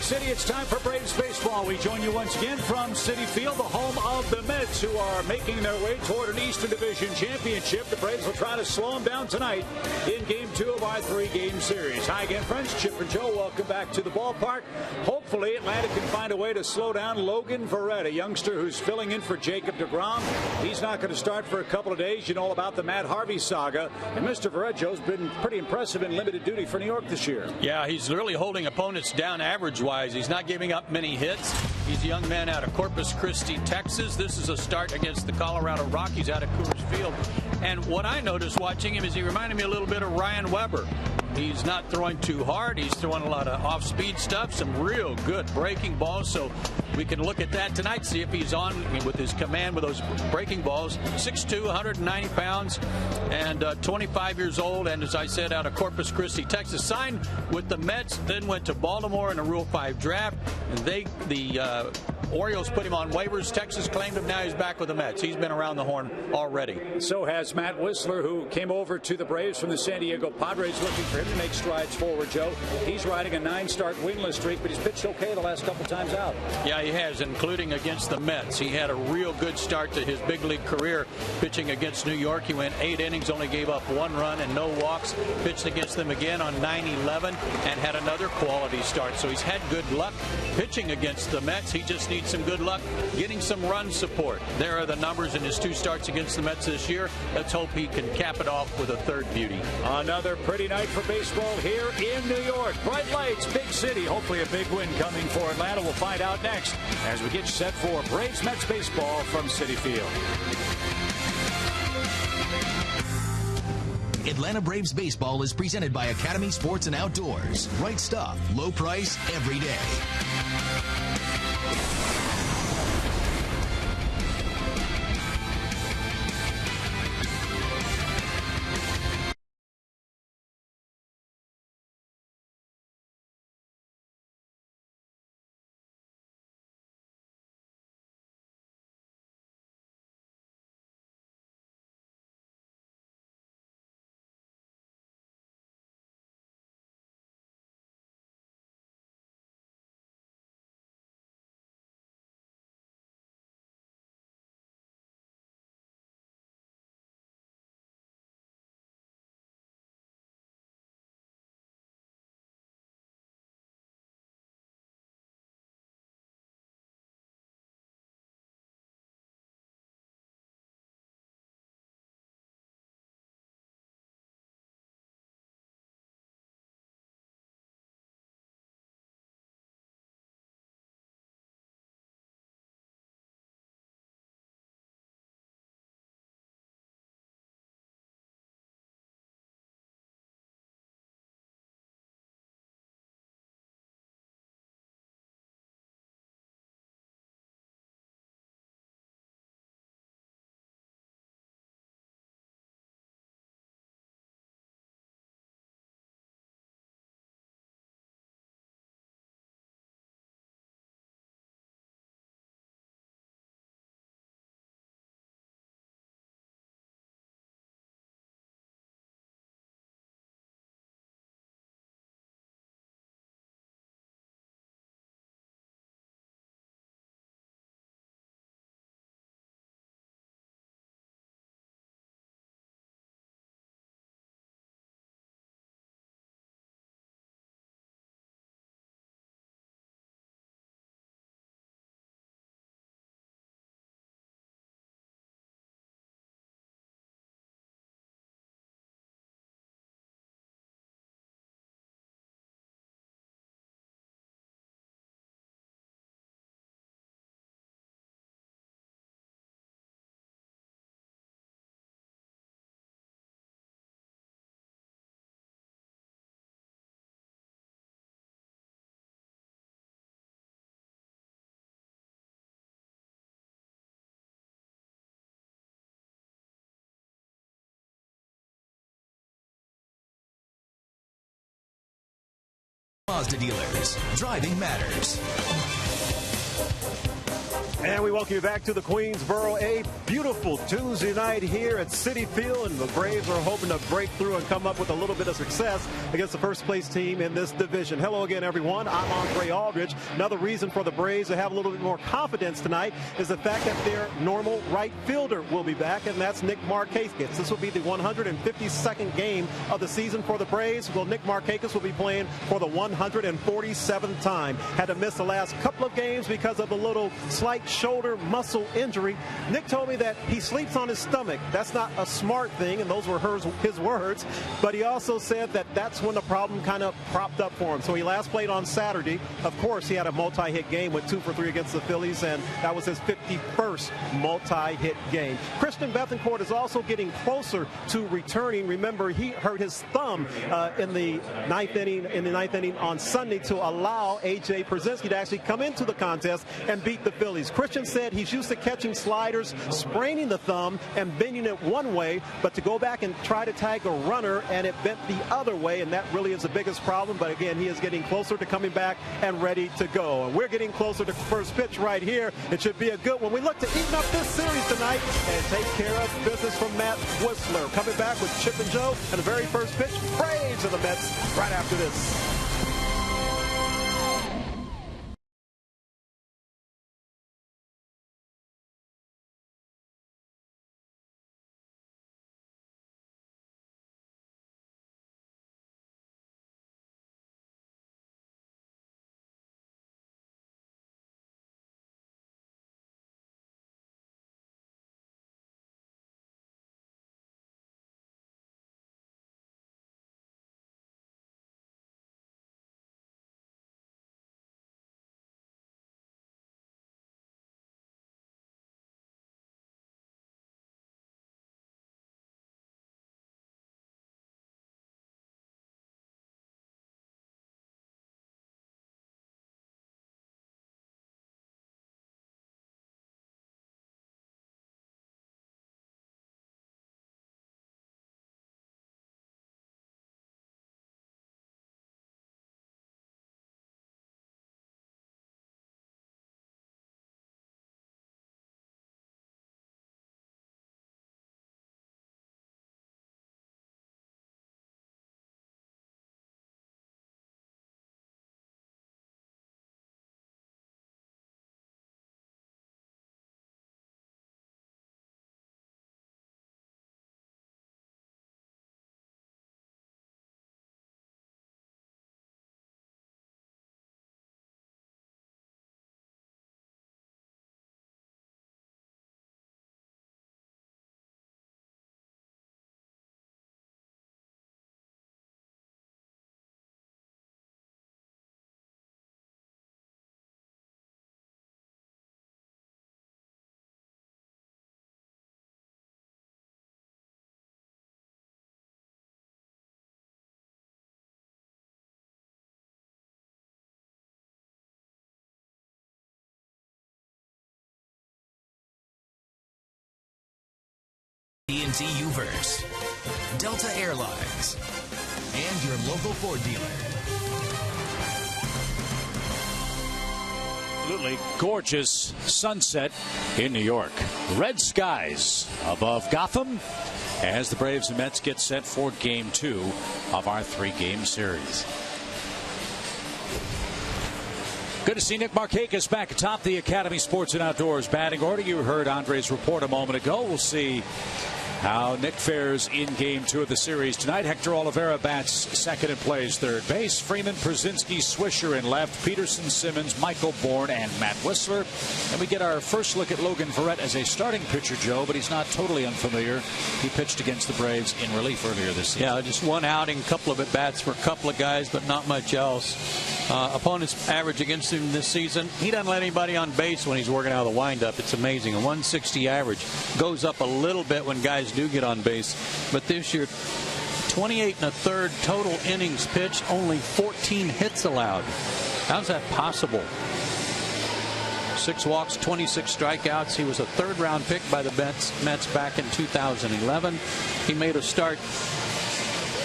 City. It's time for Braves baseball. We join you once again from Citi Field, the home of the Mets, who are making their way toward an Eastern Division championship. The Braves will try to slow them down tonight in Game 2 of our 3-game series. Hi again, friends. Chip and Joe, welcome back to the ballpark. Hopefully, Atlanta can find a way to slow down Logan Verrett, a youngster who's filling in for Jacob deGrom. He's not going to start for a couple of days. You know all about the Matt Harvey saga. And Mr. Verrett, Joe's been pretty impressive in limited duty for New York this year. Yeah, he's really holding opponents down average-wise. He's not giving up many hits. He's a young man out of Corpus Christi, Texas. This is a start against the Colorado Rockies out of Coors Field. And what I noticed watching him is he reminded me a little bit of Ryan Weber. He's not throwing too hard. He's throwing a lot of off-speed stuff, some real good breaking balls. So we can look at that tonight, see if he's on with his command with those breaking balls. 6'2", 190 pounds, and 25 years old. And as I said, out of Corpus Christi, Texas. Signed with the Mets, then went to Baltimore in a Rule 5 draft. And the Orioles put him on waivers. Texas claimed him. Now he's back with the Mets. He's been around the horn already. So has Matt Whistler, who came over to the Braves from the San Diego Padres, looking for him to make strides forward, Joe. He's riding a 9-start winless streak, but he's pitched okay the last couple times out. Yeah, he has, including against the Mets. He had a real good start to his big league career pitching against New York. He went 8 innings, only gave up 1 run and no walks. Pitched against them again on 9/11 and had another quality start. So he's had good luck pitching against the Mets. He just needs some good luck getting some run support. There are the numbers in his 2 starts against the Mets this year. Let's hope he can cap it off with a 3rd beauty. Another pretty night for baseball here in New York. Bright lights, big city. Hopefully a big win coming for Atlanta. We'll find out next as we get you set for Braves Mets baseball from Citi Field. Atlanta Braves baseball is presented by Academy Sports and Outdoors. Right stuff, low price, every day. Mazda dealers. Driving matters. And we welcome you back to the Queensboro. A beautiful Tuesday night here at Citi Field, and the Braves are hoping to break through and come up with a little bit of success against the first place team in this division. Hello again, everyone. I'm Andre Aldridge. Another reason for the Braves to have a little bit more confidence tonight is the fact that their normal right fielder will be back, and that's Nick Markakis. This will be the 152nd game of the season for the Braves. Well, Nick Markakis will be playing for the 147th time. Had to miss the last couple of games because of a little slight shoulder muscle injury. Nick told me that he sleeps on his stomach. That's not a smart thing, and those were his words. But he also said that that's when the problem kind of propped up for him. So he last played on Saturday. Of course, he had a multi-hit game with 2 for 3 against the Phillies, and that was his 51st multi-hit game. Christian Bethancourt is also getting closer to returning. Remember, he hurt his thumb in the ninth inning on Sunday to allow A.J. Pierzynski to actually come into the contest and beat the Phillies. Christian said he's used to catching sliders, spraining the thumb, and bending it one way, but to go back and try to tag a runner and it bent the other way, and that really is the biggest problem. But again, he is getting closer to coming back and ready to go. And we're getting closer to first pitch right here. It should be a good one. We look to even up this series tonight and take care of business from Matt Whistler. Coming back with Chip and Joe and the very first pitch, Braves of the Mets right after this. TNT Uverse, Delta Airlines, and your local Ford dealer. Absolutely gorgeous sunset in New York. Red skies above Gotham as the Braves and Mets get set for Game 2 of our 3-game series. Good to see Nick Markakis back atop the Academy Sports and Outdoors batting order. You heard Andre's report a moment ago. We'll see how Nick fares in Game 2 of the series tonight. Hector Olivera bats second and plays third base. Freeman, Pierzynski, Swisher in left. Peterson, Simmons, Michael Bourne, and Matt Whistler. And we get our first look at Logan Verrett as a starting pitcher, Joe, but he's not totally unfamiliar. He pitched against the Braves in relief earlier this season. Yeah, just one outing, couple of at-bats for a couple of guys, but not much else. Opponent's average against him this season, he doesn't let anybody on base when he's working out of the windup. It's amazing. A 160 average goes up a little bit when guys do get on base. But this year, 28 1/3 total innings pitched, only 14 hits allowed. How's that possible? 6 walks, 26 strikeouts. He was a third-round pick by the Mets back in 2011. He made a start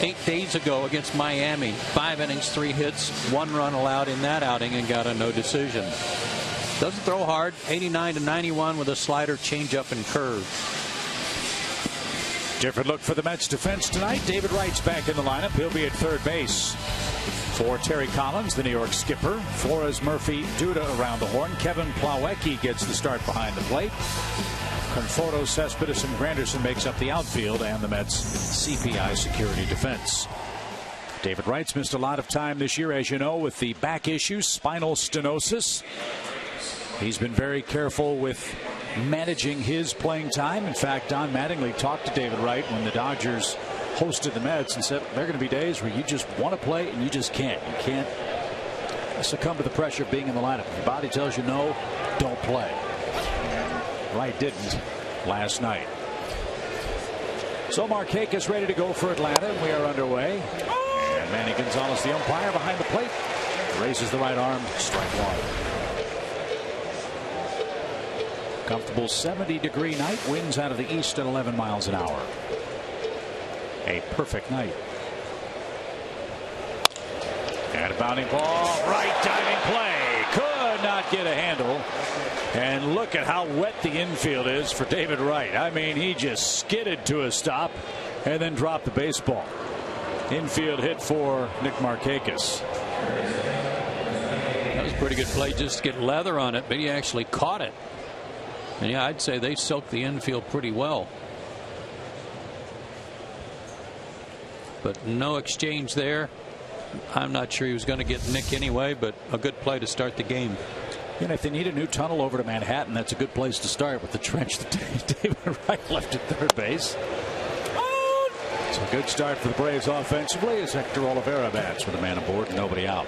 8 days ago against Miami. 5 innings, 3 hits, 1 run allowed in that outing, and got a no decision. Doesn't throw hard. 89 to 91 with a slider, changeup, and curve. Different look for the Mets defense tonight. David Wright's back in the lineup. He'll be at third base. For Terry Collins, the New York skipper. Flores, Murphy, Duda around the horn. Kevin Plawecki gets the start behind the plate. Conforto, Cespedes, and Granderson makes up the outfield and the Mets' CPI security defense. David Wright's missed a lot of time this year, as you know, with the back issues, spinal stenosis. He's been very careful with managing his playing time. In fact, Don Mattingly talked to David Wright when the Dodgers hosted the Mets and said there are going to be days where you just want to play and you just can't. You can't succumb to the pressure of being in the lineup. If your body tells you no, don't play. Wright didn't last night. So Markakis ready to go for Atlanta, and we are underway. And Manny Gonzalez, the umpire, behind the plate, raises the right arm, strike one. Comfortable 70-degree night, winds out of the east at 11 miles an hour. A perfect night. And a bounding ball, right diving play, could not get a handle. And look at how wet the infield is for David Wright. I mean, he just skidded to a stop and then dropped the baseball. Infield hit for Nick Markakis. That was a pretty good play just to get leather on it, but he actually caught it. And yeah, I'd say they soaked the infield pretty well. But no exchange there. I'm not sure he was going to get Nick anyway, but a good play to start the game. And if they need a new tunnel over to Manhattan, that's a good place to start with the trench that David Wright left at third base. It's a good start for the Braves offensively as Hector Oliveira bats with a man aboard and nobody out.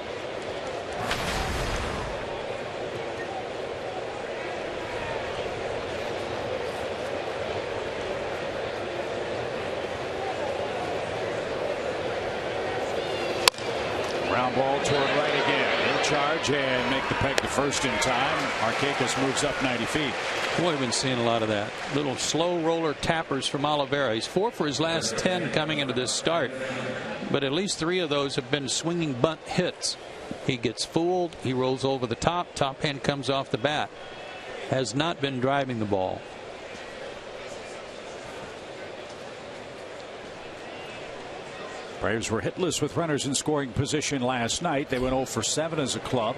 Ground ball toward right again. He'll charge and make the peg to first in time. Markakis moves up 90 feet. Boy, we've been seeing a lot of that. Little slow roller tappers from Oliveira. He's 4 for his last 10 coming into this start. But at least 3 of those have been swinging bunt hits. He gets fooled. He rolls over the top. Top hand comes off the bat. Has not been driving the ball. Braves were hitless with runners in scoring position last night. They went 0 for 7 as a club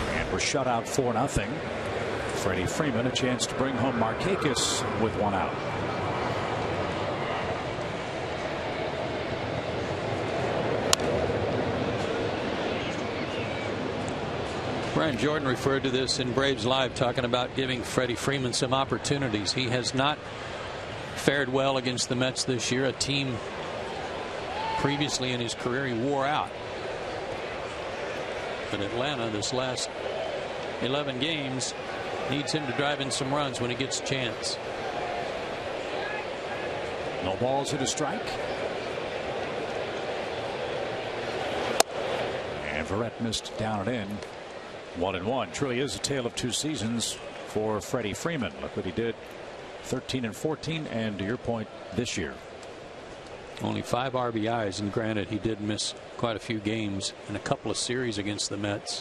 and were shut out 4-0. Freddie Freeman a chance to bring home Markakis with 1 out. Brian Jordan referred to this in Braves Live, talking about giving Freddie Freeman some opportunities. He has not fared well against the Mets this year, a team previously in his career he wore out. But Atlanta, this last 11 games, needs him to drive in some runs when he gets a chance. No balls and a strike. And Verrett missed down and in. 1-1. Truly is a tale of 2 seasons for Freddie Freeman. Look what he did. 13 and 14, and to your point, this year. Only 5 RBIs, and granted, he did miss quite a few games in a couple of series against the Mets.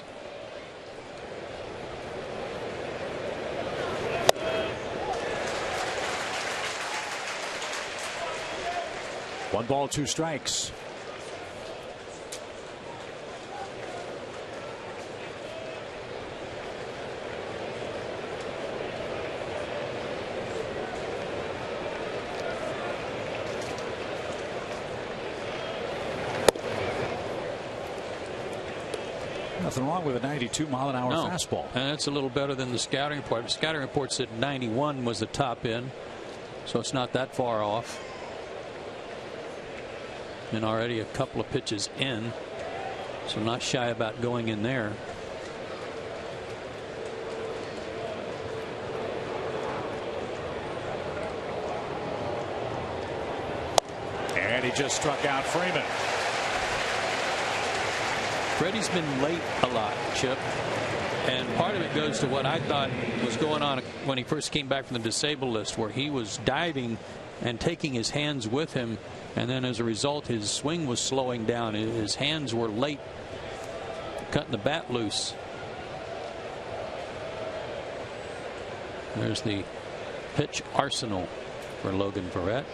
One ball, 2 strikes. Nothing wrong with a 92-mile-an-hour fastball. And that's a little better than the scouting report. The scouting report said 91 was the top end, so it's not that far off. And already a couple of pitches in, so not shy about going in there. And he just struck out Freeman. Freddie's been late a lot, Chip, and part of it goes to what I thought was going on when he first came back from the disabled list, where he was diving and taking his hands with him, and then as a result his swing was slowing down. His hands were late cutting the bat loose. There's the pitch arsenal for Logan Verrett.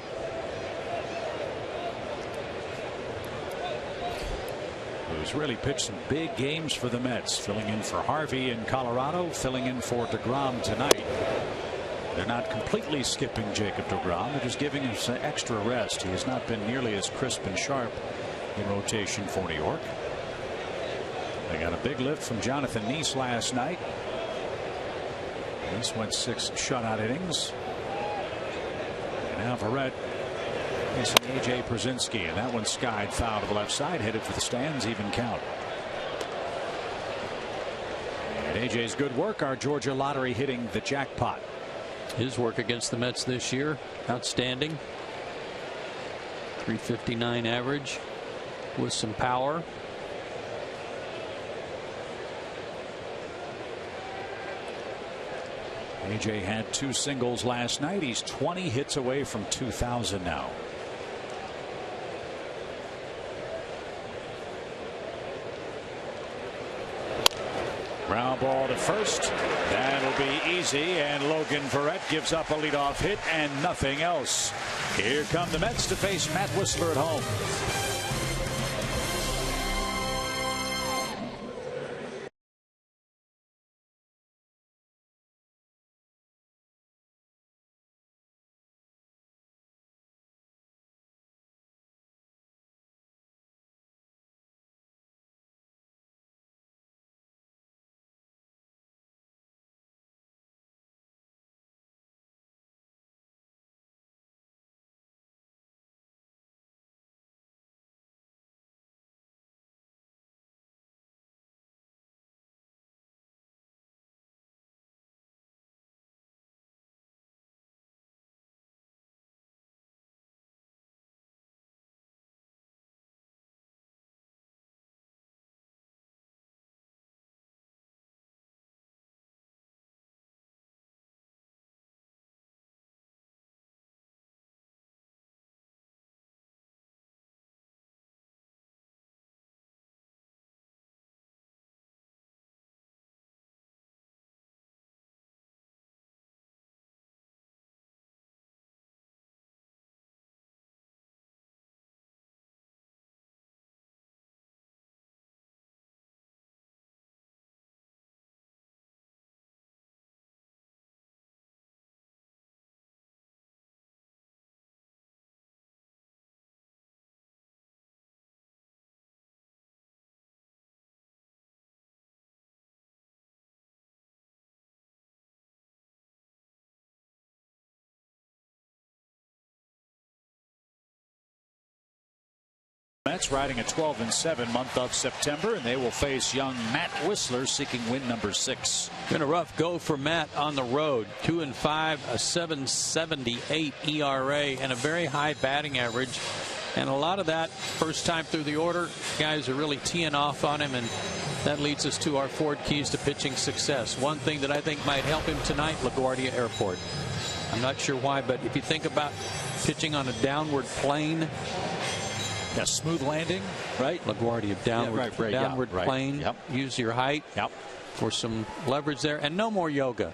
Who's really pitched some big games for the Mets, filling in for Harvey in Colorado, filling in for DeGrom tonight. They're not completely skipping Jacob DeGrom. They're just giving him some extra rest. He has not been nearly as crisp and sharp in rotation for New York. They got a big lift from Jonathan Neese last night. Neese went 6 shutout innings. And now Verrett facing A.J. Przinsky, and that one skied foul to the left side, headed for the stands, even count. And A.J.'s good work, our Georgia lottery hitting the jackpot. His work against the Mets this year, outstanding. .359 average with some power. A.J. had 2 singles last night. He's 20 hits away from 2,000 now. Ground ball to first. That'll be easy, and Logan Verrett gives up a leadoff hit and nothing else. Here come the Mets to face Matt Wisler at home. Mets riding a 12-7 month of September, and they will face young Matt Wisler seeking win number 6. Been a rough go for Matt on the road. 2-5, a 7.78 ERA, and a very high batting average. And a lot of that first time through the order, guys are really teeing off on him, and that leads us to our 4 keys to pitching success. One thing that I think might help him tonight, LaGuardia Airport. I'm not sure why, but if you think about pitching on a downward plane, a smooth landing, right? LaGuardia downward, downward plane. Yep. Use your height for some leverage there, and no more yoga.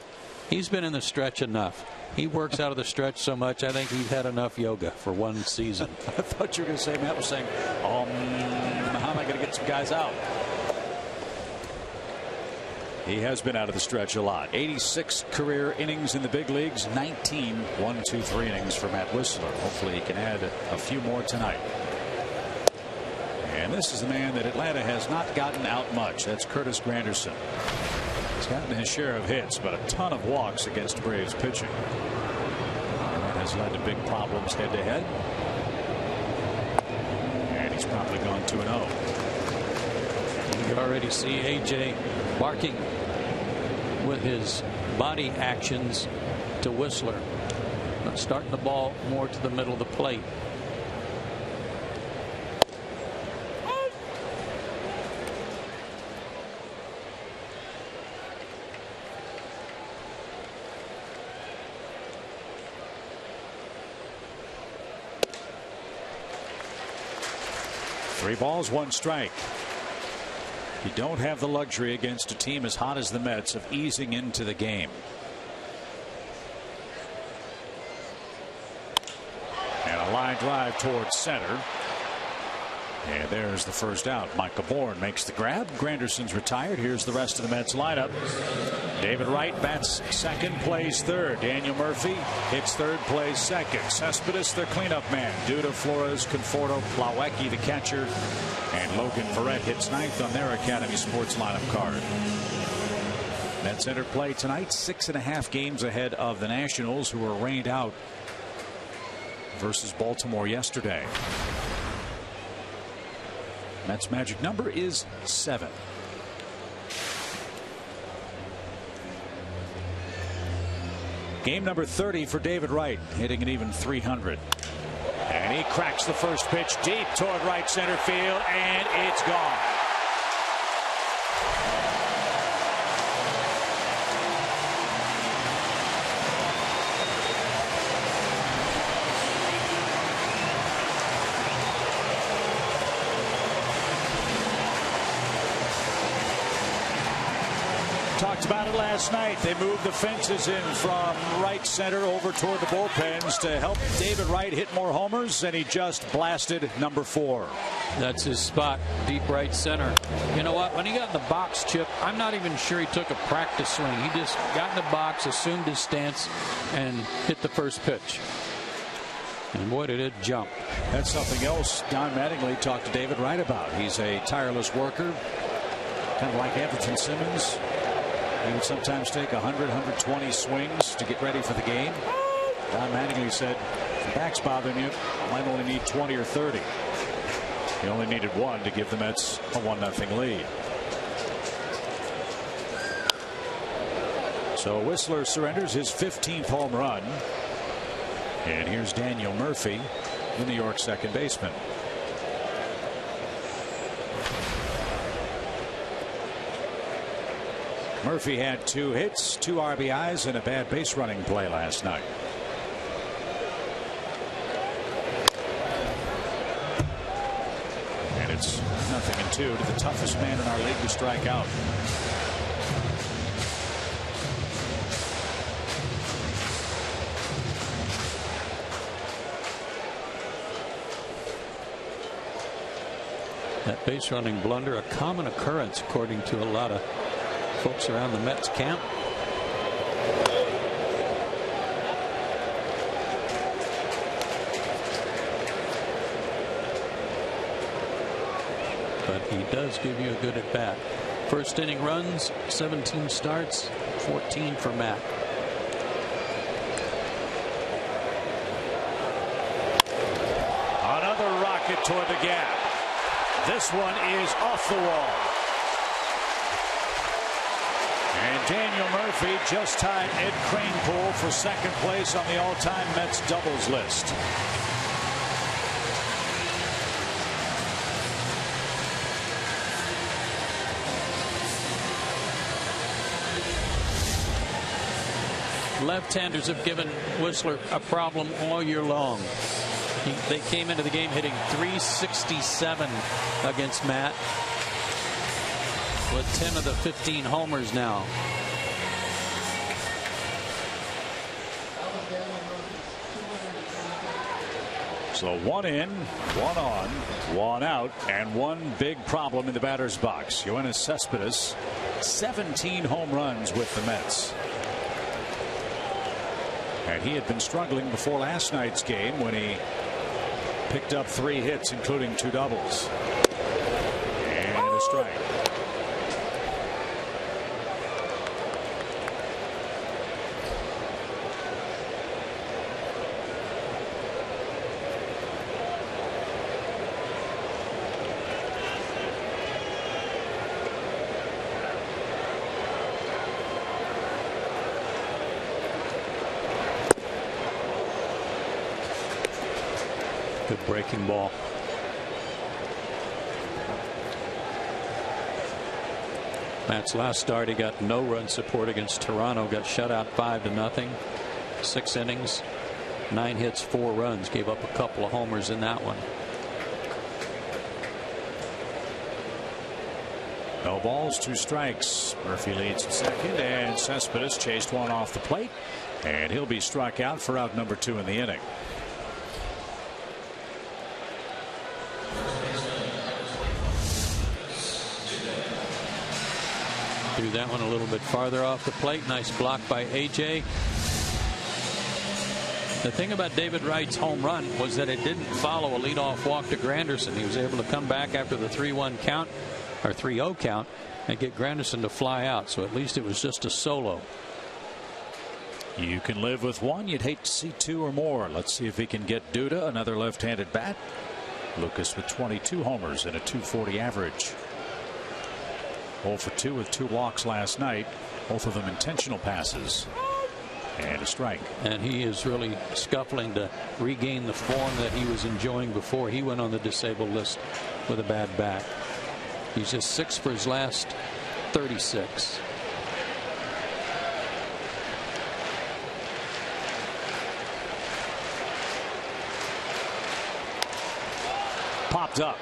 He's been in the stretch enough. He works out of the stretch so much, I think he's had enough yoga for one season. I thought you were going to say, Matt was saying, how am I going to get some guys out? He has been out of the stretch a lot. 86 career innings in the big leagues, 19 1-2-3 innings for Matt Wisler. Hopefully he can add a few more tonight. And this is the man that Atlanta has not gotten out much. That's Curtis Granderson. He's gotten his share of hits, but a ton of walks against Braves pitching. And that has led to big problems head to head. And he's probably gone 2-0. You can already see A.J. barking with his body actions to Wisler. But starting the ball more to the middle of the plate. Three balls, one strike. You don't have the luxury against a team as hot as the Mets of easing into the game. A line drive towards center. And there's the first out. Michael Bourne makes the grab. Granderson's retired. Here's the rest of the Mets lineup. David Wright bats second, plays third. Daniel Murphy hits third, plays second. Cespedes, their cleanup man. Duda, Flores, Conforto, Plawecki, the catcher. And Logan Verrett hits ninth on their Academy Sports lineup card. Mets entered play tonight, 6.5 games ahead of the Nationals, who were rained out versus Baltimore yesterday. Mets magic number is 7. Game number 30 for David Wright, hitting an even 300. And he cracks the first pitch deep toward right center field, and it's gone. Talked about it last night. They moved the fences in from right center over toward the bullpens to help David Wright hit more homers, and he just blasted number 4. That's his spot, deep right center. You know what? When he got in the box, Chip, I'm not even sure he took a practice swing. He just got in the box, assumed his stance, and hit the first pitch. And boy, did it jump. That's something else Don Mattingly talked to David Wright about. He's a tireless worker, kind of like Everton Simmons. He would sometimes take 100, 120 swings to get ready for the game. Don Mattingly said, if the back's bothering you, you might only need 20 or 30. He only needed 1 to give the Mets a 1-0 lead. So Whistler surrenders his 15th home run. And here's Daniel Murphy, the New York second baseman. Murphy had 2 hits, 2 RBIs, and a bad base running play last night. And it's 0-2 to the toughest man in our league to strike out. That base running blunder, a common occurrence according to a lot of folks around the Mets camp. But he does give you a good at bat. First inning runs, 17 starts, 14 for Matt. Another rocket toward the gap. This one is off the wall. And Daniel Murphy just tied Ed Kranepool for second place on the all-time Mets doubles list. Left-handers have given Whistler a problem all year long. They came into the game hitting .367 against Matt, with 10 of the 15 homers now. So 1 in, 1 on, 1 out, and 1 big problem in the batter's box. Yoenis Cespedes, 17 home runs with the Mets. And he had been struggling before last night's game when he picked up 3 hits, including 2 doubles. And a strike. Good breaking ball. Matt's last start, he got no run support against Toronto, got shut out 5-0. 6 innings, 9 hits, 4 runs, gave up a couple of homers in that one. No balls, 2 strikes. Murphy leads in second, and Cespedes chased one off the plate, and he'll be struck out for out number 2 in the inning. Threw that one a little bit farther off the plate. Nice block by A.J. The thing about David Wright's home run was that it didn't follow a leadoff walk to Granderson. He was able to come back after the 3-1 count or 3-0 count and get Granderson to fly out. So at least it was just a solo. You can live with one. You'd hate to see two or more. Let's see if he can get Duda, another left-handed bat. Lucas with 22 homers and a .240 average. 0 for 2 with 2 walks last night. Both of them intentional passes. And a strike. And he is really scuffling to regain the form that he was enjoying before he went on the disabled list with a bad back. He's just 6 for his last 36. Popped up.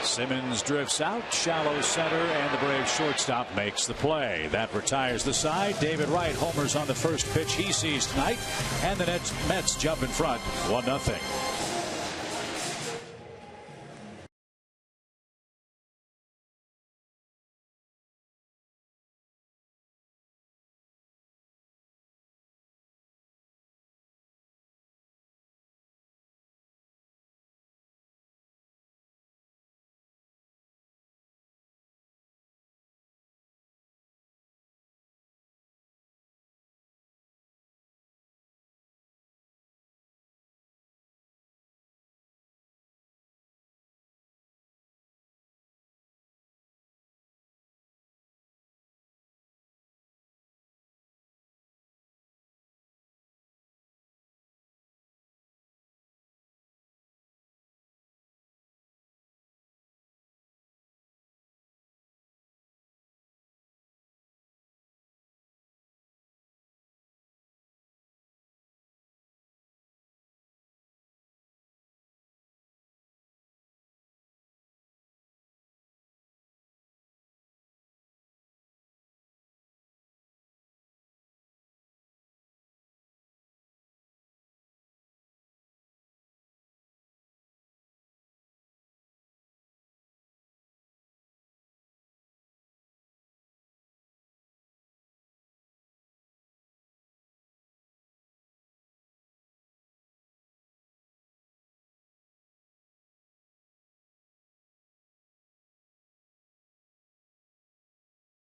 Simmons drifts out, shallow center, and the Braves shortstop makes the play. That retires the side. David Wright homers on the first pitch he sees tonight, and the Mets jump in front 1-0.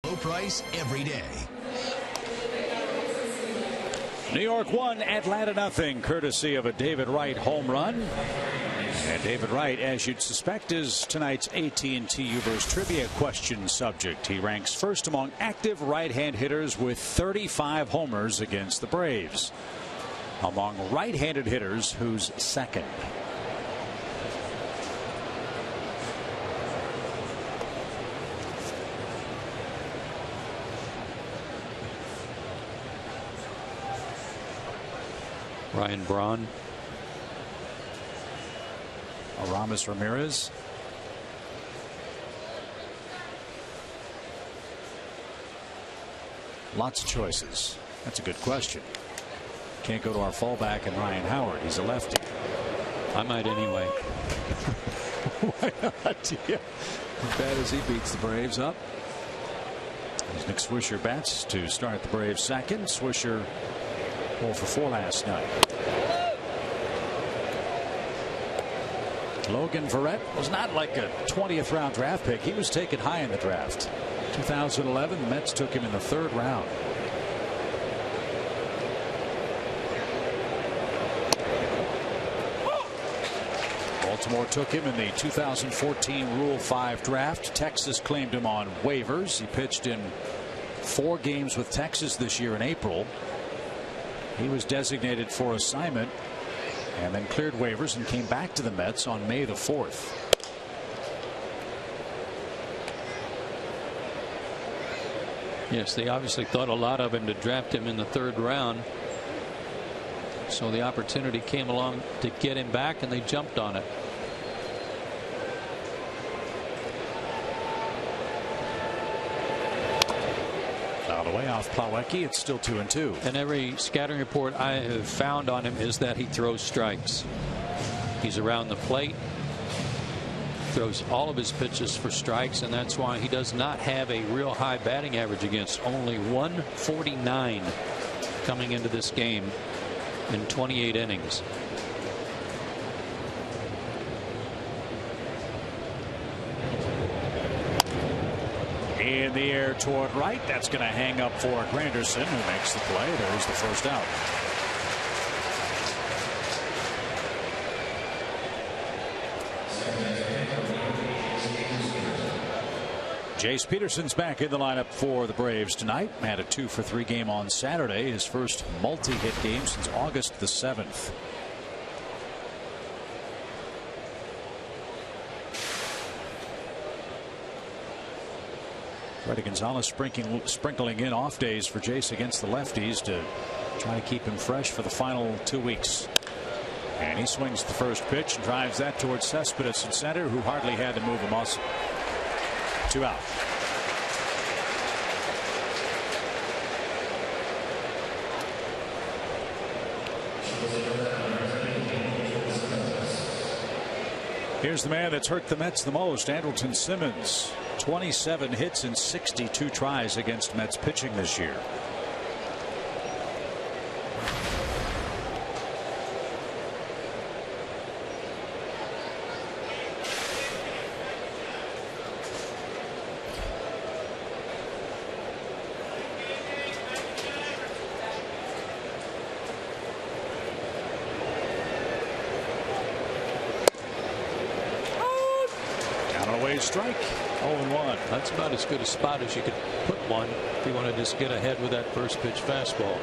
Low price every day. New York 1, Atlanta 0, courtesy of a David Wright home run. And David Wright, as you'd suspect, is tonight's AT&T Ubers trivia question subject. He ranks first among active right-hand hitters with 35 homers against the Braves. Among right-handed hitters, who's second? Ryan Braun. Aramis Ramirez. Lots of choices. That's a good question. Can't go to our fallback and Ryan Howard. He's a lefty. I might anyway. Why not? Yeah. As bad as he beats the Braves up. As Nick Swisher bats to start the Braves second. Swisher 0 for 4 last night. Logan Verrett was not like a 20th round draft pick. He was taken high in the draft. 2011, the Mets took him in the 3rd round. Baltimore took him in the 2014 Rule 5 draft. Texas claimed him on waivers. He pitched in 4 games with Texas this year in April. He was designated for assignment and then cleared waivers and came back to the Mets on May the 4th. Yes, they obviously thought a lot of him to draft him in the 3rd round. So the opportunity came along to get him back, and they jumped on it. Out of the way off Plawecki. It's still 2-2. And every scattering report I have found on him is that he throws strikes. He's around the plate. throws all of his pitches for strikes, and that's why he does not have a real high batting average against. Only 149 coming into this game in 28 innings. In the air toward right. That's going to hang up for Granderson, who makes the play. There's the first out. Jace Peterson's back in the lineup for the Braves tonight. Had a 2-for-3 game on Saturday, his first multi-hit game since August the 7th. Freddie Gonzalez sprinkling in off days for Jace against the lefties to try to keep him fresh for the final 2 weeks. And he swings the first pitch and drives that towards Cespedes in center, who hardly had to move a muscle. 2 out. Here's the man that's hurt the Mets the most, Andrelton Simmons. 27 hits in 62 tries against Mets pitching this year. Strike. 0-1. That's about as good a spot as you could put one if you want to just get ahead with that first pitch fastball.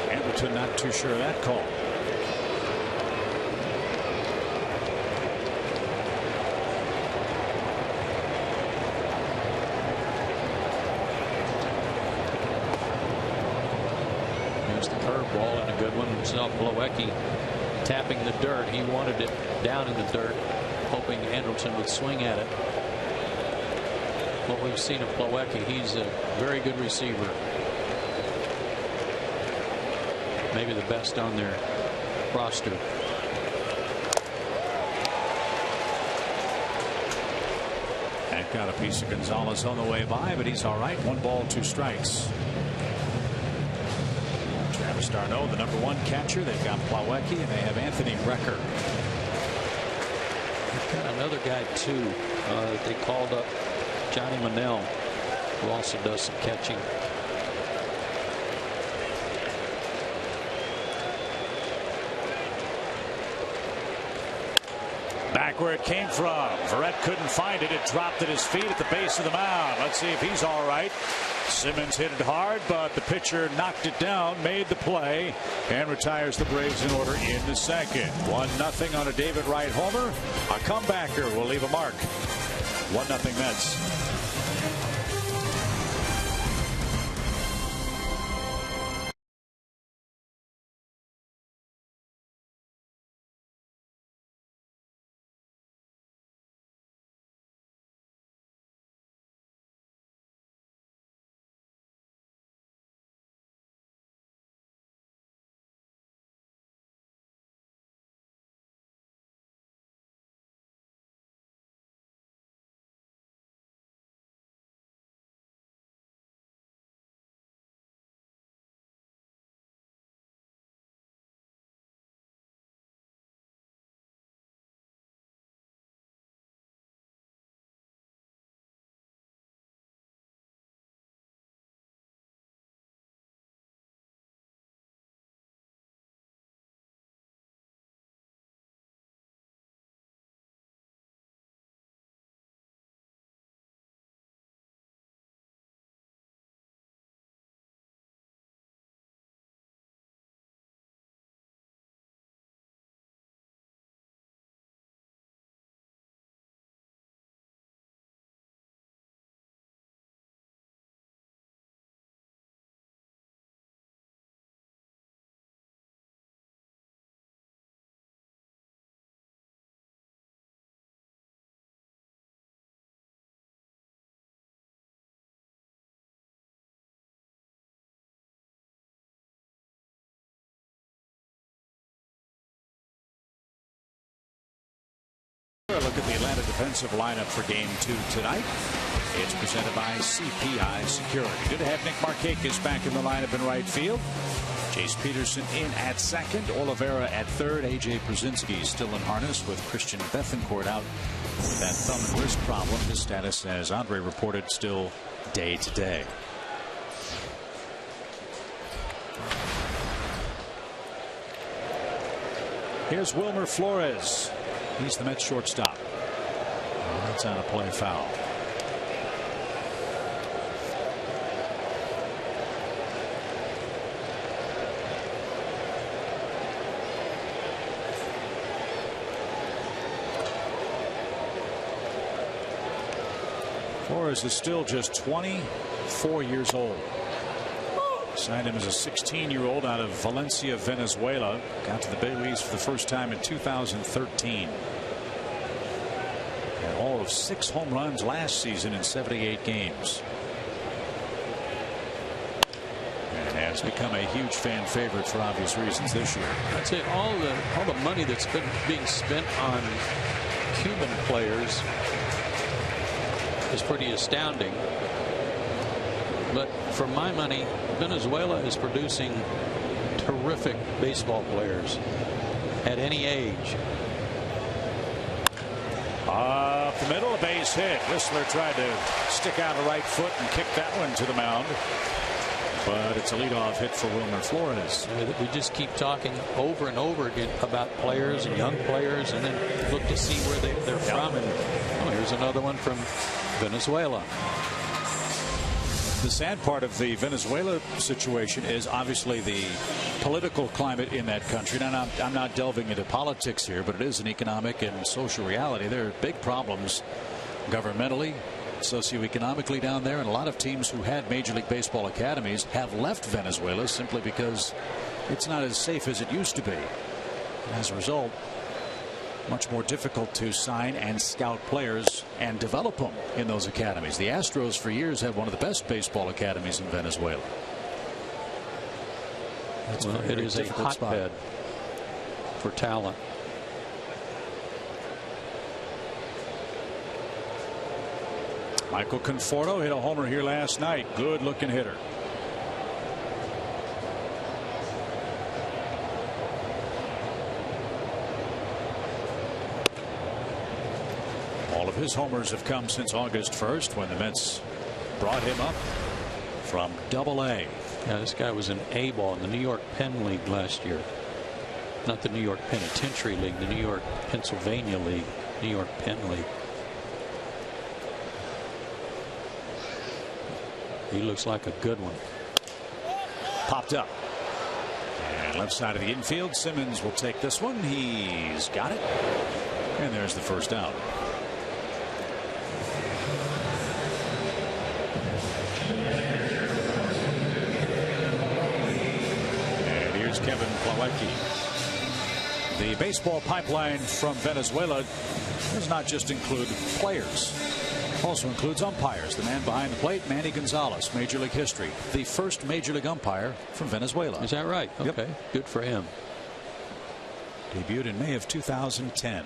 Anderson not too sure of that call. Ball and a good one. Himself, Plawecki tapping the dirt. He wanted it down in the dirt, hoping Andrelton would swing at it. What we've seen of Plawecki, he's a very good receiver. Maybe the best on their roster. And got a piece of Gonzalez on the way by, but he's all right. 1 ball, 2 strikes. Darno, the #1 catcher. They've got Plawecki and they have Anthony Recker. They've got another guy too. They called up Johnny Manel, who also does some catching. Back where it came from. Verrett couldn't find it. It dropped at his feet at the base of the mound. Let's see if he's all right. Simmons hit it hard, but the pitcher knocked it down, made the play, and retires the Braves in order in the second. 1-0 on a David Wright homer. A comebacker will leave a mark. 1-0 Mets. look at the Atlanta defensive lineup for Game 2 tonight. It's presented by CPI Security. Good to have Nick Markakis back in the lineup in right field. Jace Peterson in at second. Oliveira at third. A.J. Brzezinski still in harness with Christian Bethancourt out with that thumb and wrist problem. His status, as Andre reported, still day to day. Here's Wilmer Flores. He's the Mets shortstop. That's on a play foul. Flores is still just 24 years old. Signed him as a 16-year-old out of Valencia, Venezuela. Got to the big leagues for the first time in 2013. Had all of 6 home runs last season in 78 games. And has become a huge fan favorite for obvious reasons this year. I'd say all the money that's been being spent on Cuban players is pretty astounding. But for my money, Venezuela is producing terrific baseball players at any age. Up the middle, a base hit. Whistler tried to stick out a right foot and kick that one to the mound. But it's a leadoff hit for Wilmer Flores. We just keep talking over and over again about players and young players, and then look to see where they're from. And here's another one from Venezuela. The sad part of the Venezuela situation is obviously the political climate in that country. Now, I'm not delving into politics here, but it is an economic and social reality. There are big problems governmentally, socioeconomically down there, and a lot of teams who had Major League Baseball academies have left Venezuela simply because it's not as safe as it used to be. As a result, much more difficult to sign and scout players and develop them in those academies. The Astros for years had one of the best baseball academies in Venezuela. Well, it is a hotbed for talent. Michael Conforto hit a homer here last night. Good looking hitter. All of his homers have come since August 1st when the Mets brought him up from Double-A. Yeah, this guy was an A-ball in the New York Penn League last year. Not the New York Penitentiary League, the New York Pennsylvania League, New York Penn League. He looks like a good one. Popped up. And left side of the infield. Simmons will take this one. He's got it. And there's the first out. And here's Kevin Plawecki. The baseball pipeline from Venezuela does not just include players. Also includes umpires. The man behind the plate, Manny Gonzalez, Major League history. The first Major League umpire from Venezuela. Is that right? Okay. Yep. Good for him. Debuted in May of 2010.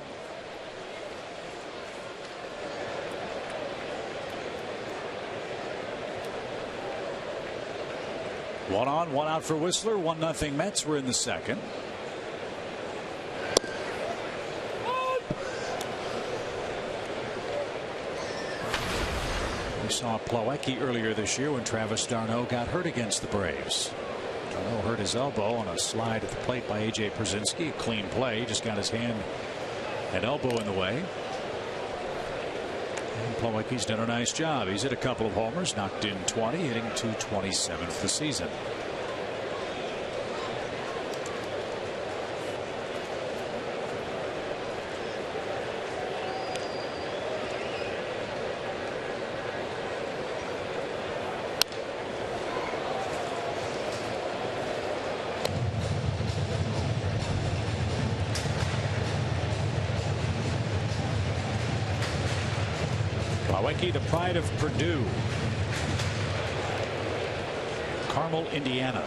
One on, one out for Whistler. 1-0 Mets. We're in the second. We saw Plawecki earlier this year when Travis d'Arnaud got hurt against the Braves. D'Arnaud hurt his elbow on a slide at the plate by A.J. Brzezinski. A clean play. Just got his hand and elbow in the way. And Plawecki's done a nice job. He's hit a couple of homers, knocked in 20, hitting .227 for the season. Plawecki, the pride of Purdue. Carmel, Indiana.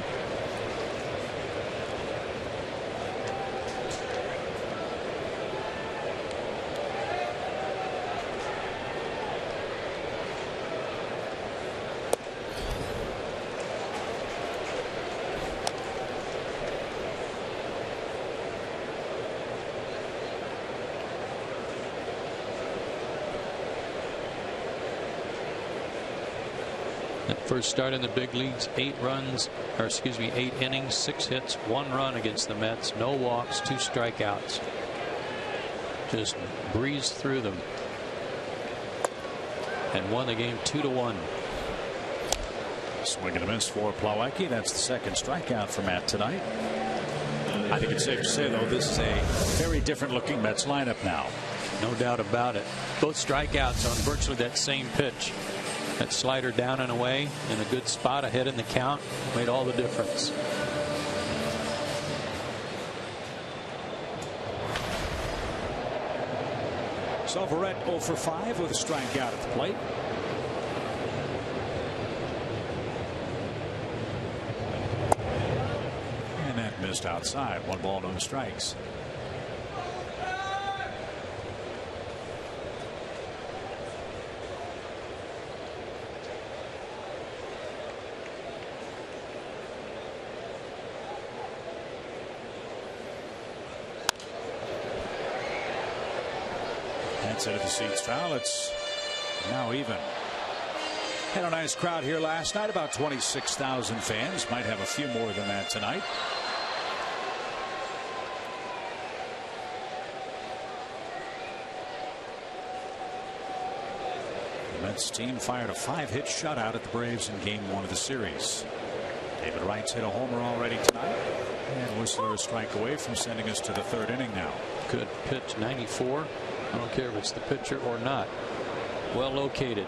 First start in the big leagues, 8 innings, 6 hits, 1 run against the Mets, no walks, 2 strikeouts. Just breezed through them and won the game 2-1. Swing and a miss for Plawecki. That's the second strikeout for Matt tonight. I think it's safe to say, though, this is a very different looking Mets lineup now. No doubt about it. Both strikeouts on virtually that same pitch. That slider down and away in a good spot ahead in the count made all the difference. Silverette 0 for 5 with a strikeout at the plate. And that missed outside. 1 ball, no strikes. Set of the seats foul. It's now even. Had a nice crowd here last night, about 26,000 fans. Might have a few more than that tonight. The Mets team fired a 5-hit shutout at the Braves in Game 1 of the series. David Wright's hit a homer already tonight, and Whistler a strike away from sending us to the 3rd inning now. Good pitch, 94. I don't care if it's the pitcher or not. Well located.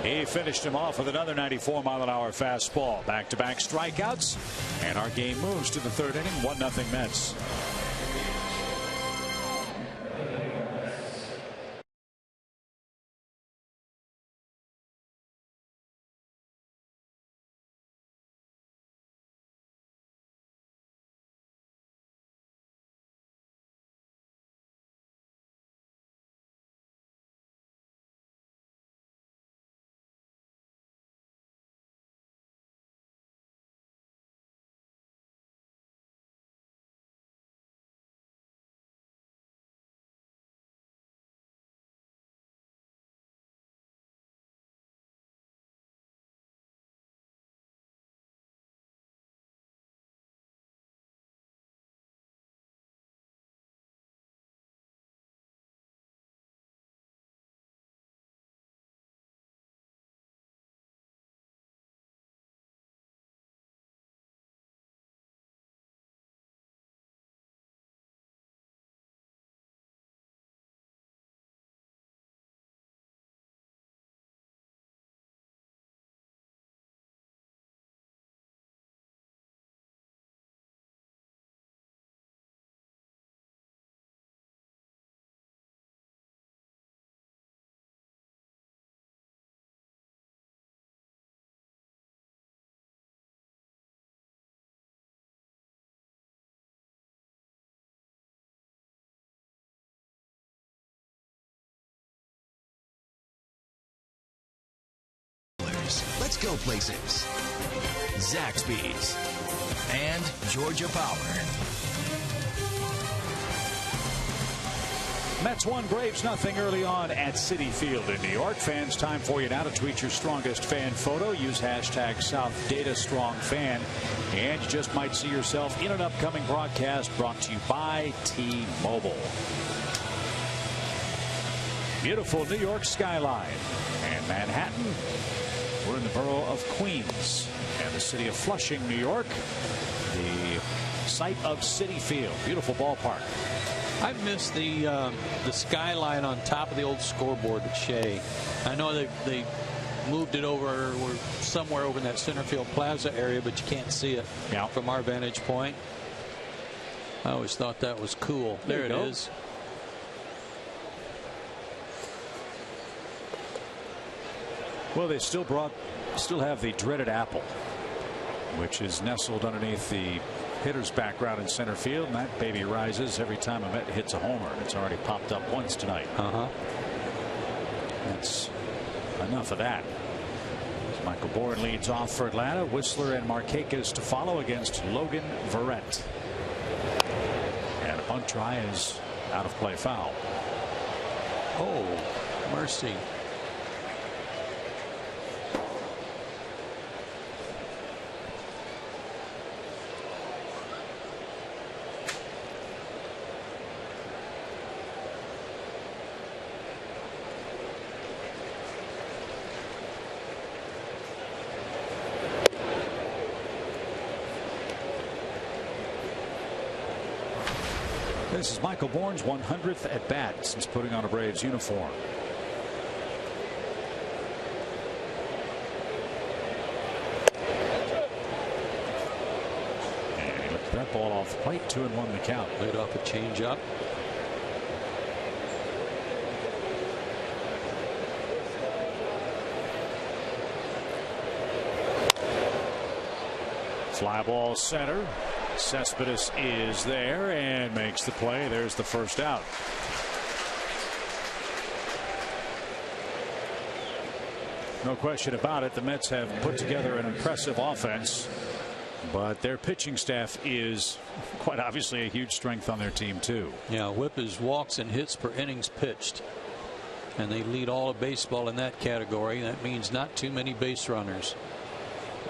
He finished him off with another 94-mile-an-hour fastball. Back-to-back strikeouts, and our game moves to the 3rd inning. 1-0 Mets. Let's go places. Zaxby's and Georgia Power. Mets 1, Braves nothing early on at Citi Field in New York. Fans, time for you now to tweet your strongest fan photo. Use hashtag SouthDataStrongFan, and you just might see yourself in an upcoming broadcast brought to you by T-Mobile. Beautiful New York skyline and Manhattan. We're in the borough of Queens and the city of Flushing, New York, the site of Citi Field. Beautiful ballpark. I miss the skyline on top of the old scoreboard at Shea. I know they moved it over or somewhere over in that center field plaza area, but you can't see it from our vantage point. I always thought that was cool. There it is. Well, they still have the dreaded apple, which is nestled underneath the hitter's background in center field, and that baby rises every time a Met hits a homer. It's already popped up once tonight. Uh-huh. That's enough of that. Michael Bourne leads off for Atlanta. Whistler and Markakis to follow against Logan Verrett. And a bunt try is out of play, foul. Oh, mercy. This is Michael Bourne's 100th at bat since putting on a Braves uniform. And he looked that ball off the plate. 2-1 the count. Laid off a changeup. Fly ball center. Cespedes is there and makes the play. There's the first out. No question about it. The Mets have put together an impressive offense, but their pitching staff is quite obviously a huge strength on their team too. Yeah, whip is walks and hits per innings pitched, and they lead all of baseball in that category. That means not too many base runners.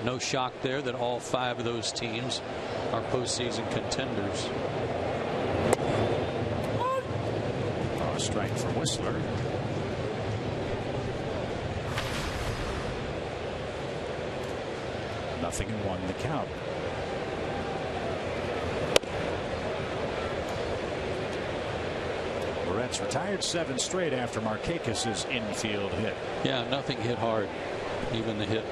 No shock there that all 5 of those teams are postseason contenders. A strike for Whistler. Nothing in 1 the count. Verrett's retired 7 straight after Markakis' infield hit. Yeah, nothing hit hard. Even the hit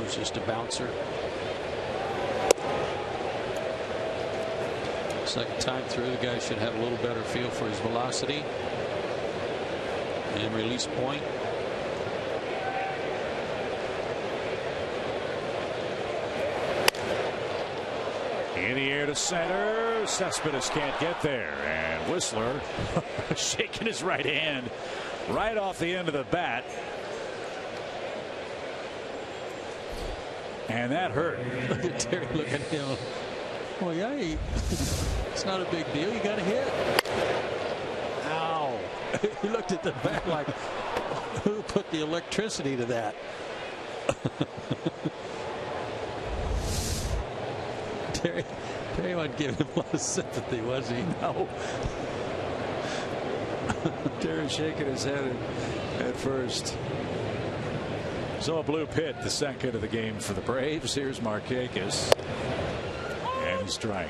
was just a bouncer. Second time through, the guy should have a little better feel for his velocity and release point. In the air to center. Cespedes can't get there, and Whistler shaking his right hand right off the end of the bat. And that hurt. Look at Terry, look at him. Well, yeah, it's not a big deal. You got a hit. Ow. He looked at the bat like, who put the electricity to that? Terry wasn't giving him a lot of sympathy, was he? No. Terry shaking his head at first. So a blue pit, the second of the game for the Braves. Here's Markakis. And a strike.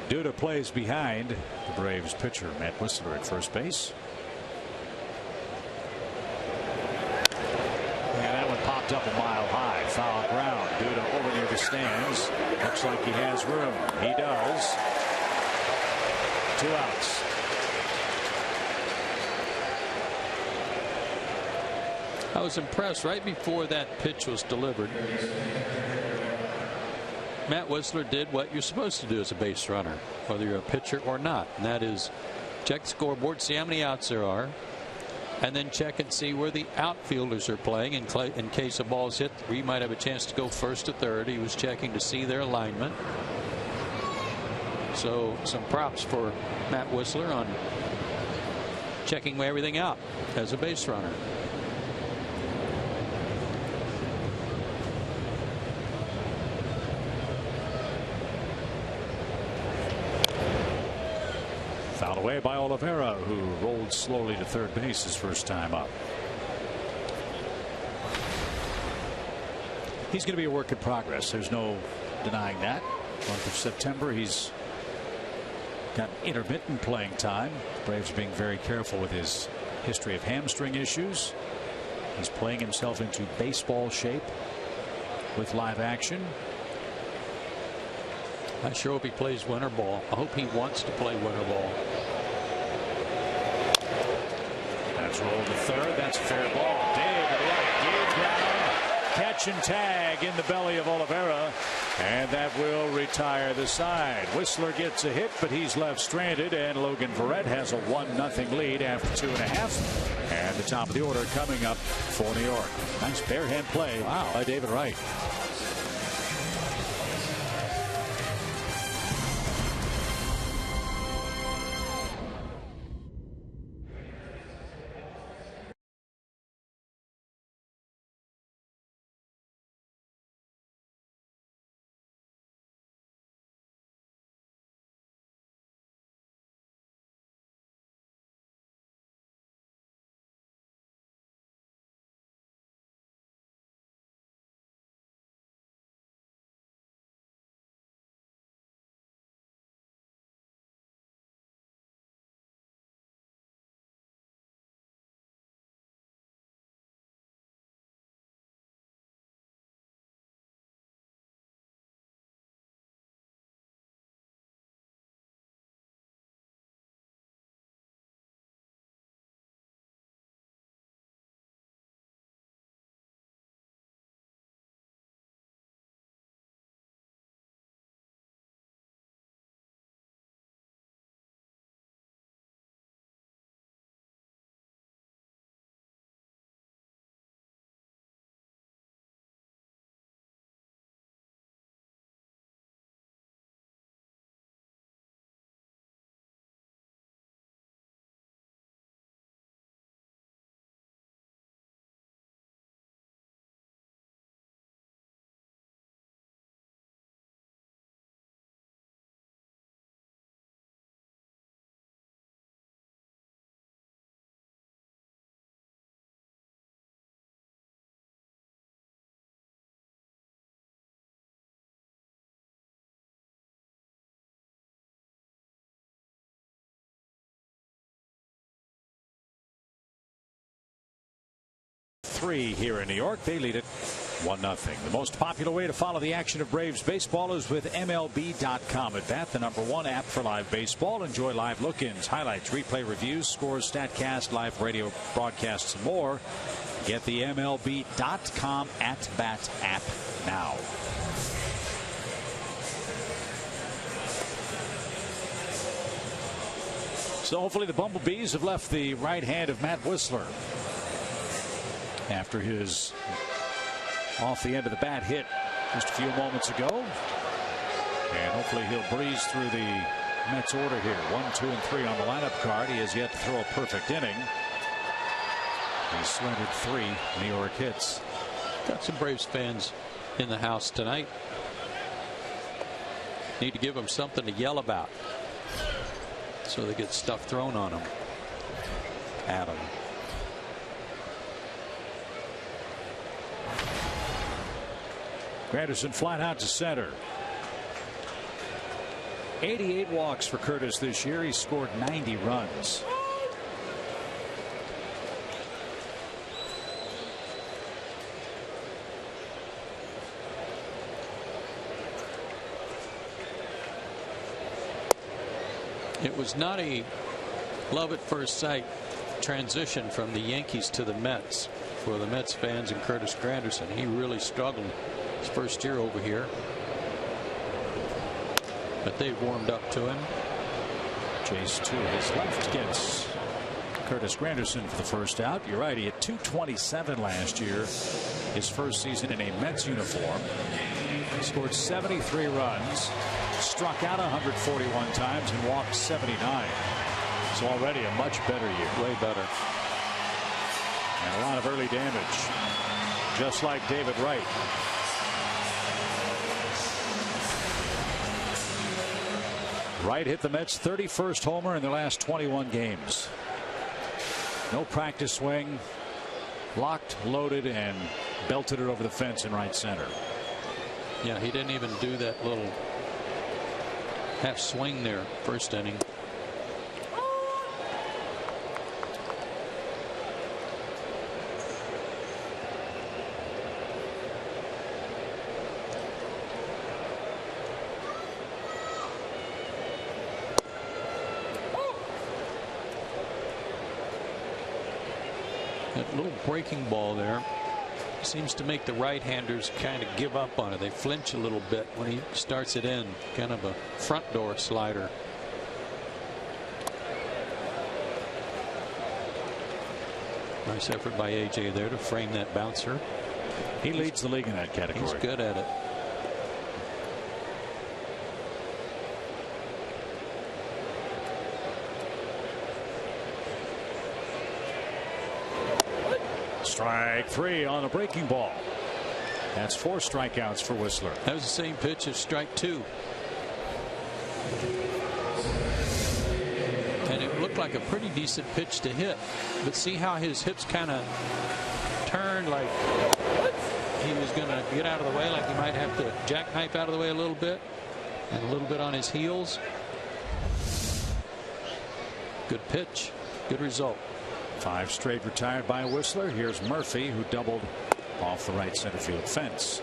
Duda plays behind the Braves pitcher, Matt Whistler, at first base. And that one popped up a mile high. Foul ground. Duda over near the stands. Looks like he has room. He does. 2 outs. I was impressed right before that pitch was delivered. Matt Whistler did what you're supposed to do as a base runner, whether you're a pitcher or not, and that is check the scoreboard, see how many outs there are, and then check and see where the outfielders are playing in case a ball's hit where you might have a chance to go first to third. He was checking to see their alignment. So some props for Matt Whistler on checking everything out as a base runner. Fouled away by Oliveira, who rolled slowly to third base his first time up. He's going to be a work in progress. There's no denying that. Month of September, he's got intermittent playing time. The Braves are being very careful with his history of hamstring issues. He's playing himself into baseball shape with live action. I sure hope he plays winter ball. I hope he wants to play winter ball. That's rolled to third. That's a fair ball. Dave Brown catch and tag in the belly of Oliveira, and that will retire the side. Whistler gets a hit, but he's left stranded, and Logan Verrett has a 1-0 lead after 2.5. And the top of the order coming up for New York. Nice barehand play by David Wright. Here in New York. They lead it 1-0. The most popular way to follow the action of Braves baseball is with MLB.com. At bat, the #1 app for live baseball. Enjoy live look-ins, highlights, replay reviews, scores, StatCast, live radio broadcasts, and more. Get the MLB.com at bat app now. So hopefully the Bumblebees have left the right hand of Matt Whistler after his off the end of the bat hit just a few moments ago. And hopefully he'll breeze through the Mets order here. 1, 2, and 3 on the lineup card. He has yet to throw a perfect inning. He's surrendered 3 New York hits. Got some Braves fans in the house tonight. Need to give them something to yell about, so they get stuff thrown on them. Adam. Granderson flat out to center. 88 walks for Curtis this year. He's scored 90 runs. It was not a love at first sight transition from the Yankees to the Mets for the Mets fans and Curtis Granderson. He really struggled his first year over here, but they warmed up to him. Chase to his left gets Curtis Granderson for the first out. You're right, he had 227 last year, his first season in a Mets uniform. He scored 73 runs, struck out 141 times, and walked 79. So already a much better year. Way better. And a lot of early damage, just like David Wright. Wright hit the Mets' 31st homer in their last 21 games. No practice swing. Locked, loaded, and belted it over the fence in right center. Yeah, he didn't even do that little half swing there first inning. That little breaking ball there seems to make the right-handers kind of give up on it. They flinch a little bit when he starts it in, kind of a front door slider. Nice effort by A.J. there to frame that bouncer. He leads the league in that category. He's good at it. Strike 3 on a breaking ball. That's 4 strikeouts for Whistler. That was the same pitch as strike 2. And it looked like a pretty decent pitch to hit. But see how his hips kind of turned, like he was going to get out of the way, like he might have to jackknife out of the way a little bit, and a little bit on his heels. Good pitch. Good result. 5 straight retired by Whistler. Here's Murphy, who doubled off the right center field fence.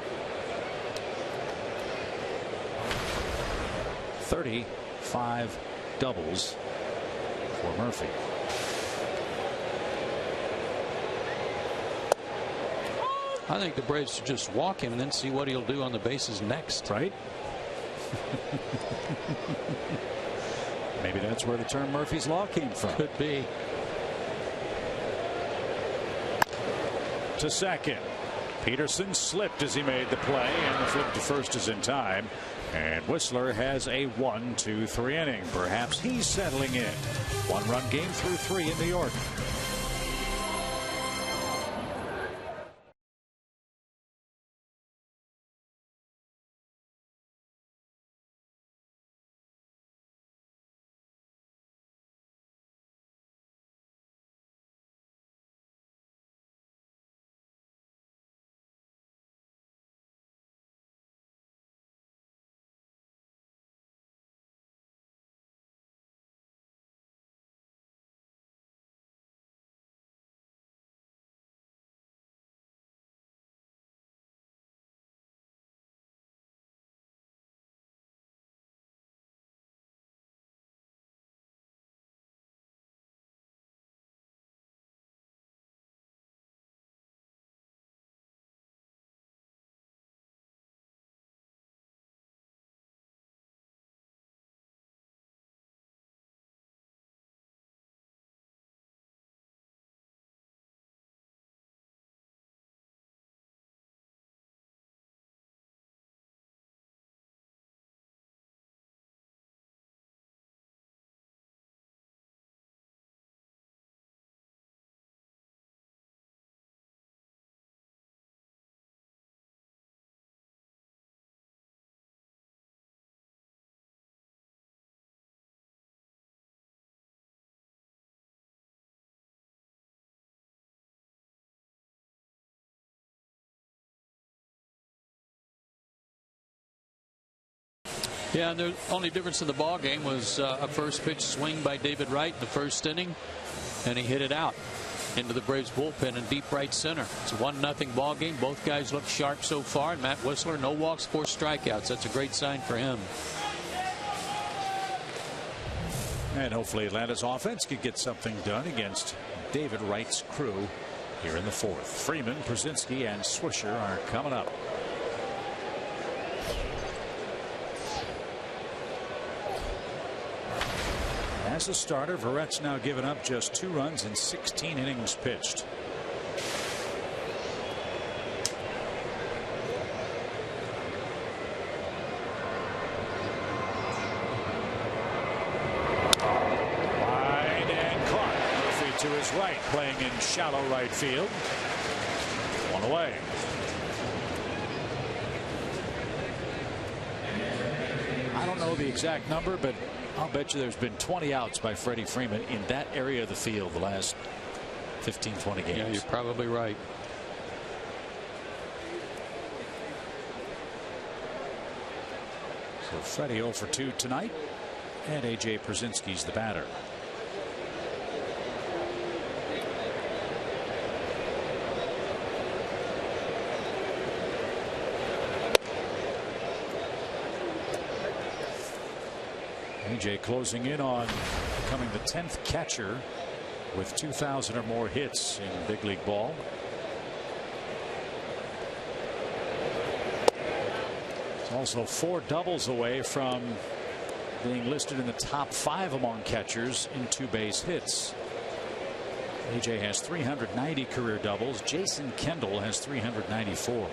35 doubles for Murphy. I think the Braves should just walk him and then see what he'll do on the bases next. Right? Maybe that's where the term Murphy's Law came from. Could be. To second. Peterson slipped as he made the play, and the flip to first is in time. And Whistler has a 1-2-3 inning. Perhaps he's settling in. 1-run game through 3 in New York. Yeah, and the only difference in the ball game was a first pitch swing by David Wright in the first inning, and he hit it out into the Braves bullpen in deep right center. It's a 1-0 ball game. Both guys look sharp so far. And Matt Whistler, no walks, 4 strikeouts. That's a great sign for him. And hopefully Atlanta's offense could get something done against David Wright's crew here in the 4th. Freeman, Przinsky, and Swisher are coming up. As a starter, Verrett's now given up just 2 runs in 16 innings pitched. Wide and caught. Murphy to his right, playing in shallow right field. 1 away. I don't know the exact number, but I'll bet you there's been 20 outs by Freddie Freeman in that area of the field the last 15-20 games. Yeah, you're probably right. So Freddie 0 for 2 tonight, and A.J. Przinsky's the batter. A.J. closing in on becoming the 10th catcher with 2,000 or more hits in big league ball. Also 4 doubles away from being listed in the top 5 among catchers in 2 base hits. AJ has 390 career doubles. Jason Kendall has 394.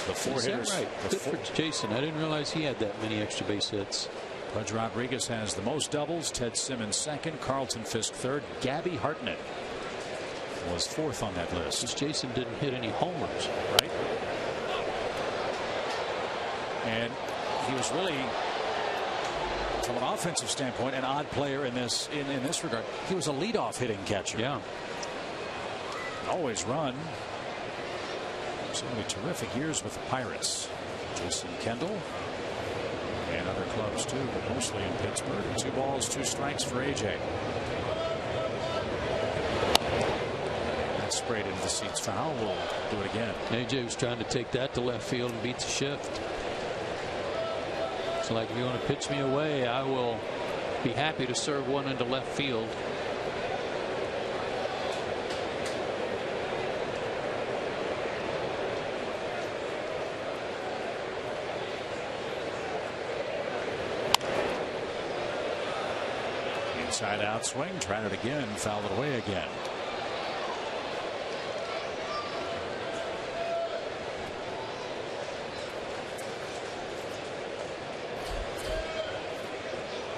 The 4 hitters. Right? Good for Jason. I didn't realize he had that many extra base hits. Pudge Rodriguez has the most doubles. Ted Simmons second. Carlton Fisk third. Gabby Hartnett was 4th on that list. Because Jason didn't hit any homers, right? And he was really, from an offensive standpoint, an odd player in this regard. He was a leadoff hitting catcher. Yeah. Always run. So many terrific years with the Pirates. Jason Kendall and other clubs too, but mostly in Pittsburgh. 2 balls, 2 strikes for AJ. That sprayed into the seats foul. We'll do it again. AJ was trying to take that to left field and beat the shift. It's like, if you want to pitch me away, I will be happy to serve one into left field. Inside out swing, tried it again, fouled it away again.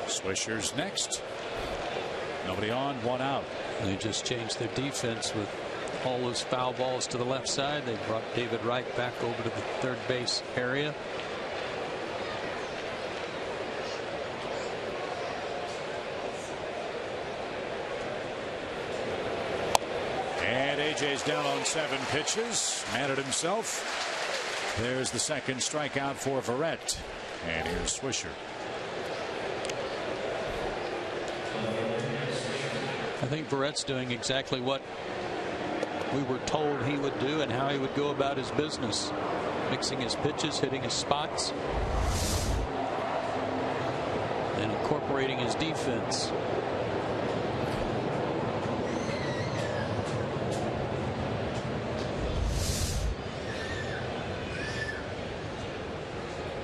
Swisher's next. Nobody on, 1 out. They just changed their defense with all those foul balls to the left side. They brought David Wright back over to the third base area. And AJ's down on 7 pitches. Mad at himself. There's the second strikeout for Verrett. And here's Swisher. I think Verrett's doing exactly what we were told he would do and how he would go about his business. Mixing his pitches, hitting his spots, and incorporating his defense.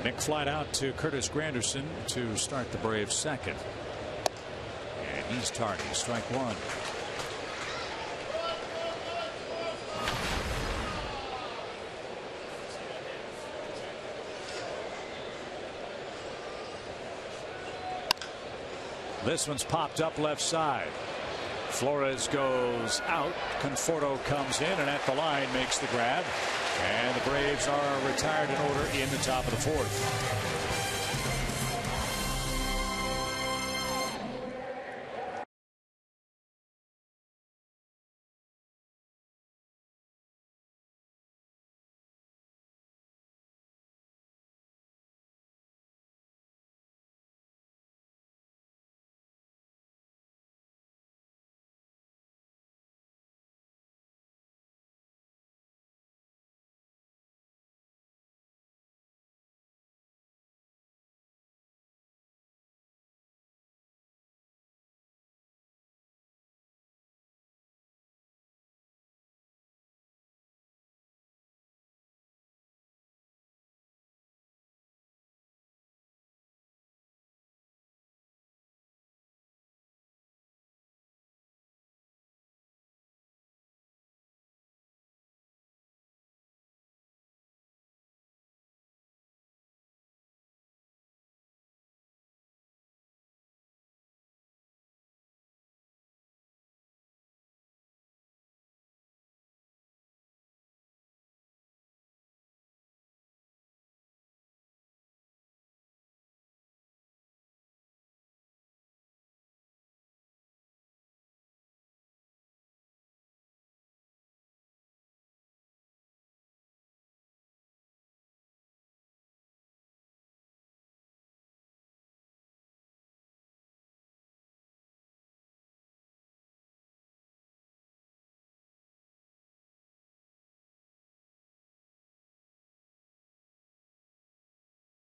Nick flied out to Curtis Granderson to start the Braves second. And he's tardy. Strike 1. This one's popped up left side. Flores goes out. Conforto comes in and at the line makes the grab. And the Braves are retired in order in the top of the 4th.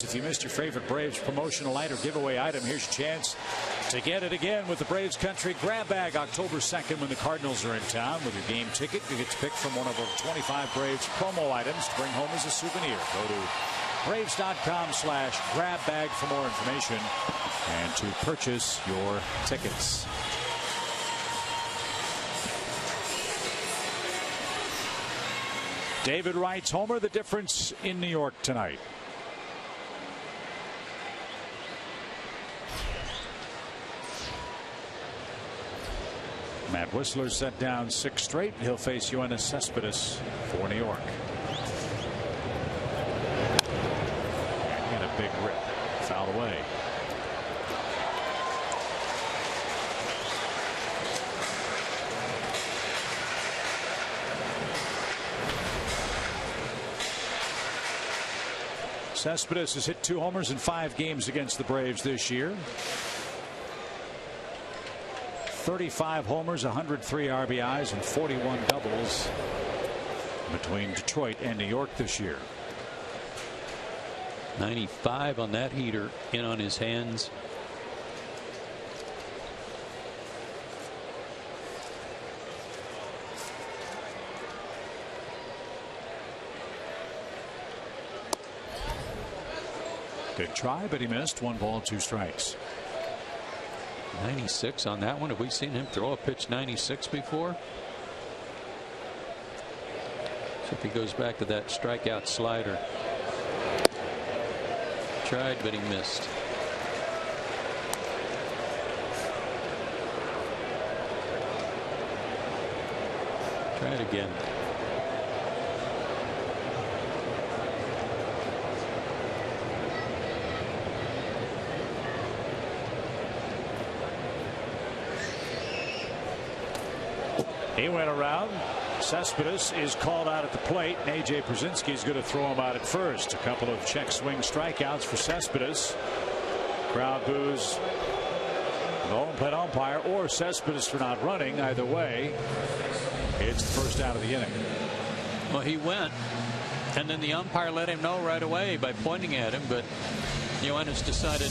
If you missed your favorite Braves promotional night or giveaway item, here's your chance To get it again with the Braves Country Grab Bag October 2nd when the Cardinals are in town. With your game ticket, you get to pick from one of over 25 Braves promo items to bring home as a souvenir. Go to Braves.com/grabbag for more information and to purchase your tickets. David Wright's homer, the difference in New York tonight. Matt Whistler set down 6 straight. He'll face Yoenis Cespedes for New York. And he had a big rip. Foul away. Cespedes has hit 2 homers in 5 games against the Braves this year. 35 homers, 103 RBIs, and 41 doubles between Detroit and New York this year. 95 on that heater in on his hands. Good try, but he missed. 1 ball, 2 strikes. 96 on that one. Have we seen him throw a pitch 96 before? So if he goes back to that strikeout slider. Tried, but he missed. Try it again. He went around. Cespedes is called out at the plate, and A.J. Brzezinski is going to throw him out at first. A couple of check swing strikeouts for Cespedes. Crowd boos the home plate umpire or Cespedes for not running. Either way, it's the first out of the inning. Well, he went, and then the umpire let him know right away by pointing at him, but Yoenis decided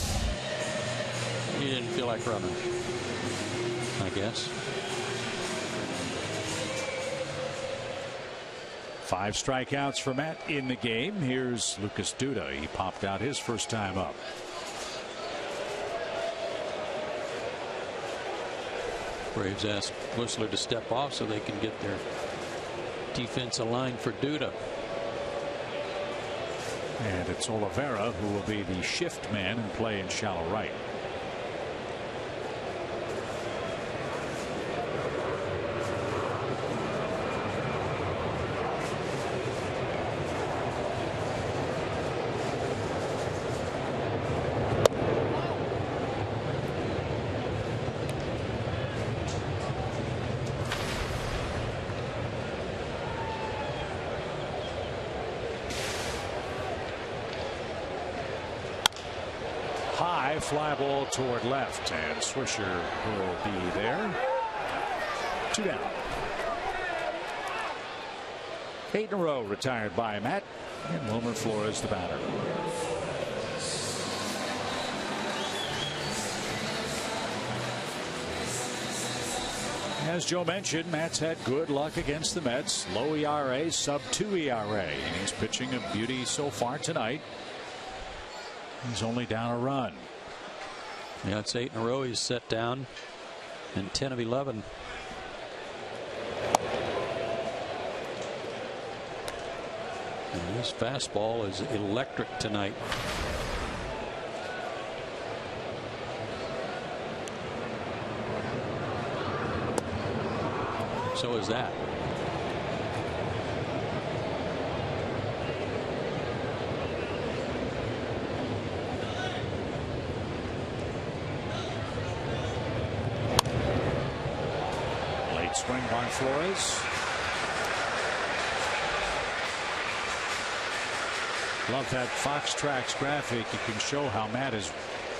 he didn't feel like running, I guess. 5 strikeouts for Matt in the game. Here's Lucas Duda. He popped out his first time up. Braves asked Whistler to step off so they can get their defense aligned for Duda. And it's Oliveira who will be the shift man and play in shallow right. High fly ball toward left, and Swisher will be there. 2 down. 8 in a row retired by Matt, and Wilmer Flores the batter. As Joe mentioned, Matt's had good luck against the Mets. Low ERA, sub-2 ERA, and he's pitching a beauty so far tonight. He's only down a run. Yeah, it's 8 in a row he's set down, and 10 of 11. And his fastball is electric tonight. So is that. Swing by Flores. Love that Fox Tracks graphic. You can show how Matt is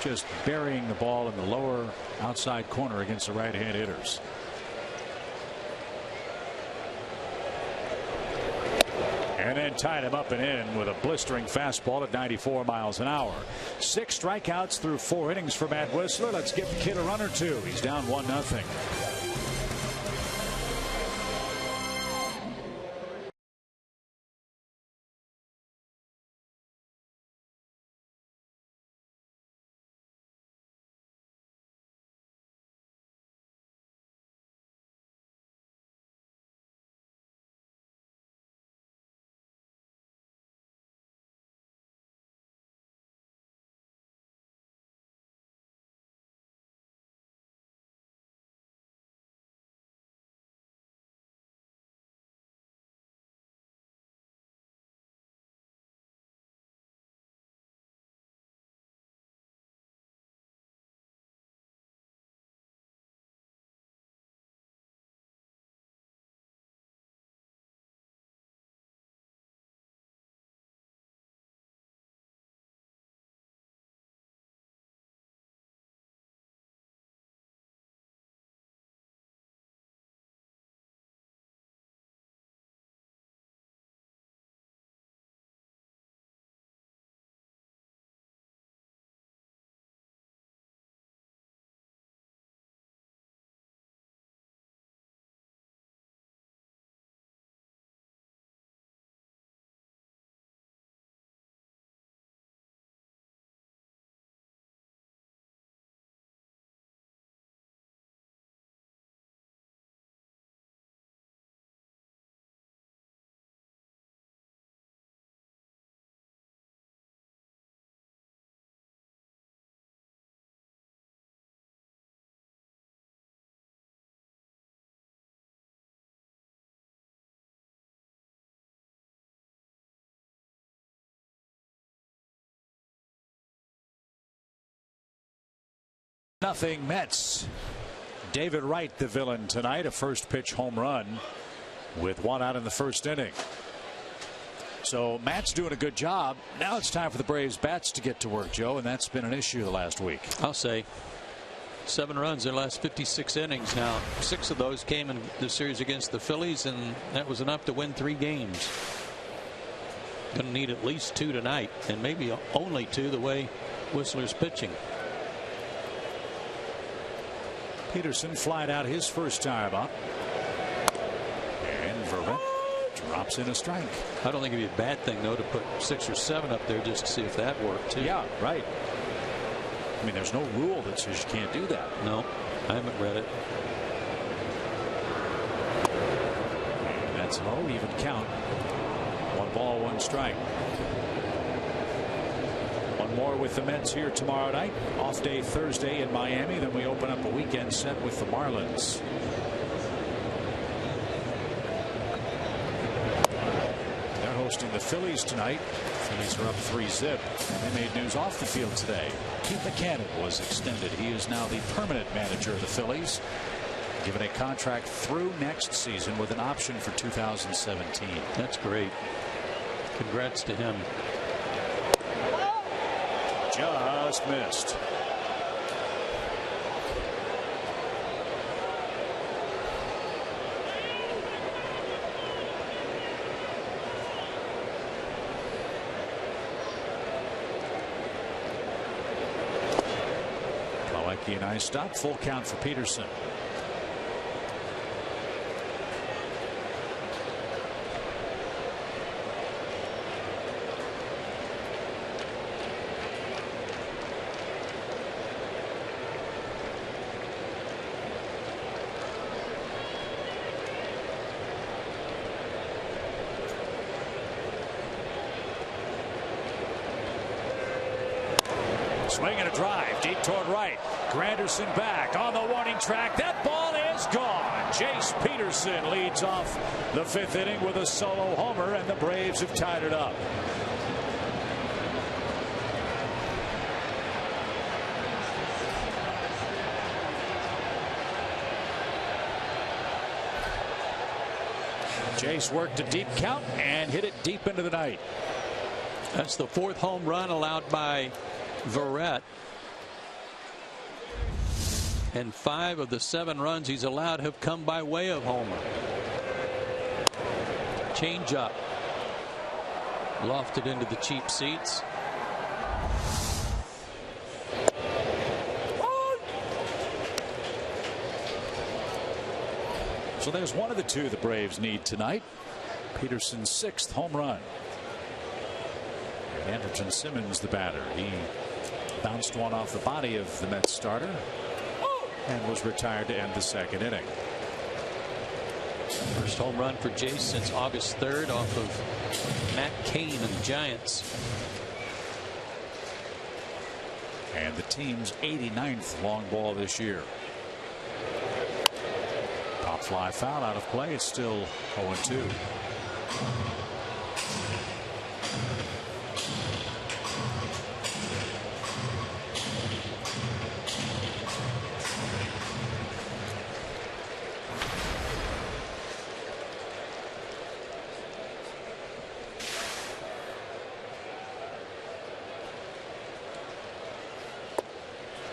just burying the ball in the lower outside corner against the right-hand hitters. And then tied him up and in with a blistering fastball at 94 miles an hour. 6 strikeouts through 4 innings for Matt Whistler. Let's give the kid a run or two. He's down 1-0. Nothing Mets. David Wright, the villain tonight, a first pitch home run with 1 out in the first inning. So Matt's doing a good job. Now it's time for the Braves bats to get to work, Joe, and that's been an issue the last week. I'll say 7 runs in the last 56 innings. Now 6 of those came in the series against the Phillies, and that was enough to win 3 games. Going to need at least 2 tonight, and maybe only 2 the way Whistler's pitching. Peterson flied out his first time up. And Verrett drops in a strike. I don't think it'd be a bad thing, though, to put 6 or 7 up there just to see if that worked, too. Yeah, right. I mean, there's no rule that says you can't do that. No, I haven't read it. And that's low, even count. 1 ball, 1 strike. One more with the Mets here tomorrow night. Off day Thursday in Miami. Then we open up a weekend set with the Marlins. They're hosting the Phillies tonight. Phillies are up 3-0. They made news off the field today. Keith McCannon was extended. He is now the permanent manager of the Phillies, given a contract through next season with an option for 2017. That's great. Congrats to him. Just missed. Plawecki and I stop. Full count for Peterson. Swing and a drive deep toward right. Granderson back on the warning track. That ball is gone. Jace Peterson leads off the 5th inning with a solo homer, and the Braves have tied it up. Jace worked a deep count and hit it deep into the night. That's the 4th home run allowed by Verrett, and 5 of the 7 runs he's allowed have come by way of homer. Change up. lofted into the cheap seats. So there's one of the two the Braves need tonight. Peterson's 6th home run. Andrelton Simmons, the batter. He bounced one off the body of the Mets starter and was retired to end the 2nd inning. First home run for Jace since August 3rd off of Matt Cain and the Giants. And the team's 89th long ball this year. Pop fly foul out of play. It's still 0-2.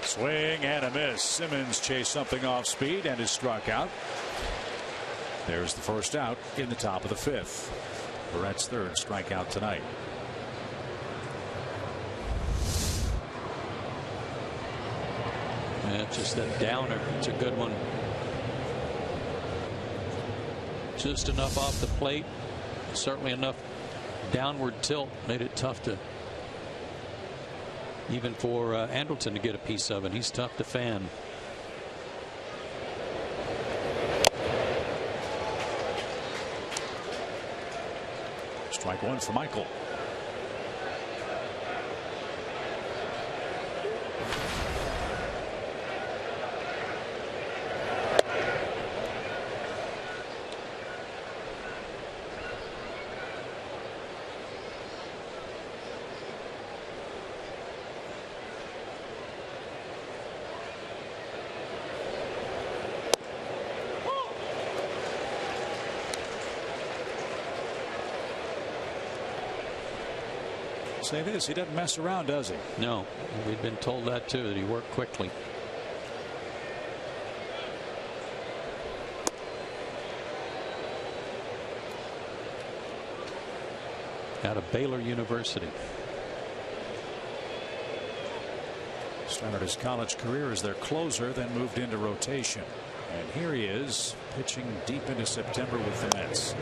Swing and a miss. Simmons chased something off speed and is struck out. There's the first out in the top of the 5th. Barrett's 3rd strikeout tonight. Yeah, just that downer. It's a good one. Just enough off the plate. Certainly enough downward tilt. Made it tough to even for Andrelton to get a piece of it. He's tough to fan. Strike one for Michael. Say this, he doesn't mess around, does he? No, we've been told that too, that he worked quickly. Out of Baylor University. Started his college career as their closer, then moved into rotation. And here he is pitching deep into September with the Mets.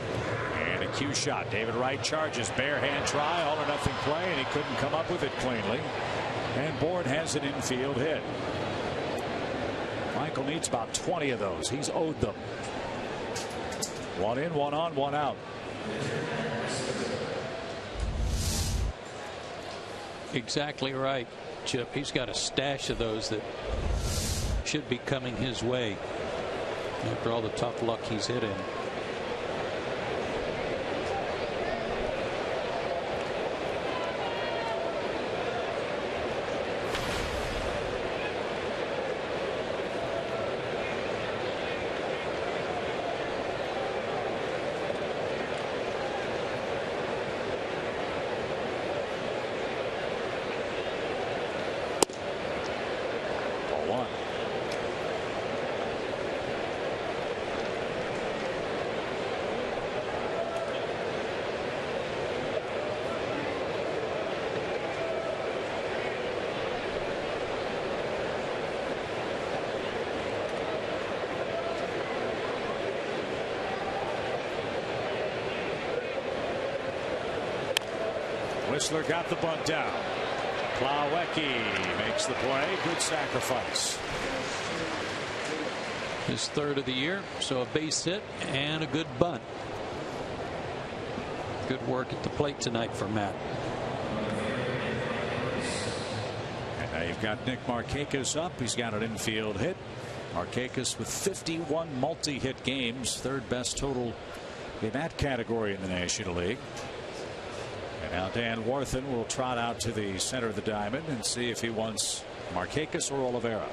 And a cue shot. David Wright charges. Bare hand try. All or nothing play. And he couldn't come up with it cleanly. And Bourne has an infield hit. Michael needs about 20 of those. He's owed them. One in, one on, one out. Exactly right, Chip. He's got a stash of those that should be coming his way after all the tough luck he's hit in. Whistler got the bunt down. Plawecki makes the play. Good sacrifice. His 3rd of the year, so a base hit and a good bunt. Good work at the plate tonight for Matt. And now you've got Nick Markakis up. He's got an infield hit. Markakis with 51 multi-hit games, 3rd best total in that category in the National League. And now Dan Warthen will trot out to the center of the diamond and see if he wants Markakis or Oliveira.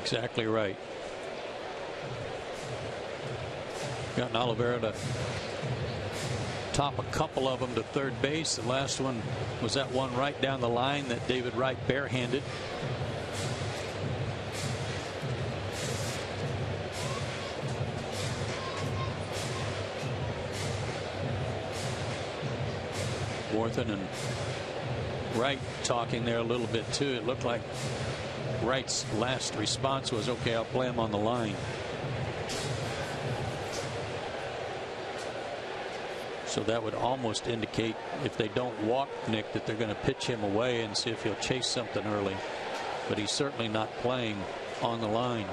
Exactly right. Gotten Oliveira to top a couple of them to 3rd base. The last one was that one right down the line that David Wright barehanded. Northern, and Wright talking there a little bit too. It looked like Wright's last response was, okay, I'll play him on the line. So that would almost indicate, if they don't walk Nick, that they're going to pitch him away and see if he'll chase something early. But he's certainly not playing on the line.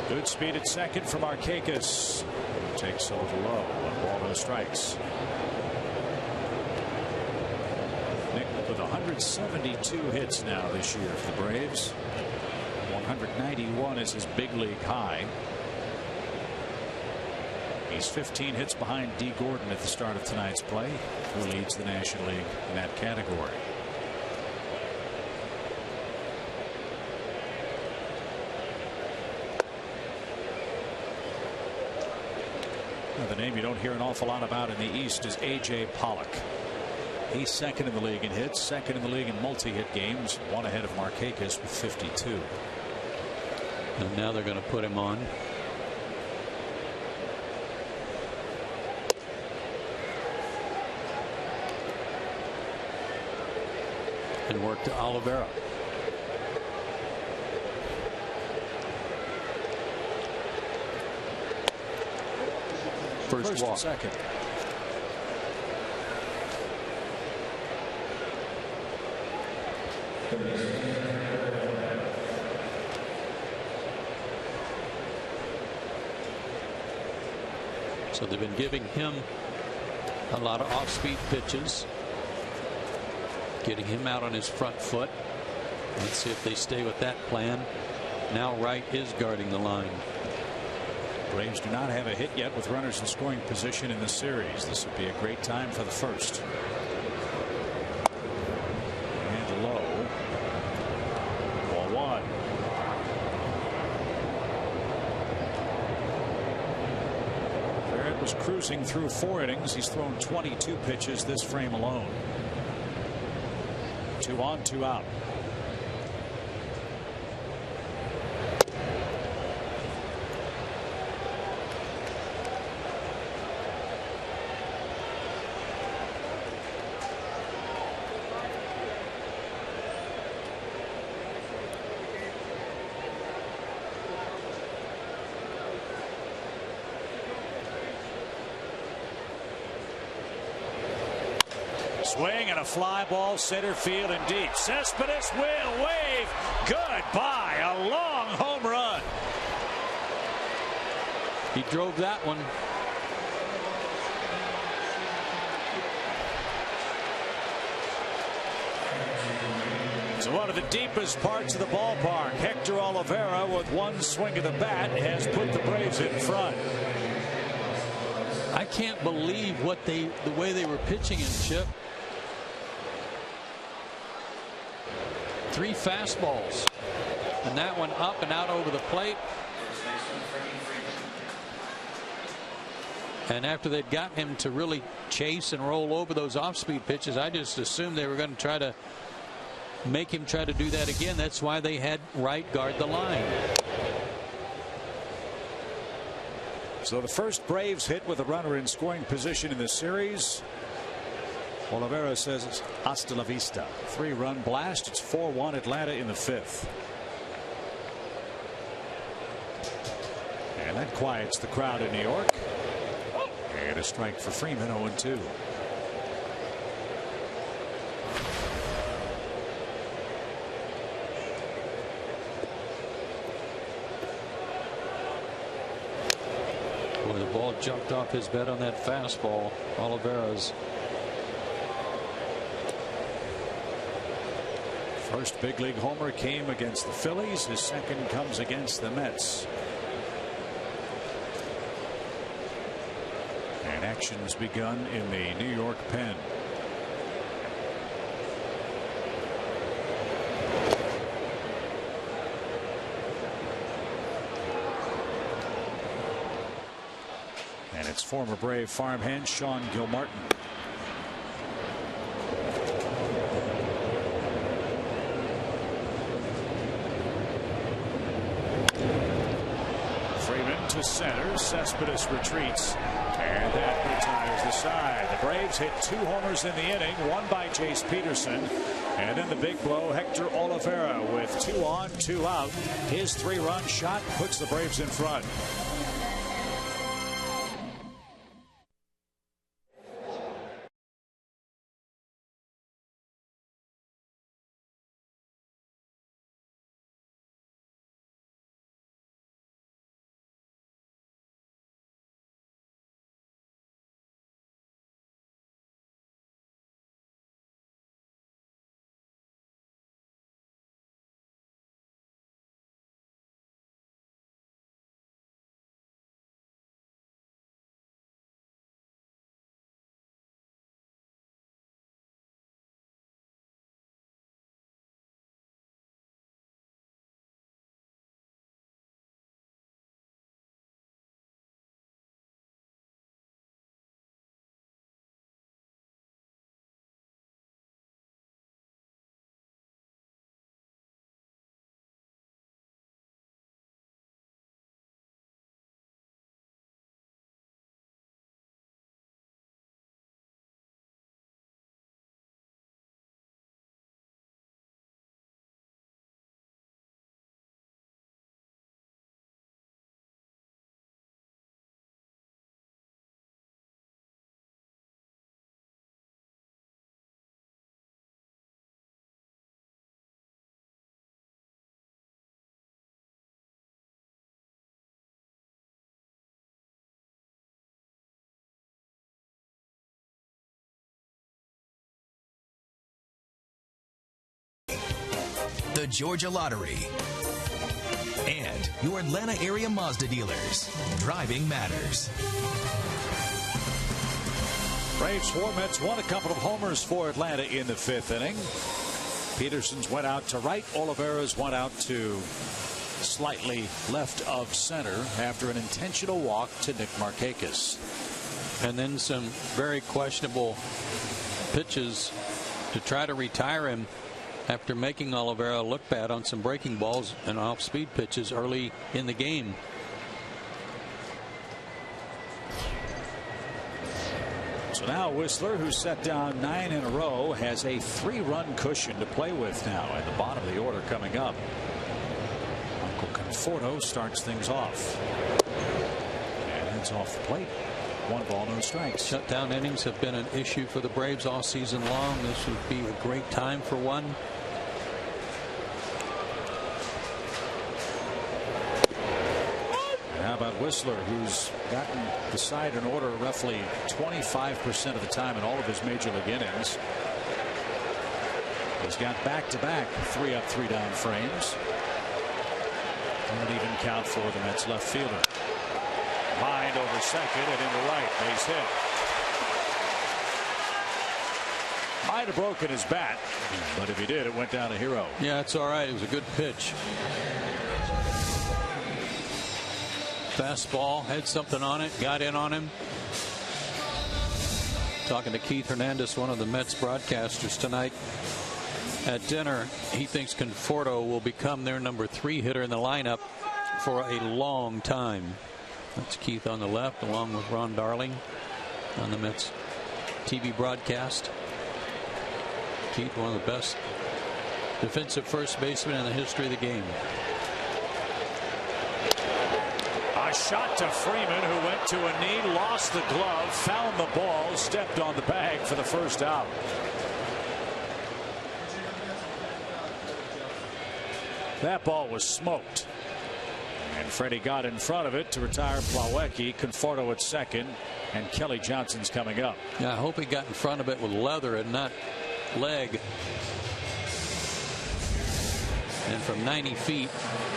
Good speed at second from Markakis. Takes a little low. 1 ball, no strikes. Nick with 172 hits now this year for the Braves. 191 is his big league high. He's 15 hits behind D. Gordon at the start of tonight's play, who leads the National League in that category. The name you don't hear an awful lot about in the East is A.J. Pollock. He's second in the league in hits, second in the league in multi-hit games, one ahead of Markakis with 52. And now they're going to put him on. And work to Oliveira. First walk. Second. So they've been giving him a lot of off-speed pitches, getting him out on his front foot. Let's see if they stay with that plan. Now Wright is guarding the line. Braves do not have a hit yet with runners in scoring position in the series. This would be a great time for the first. And low. Ball 1. Barrett was cruising through 4 innings. He's thrown 22 pitches this frame alone. 2 on, 2 out. Swing and a fly ball center field and deep. Cespedes will wave goodbye. A long home run. He drove that one. So one of the deepest parts of the ballpark. Hector Oliveira with one swing of the bat has put the Braves in front. I can't believe the way they were pitching him, Chip. 3 fastballs, and that one up and out over the plate. And after they'd gotten him to really chase and roll over those off-speed pitches, I just assumed they were going to try to make him try to do that again. That's why they had Wright guard the line. So the first Braves hit with a runner in scoring position in the series. Oliveira says it's hasta la vista. 3-run blast. It's 4-1 Atlanta in the 5th. And that quiets the crowd in New York. And a strike for Freeman, 0-2. Boy, the ball jumped off his bat on that fastball. Oliveira's. First big league homer came against the Phillies. His second comes against the Mets. And action's begun in the New York pen. And it's former Brave farmhand Sean Gilmartin. to center. Cespedes retreats, and that retires the side. The Braves hit 2 homers in the inning, one by Jace Peterson, and then the big blow, Hector Olivera, with 2 on, 2 out. His 3-run shot puts the Braves in front. The Georgia Lottery, and your Atlanta area Mazda dealers. Driving matters. Braves 4, Mets 1. A couple of homers for Atlanta in the 5th inning. Peterson's went out to right. Olivera's went out to slightly left of center after an intentional walk to Nick Markakis. And then some very questionable pitches to try to retire him after making Olivera look bad on some breaking balls and off-speed pitches early in the game. So now Whistler, who set down 9 in a row, has a 3-run cushion to play with now at the bottom of the order coming up. Uncle Conforto starts things off. And it's off the plate. 1 ball, no strikes. Shutdown innings have been an issue for the Braves all season long. This would be a great time for one. How about Whistler, who's gotten the side in order roughly 25% of the time in all of his major league innings. He's got back-to-back 3-up, 3-down frames. And an even count for the Mets left fielder. Mind over second and into right. Base hit. Might have broken his bat, but if he did, it went down a hero. Yeah, it's all right. It was a good pitch. Fastball, had something on it, got in on him. Talking to Keith Hernandez, one of the Mets broadcasters tonight at dinner. He thinks Conforto will become their number 3 hitter in the lineup for a long time. That's Keith on the left, along with Ron Darling on the Mets TV broadcast. Keith, one of the best defensive first basemen in the history of the game. A shot to Freeman, who went to a knee, lost the glove, found the ball, stepped on the bag for the first out. That ball was smoked. And Freddie got in front of it to retire Plawecki. Conforto at second, and Kelly Johnson's coming up. Yeah, I hope he got in front of it with leather and not leg. And from 90 feet,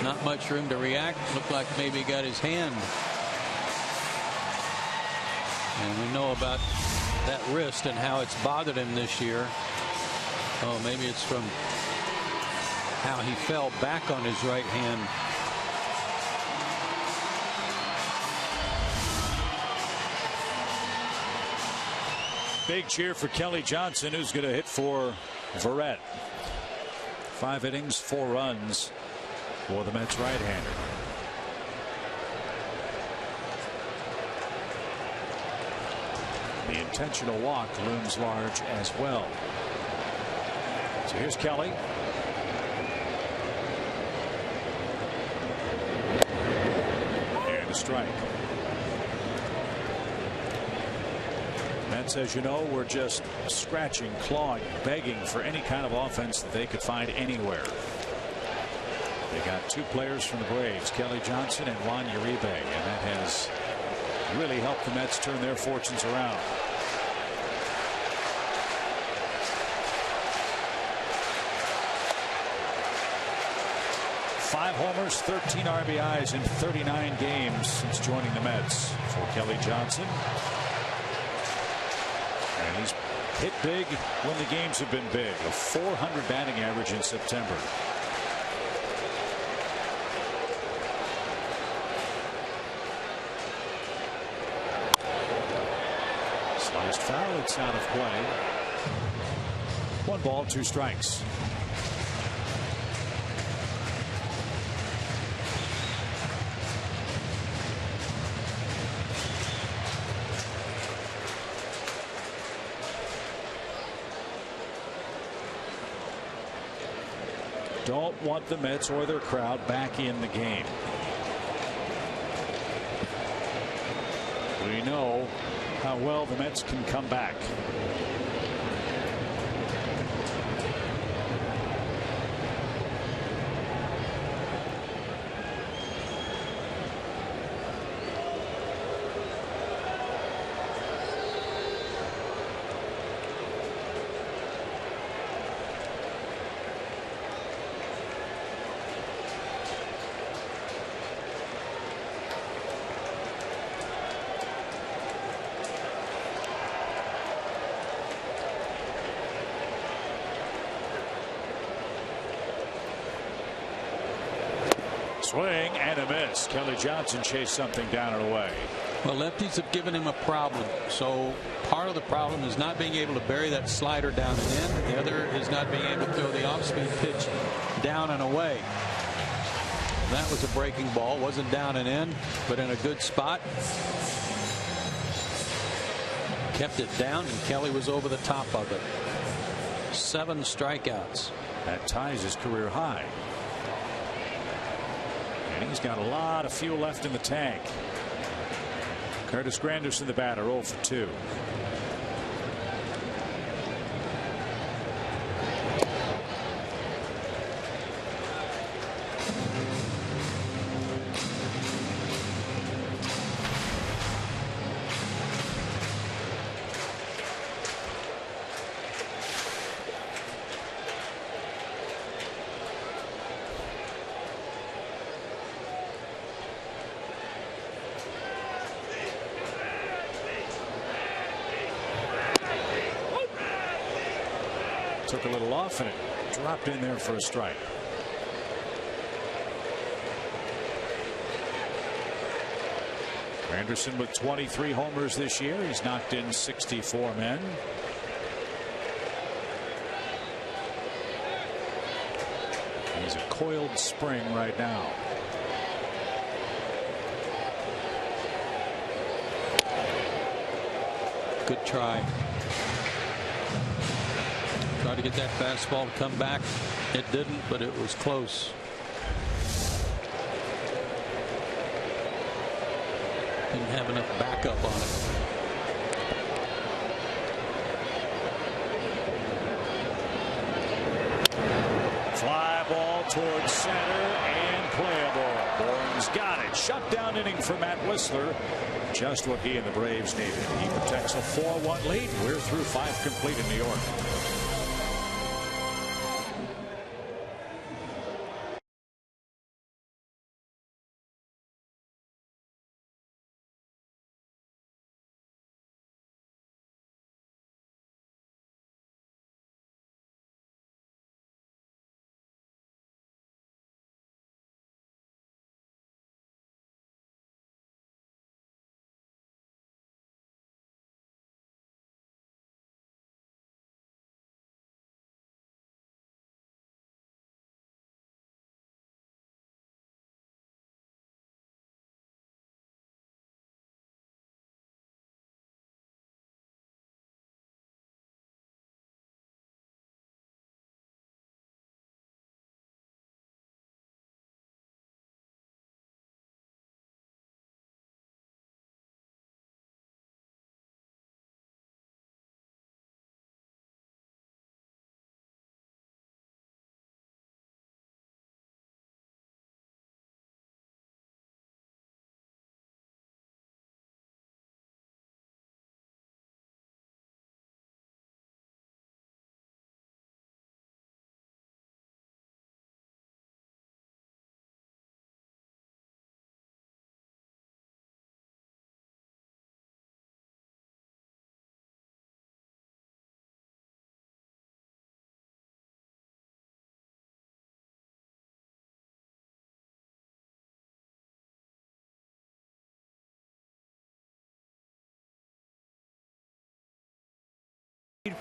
not much room to react. Looked like maybe he got his hand. And we know about that wrist and how it's bothered him this year. Oh, maybe it's from how he fell back on his right hand. Big cheer for Kelly Johnson, who's going to hit for Verrett. 5 innings, 4 runs for the Mets right-hander. The intentional walk looms large as well. So here's Kelly. And a strike. Mets, as you know, were just scratching, clawing, begging for any kind of offense that they could find anywhere. They got two players from the Braves, Kelly Johnson and Juan Uribe, and that has really helped the Mets turn their fortunes around. Five homers, 13 RBIs in 39 games since joining the Mets for Kelly Johnson. And he's hit big when the games have been big. A .400 batting average in September. Sliced foul, it's out of play. 1 ball, 2 strikes. Don't want the Mets or their crowd back in the game. We know how well the Mets can come back. Swing and a miss. Kelly Johnson chased something down and away. Well, lefties have given him a problem. So part of the problem is not being able to bury that slider down and in. The other is not being able to throw the off-speed pitch down and away. That was a breaking ball. Wasn't down and in, but in a good spot. Kept it down, and Kelly was over the top of it. 7 strikeouts. That ties his career high. And he's got a lot of fuel left in the tank. Curtis Granderson, the batter, 0 for 2. Took a little off and it dropped in there for a strike. Anderson with 23 homers this year. He's knocked in 64 men. He's a coiled spring right now. Good try. Tried to get that fastball to come back. It didn't, but it was close. Didn't have enough backup on it. Fly ball towards center and playable. Bourne's got it. Shutdown inning for Matt Whistler. Just what he and the Braves needed. He protects a 4-1 lead. We're through 5 complete in New York.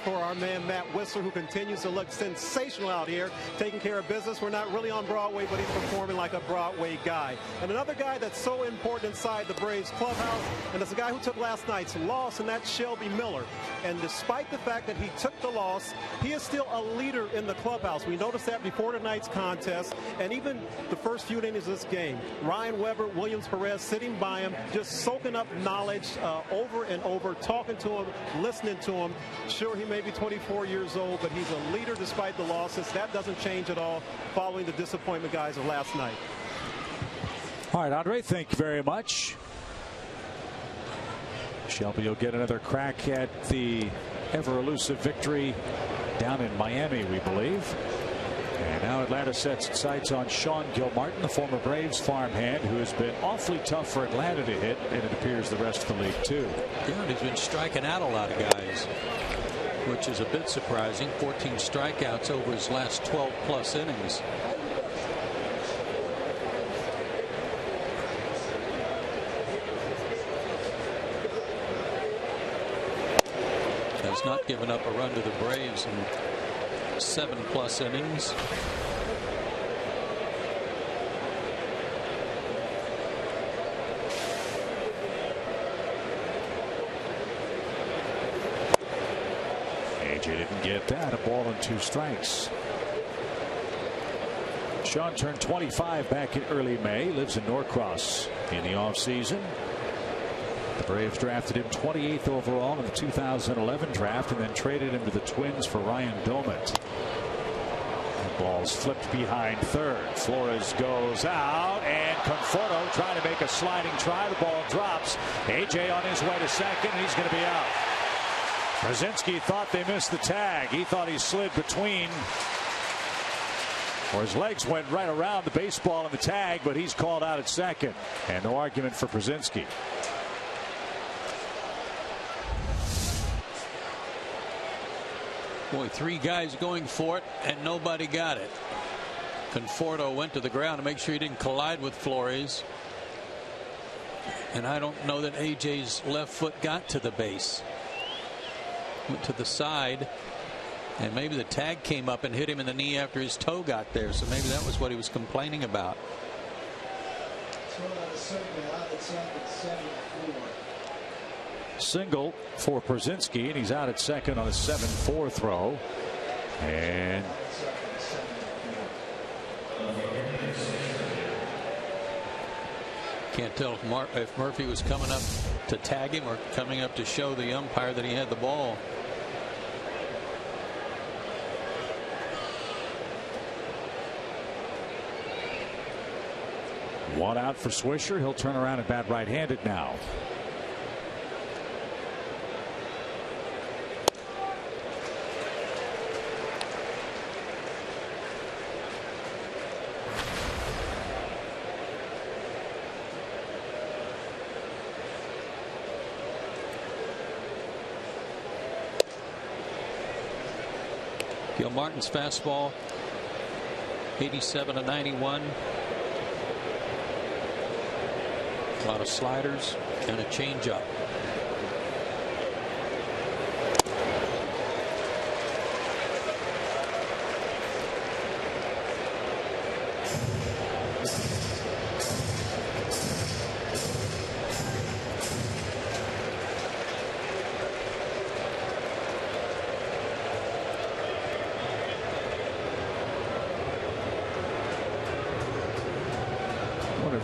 for our man Matt Whistler, who continues to look sensational out here, taking care of business. We're not really on Broadway, but he's performing like a Broadway guy. And another guy that's so important inside the Braves clubhouse, and it's a guy who took last night's loss, and that's Shelby Miller. And despite the fact that he took the loss, he is still a leader in the clubhouse. We noticed that before tonight's contest, and even the first few innings of this game. Ryan Weber, Williams Perez sitting by him, just soaking up knowledge over and over, talking to him, listening to him. Sure, he may be 24 years old, but he's a leader despite the losses. That doesn't change at all following the disappointment, guys, of last night. All right, Andre, thank you very much. Shelby will get another crack at the ever-elusive victory down in Miami, we believe. And now Atlanta sets its sights on Sean Gilmartin, the former Braves farmhand, who has been awfully tough for Atlanta to hit, and it appears the rest of the league too. Yeah, he's been striking out a lot of guys, which is a bit surprising. 14 strikeouts over his last 12+ innings. Has not given up a run to the Braves in 7+ innings. AJ didn't get that. A ball and 2 strikes. Sean turned 25 back in early May. Lives in Norcross in the offseason. The Braves drafted him 28th overall in the 2011 draft and then traded him to the Twins for Ryan Domit. The ball's flipped behind third. Flores goes out, and Conforto trying to make a sliding try. The ball drops. AJ on his way to second, and he's going to be out. Brzezinski thought they missed the tag. He thought he slid between, or his legs went right around the baseball and the tag, but he's called out at second. And no argument for Brzezinski. Boy, 3 guys going for it, and nobody got it. Conforto went to the ground to make sure he didn't collide with Flores. And I don't know that AJ's left foot got to the base. Went to the side, and maybe the tag came up and hit him in the knee after his toe got there. So maybe that was what he was complaining about. Single for Brzezinski, and he's out at second on a 7-4 throw. And can't tell if Murphy was coming up to tag him or coming up to show the umpire that he had the ball. One out for Swisher. He'll turn around and bat right-handed now. Gilmartin's fastball 87 to 91. A lot of sliders and a changeup.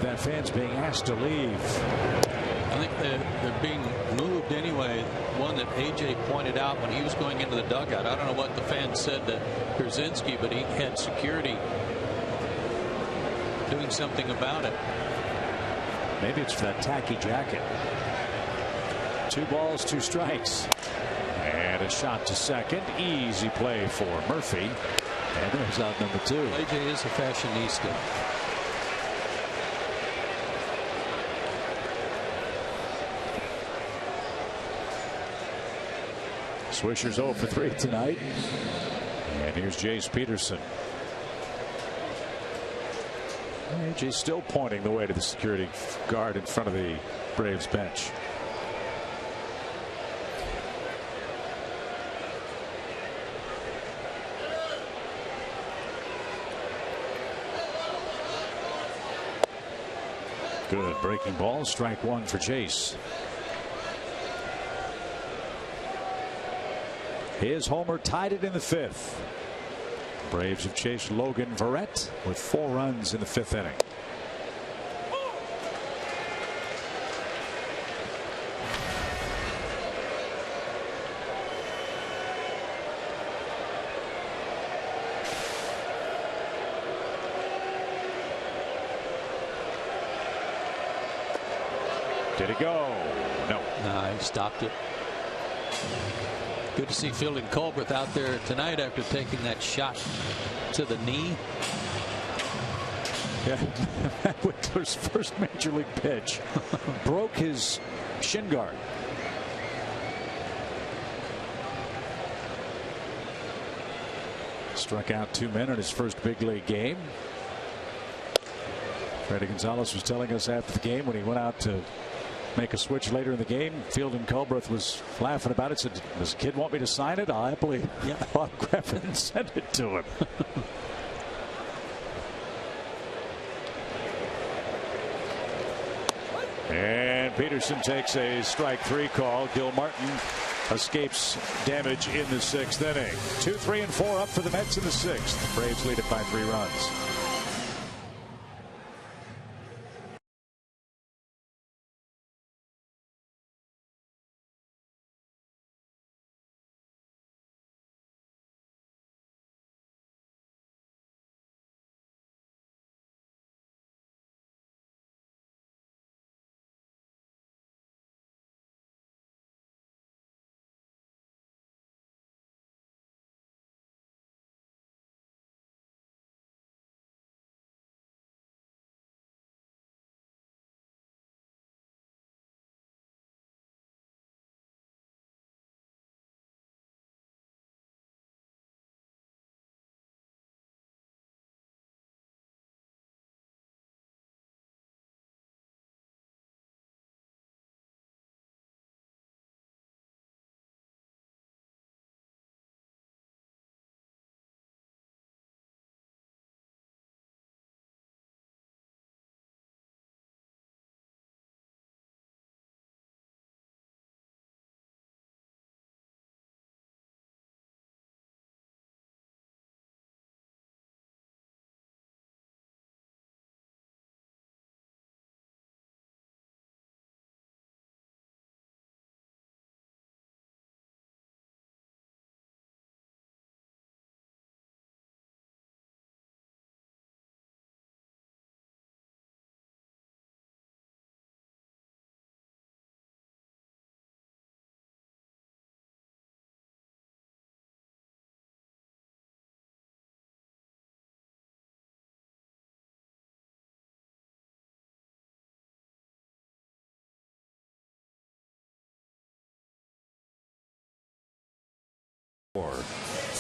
That fans being asked to leave. I think they're being moved anyway. One that AJ pointed out when he was going into the dugout. I don't know what the fans said to Brzezinski, but he had security doing something about it. Maybe it's for that tacky jacket. 2 balls, 2 strikes. And a shot to second. Easy play for Murphy. And there's out number 2. AJ is a fashionista. Swisher's 0 for 3 tonight. And here's Jace Peterson. AJ still pointing the way to the security guard in front of the Braves bench. Good breaking ball. Strike one for Chase. His homer tied it in the 5th. Braves have chased Logan Verrett with 4 runs in the 5th inning. Did it go? No. No, he stopped it. Good to see Fielding Culbreth out there tonight after taking that shot to the knee. Yeah, Matt Wickler's first major league pitch broke his shin guard. Struck out 2 men in his first big league game. Freddie Gonzalez was telling us after the game when he went out to make a switch later in the game, Fielding Culbreth was laughing about it. Said, "Does the kid want me to sign it? I'll happily autograph it and send it to him." And Peterson takes a strike 3 call. Gil Martin escapes damage in the 6th inning. 2, 3, and 4 up for the Mets in the 6th. The Braves lead it by 3 runs.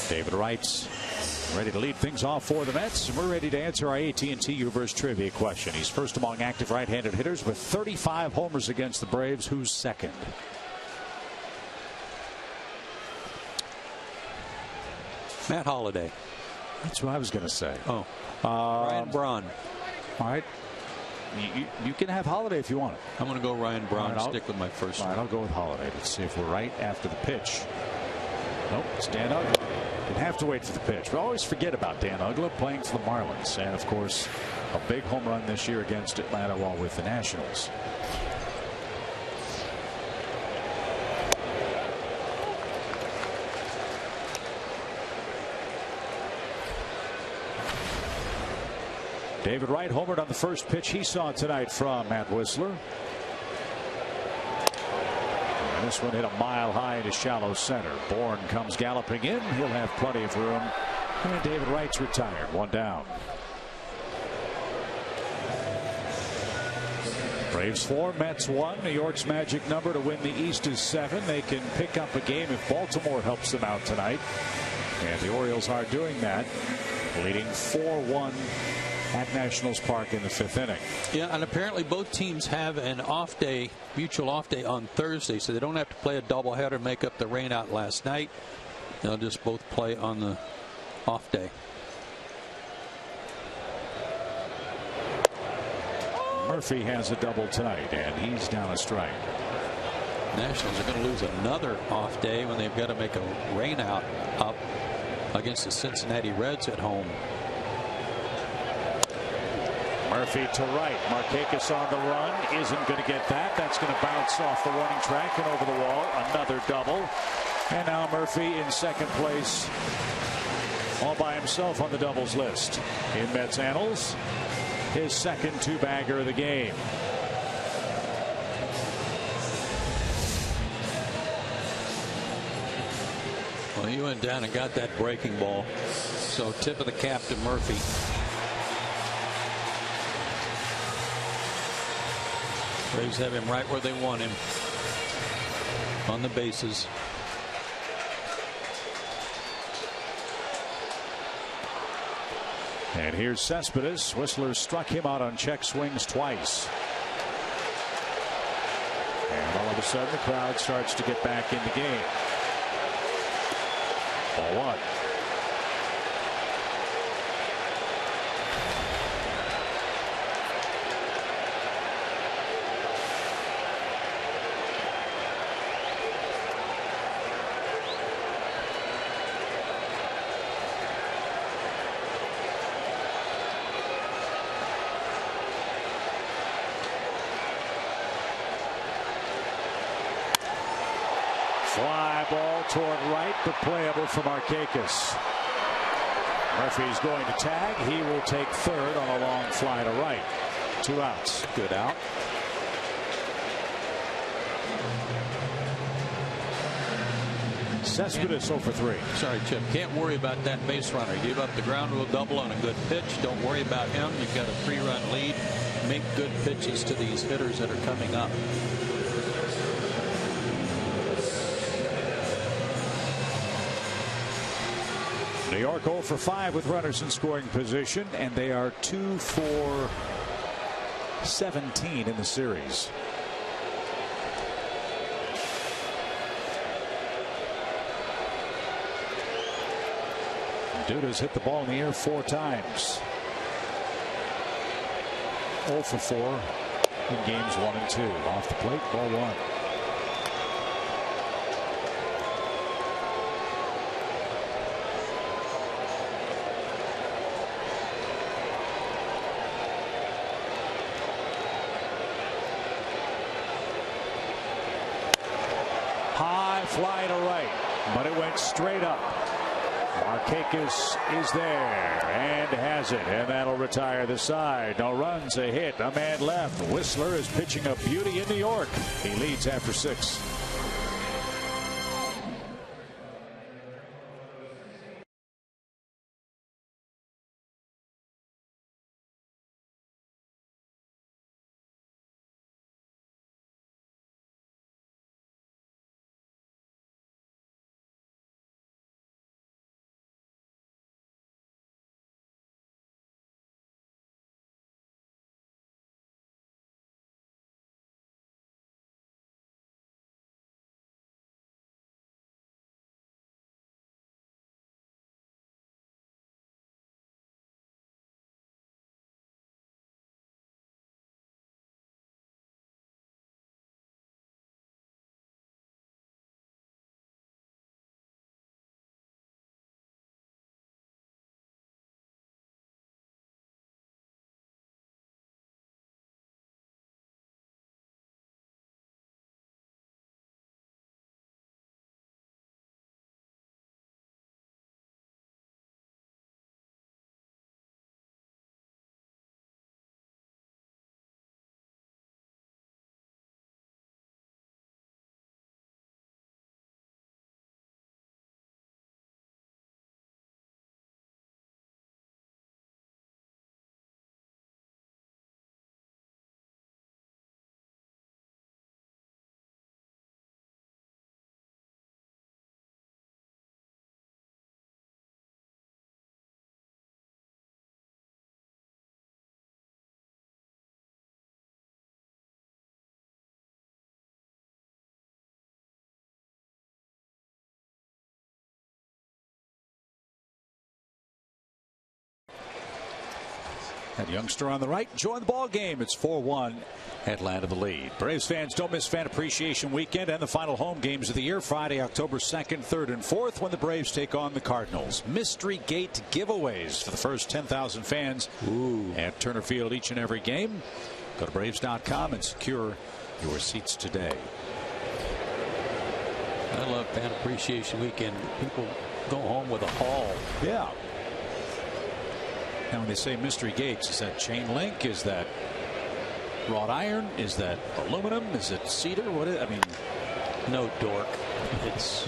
David Wright's ready to lead things off for the Mets. We're ready to answer our AT&T Universe trivia question. He's first among active right-handed hitters with 35 homers against the Braves. Who's second? Matt Holliday. That's what I was going to say. Oh, Ryan Braun. All right. You can have Holliday if you want it. I'm going to go Ryan Braun. Right, stick with my first one. I'll go with Holliday. Let's see if we're right after the pitch. Nope, it's Dan Uggla. Didn't have to wait for the pitch. We always forget about Dan Uggla playing for the Marlins. And, of course, a big home run this year against Atlanta while with the Nationals. David Wright homered on the first pitch he saw tonight from Matt Whistler. And this one hit a mile high into shallow center. Bourne comes galloping in. He'll have plenty of room. And David Wright's retired. 1 down. Braves 4, Mets 1. New York's magic number to win the East is 7. They can pick up a game if Baltimore helps them out tonight. And the Orioles are doing that, leading 4-1 at Nationals Park in the 5th inning. Yeah, and apparently both teams have an off day, mutual off day on Thursday, so they don't have to play a doubleheader, make up the rain out last night. They'll just both play on the off day. Murphy has a double tonight, and he's down a strike. Nationals are going to lose another off day when they've got to make a rainout up against the Cincinnati Reds at home. Murphy to right. Markakis on the run. Isn't going to get that. That's going to bounce off the warning track and over the wall. Another double. And now Murphy in second place, all by himself on the doubles list. In Mets annals, his second two-bagger of the game. Well, he went down and got that breaking ball. So tip of the cap to Murphy. Braves have him right where they want him, on the bases. And here's Cespedes. Whistler struck him out on check swings twice. And all of a sudden the crowd starts to get back in the game. Ball one. Fly ball toward right, but playable for Markakis. Murphy's going to tag. He will take third on a long fly to right. 2 outs. Good out. Cespedes 0 for 3. Sorry, Chip. Can't worry about that base runner. Give up the ground rule double on a good pitch. Don't worry about him. You've got a 3-run lead. Make good pitches to these hitters that are coming up. New York 0 for 5 with runners in scoring position, and they are 2 for 17 in the series. Duda's hit the ball in the air 4 times. 0 for 4 in games 1 and 2. Off the plate, ball 1. High fly to right, but it went straight up. Markakis is there and has it, and that'll retire the side. No runs, a hit, a man left. Whistler is pitching a beauty in New York. He leads after 6. That youngster on the right joined the ball game. It's 4-1. Atlanta the lead. Braves fans, don't miss Fan Appreciation Weekend and the final home games of the year. Friday, October 2nd, 3rd, and 4th when the Braves take on the Cardinals. Mystery Gate giveaways for the first 10,000 fans at Turner Field each and every game. Go to Braves.com and secure your seats today. I love Fan Appreciation Weekend. People go home with a haul. Yeah. Now when they say mystery gates, is that chain link? Is that wrought iron? Is that aluminum? Is it cedar? What is, I mean, no, dork. It's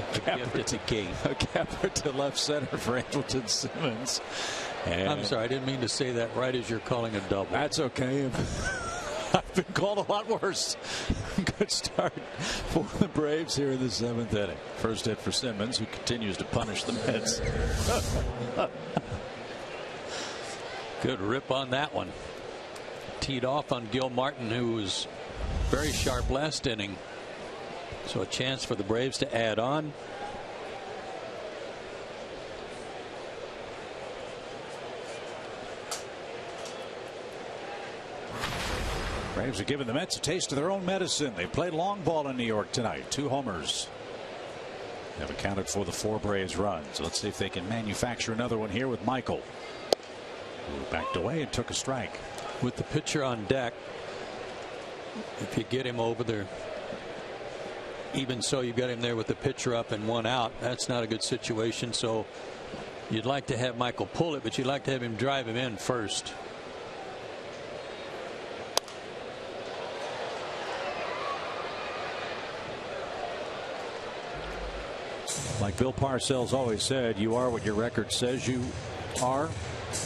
a gate. A capper to left center for Andrelton Simmons. And I'm sorry, I didn't mean to say that right as you're calling a double. That's okay. I've been called a lot worse. Good start for the Braves here in the 7th inning. First hit for Simmons, who continues to punish the Mets. Good rip on that one. Teed off on Gil Martin, who was very sharp last inning. So a chance for the Braves to add on. Braves are giving the Mets a taste of their own medicine. They played long ball in New York tonight. 2 homers have accounted for the 4 Braves runs. Let's see if they can manufacture another one here with Michael, who backed away and took a strike. With the pitcher on deck, if you get him over there, even so, you got him there with the pitcher up and 1 out. That's not a good situation. So you'd like to have Michael pull it, but you'd like to have him drive him in first. Like Bill Parcells always said, you are what your record says you are.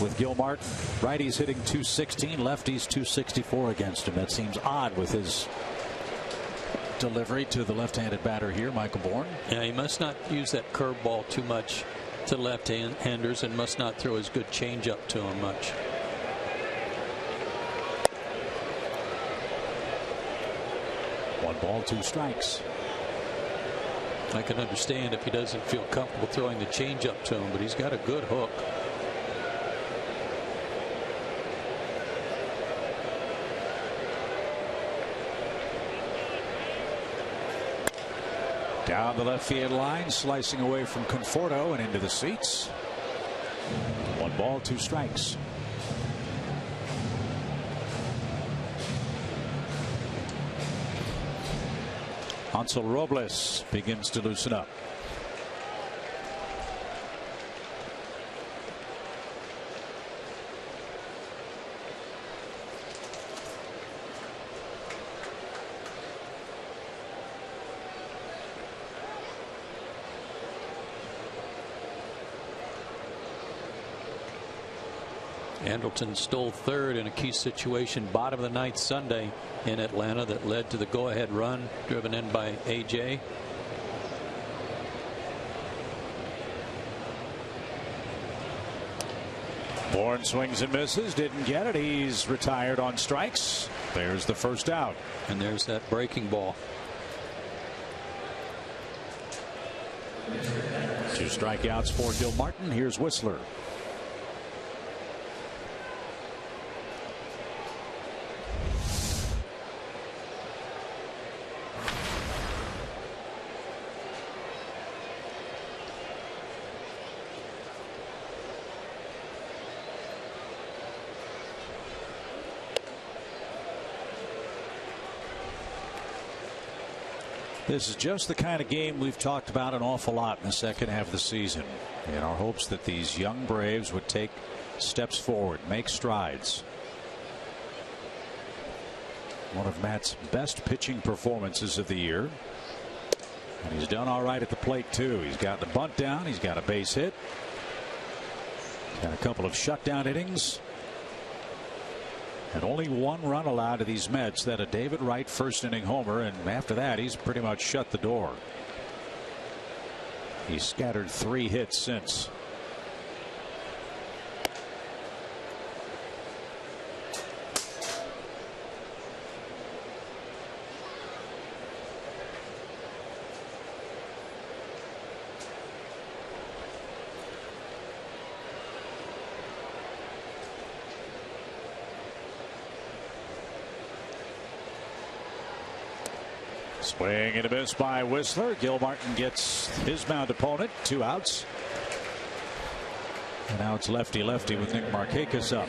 With Gil Martin, righties hitting .216, lefties .264 against him. That seems odd with his delivery to the left-handed batter here, Michael Bourne. Yeah, he must not use that curveball too much to left-handers and must not throw his good changeup to him much. One ball, 2 strikes. I can understand if he doesn't feel comfortable throwing the changeup to him, but he's got a good hook. Down the left field line, slicing away from Conforto and into the seats. 1 ball, 2 strikes. Hansel Robles begins to loosen up. Andrelton stole third in a key situation, bottom of the 9th Sunday in Atlanta, that led to the go-ahead run driven in by AJ. Bourne swings and misses, didn't get it. He's retired on strikes. There's the first out. And there's that breaking ball. 2 strikeouts for Gil Martin. Here's Whistler. This is just the kind of game we've talked about an awful lot in the second half of the season, in our hopes that these young Braves would take steps forward, make strides. One of Matt's best pitching performances of the year, and he's done all right at the plate too. He's got the bunt down, he's got a base hit, got a couple of shutdown innings. And only 1 run allowed to these Mets, that a David Wright first inning homer, and after that he's pretty much shut the door. He's scattered 3 hits since. Swing and a miss by Whistler. Gil Martin gets his mound opponent. 2 outs. And now it's lefty-lefty with Nick Markakis up.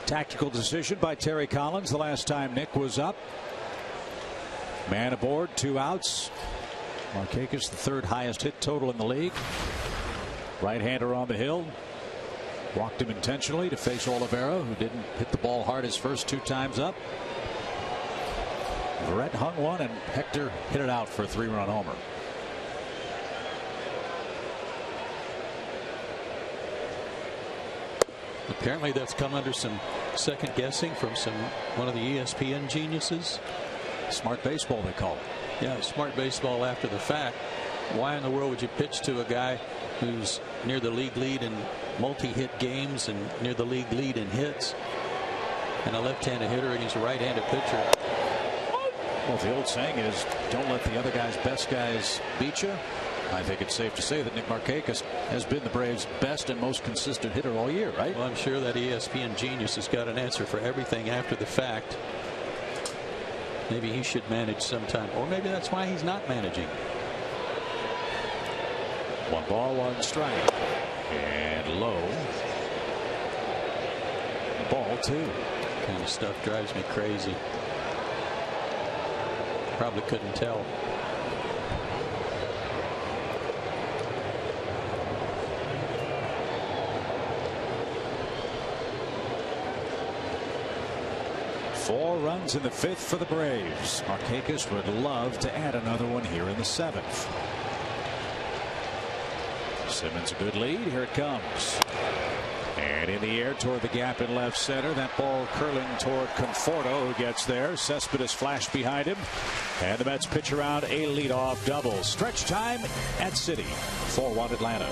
Tactical decision by Terry Collins the last time Nick was up. Man aboard, 2 outs. Markakis, the 3rd highest hit total in the league. Right-hander on the hill. Walked him intentionally to face Oliveira, who didn't hit the ball hard his first 2 times up. Verrett hung one, and Hector hit it out for a 3-run homer. Apparently that's come under some second guessing from one of the ESPN geniuses. Smart baseball, they call it. Yeah, smart baseball after the fact. Why in the world would you pitch to a guy who's near the league lead in multi-hit games and near the league lead in hits, and a left-handed hitter against a right-handed pitcher? Well, the old saying is, don't let the other guy's best guys beat you. I think it's safe to say that Nick Markakis has been the Braves' best and most consistent hitter all year, right? Well, I'm sure that ESPN genius has got an answer for everything after the fact. Maybe he should manage sometime, or maybe that's why he's not managing. 1 ball, 1 strike. And low. Ball 2. That kind of stuff drives me crazy. Probably couldn't tell. Four runs in the 5th for the Braves. Markakis would love to add another one here in the 7th. Simmons a good lead. Here it comes. And in the air toward the gap in left center. That ball curling toward Conforto, who gets there. Cespedes flashed behind him. And the Mets pitch around a leadoff double. Stretch time at Citi. 4-1 Atlanta.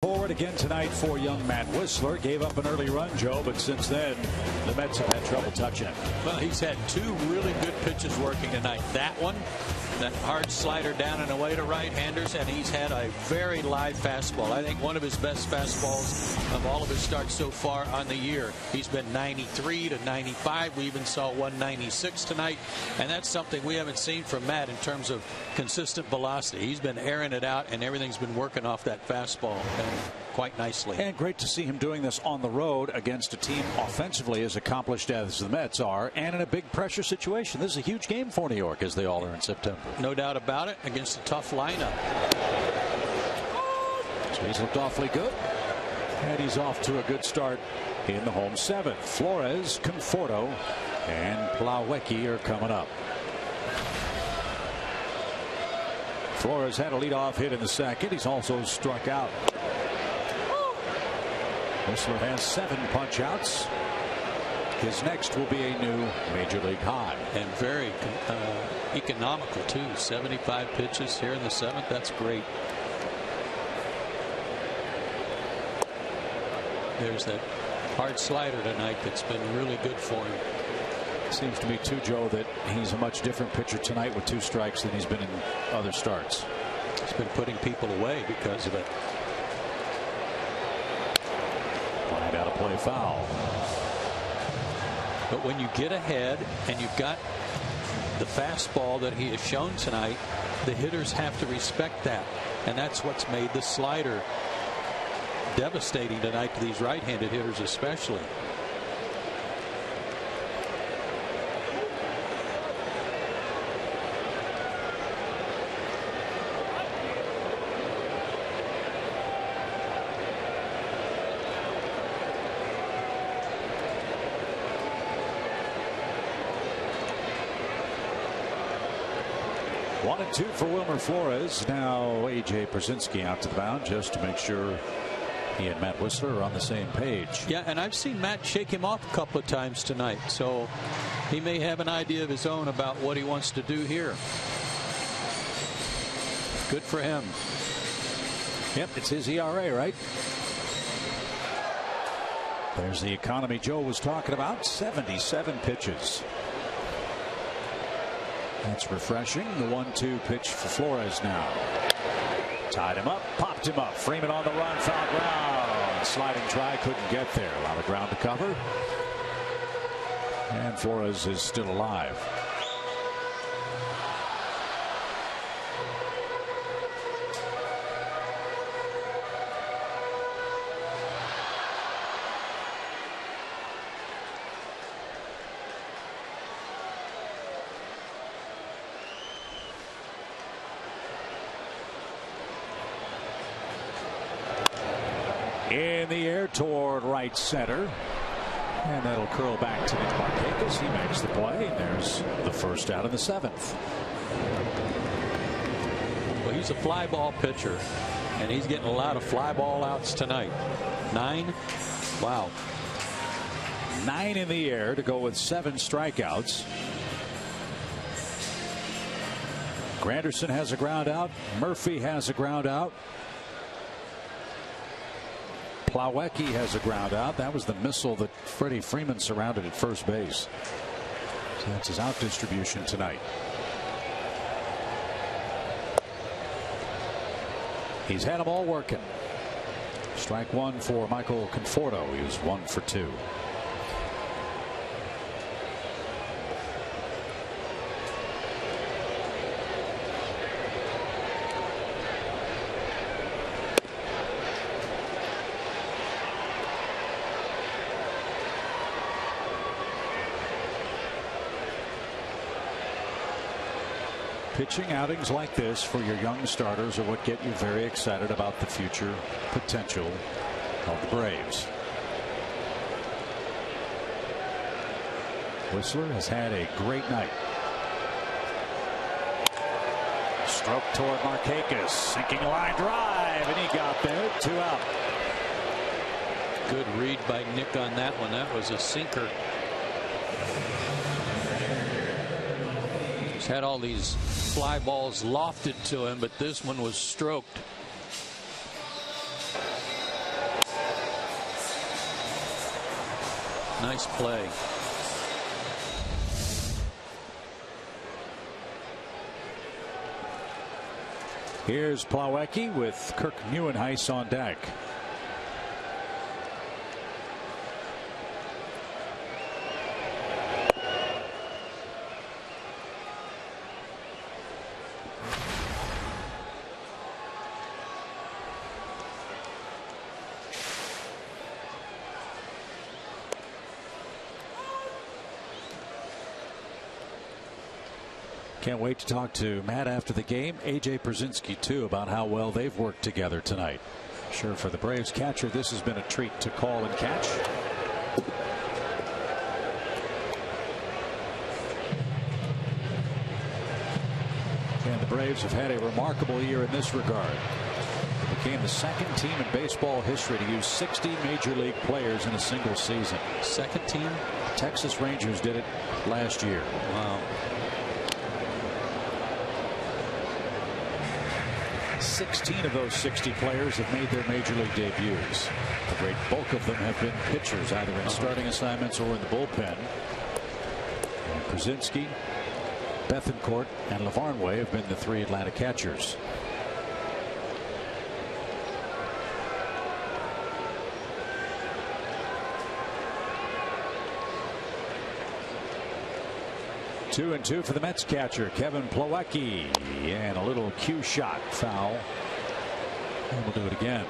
Forward again tonight for young Matt Whistler. Gave up an early run, Joe, but since then the Mets have had trouble touching. Well, he's had 2 really good pitches working tonight. That one, that hard slider down and away to right-handers, and he's had a very live fastball. I think one of his best fastballs of all of his starts so far on the year. He's been 93 to 95. We even saw 196 tonight, and that's something we haven't seen from Matt in terms of consistent velocity. He's been airing it out, and everything's been working off that fastball quite nicely. And great to see him doing this on the road against a team offensively as accomplished as the Mets are, and in a big pressure situation. This is a huge game for New York, as they all are in September. No doubt about it, against a tough lineup. So he's looked awfully good, and he's off to a good start in the home 7th. Flores, Conforto, and Plawecki are coming up. Flores had a leadoff hit in the 2nd. He's also struck out. Whistler has 7 punch outs. His next will be a new major league high. And very economical, too. 75 pitches here in the 7th. That's great. there's that hard slider tonight that's been really good for him. Seems to me too, Joe, that he's a much different pitcher tonight with 2 strikes than he's been in other starts. He's been putting people away because of it. Line out a play foul. But when you get ahead and you've got the fastball that he has shown tonight, the hitters have to respect that. And that's what's made the slider devastating tonight to these right-handed hitters especially. One and 2 for Wilmer Flores. Now A.J. Pierzynski out to the mound just to make sure he and Matt Whistler are on the same page. Yeah, and I've seen Matt shake him off a couple of times tonight, so he may have an idea of his own about what he wants to do here. Good for him. Yep, it's his ERA, right? There's the economy Joe was talking about. 77 pitches. That's refreshing. The 1-2 pitch for Flores now. Tied him up, popped him up. Freeman on the run, foul ground. Sliding try, couldn't get there. A lot of ground to cover. And Flores is still alive. In the air toward right center. And that'll curl back to Nick Markakis. He makes the play. And there's the first out of the 7th. Well, he's a fly ball pitcher, and he's getting a lot of fly ball outs tonight. 9. Wow. 9 in the air to go with 7 strikeouts. Granderson has a ground out. Murphy has a ground out. Plawecki has a ground out. That was the missile that Freddie Freeman surrounded at first base. So that's his out distribution tonight. He's had them all working. Strike 1 for Michael Conforto. He was 1 for 2. Pitching outings like this for your young starters are what get you very excited about the future potential of the Braves. Whistler has had a great night. Stroke toward Markakis. Sinking line drive, and he got there. 2 out. Good read by Nick on that one. That was a sinker. He's had all these fly balls lofted to him, but this one was stroked. Nice play. Here's Plawecki with Kirk Nieuwenhuis on deck. Can't wait to talk to Matt after the game. A.J. Pierzynski, too, about how well they've worked together tonight. Sure, for the Braves catcher, this has been a treat to call and catch. And the Braves have had a remarkable year in this regard. It became the 2nd team in baseball history to use 60 major league players in a single season. 2nd team? Texas Rangers did it last year. Wow. 16 of those 60 players have made their major league debuts. A great bulk of them have been pitchers, either in starting assignments or in the bullpen. And Krasinski, Bethancourt, and Lavarnway have been the 3 Atlanta catchers. Two and two for the Mets catcher Kevin Plawecki, and a little cue shot foul, and we'll do it again.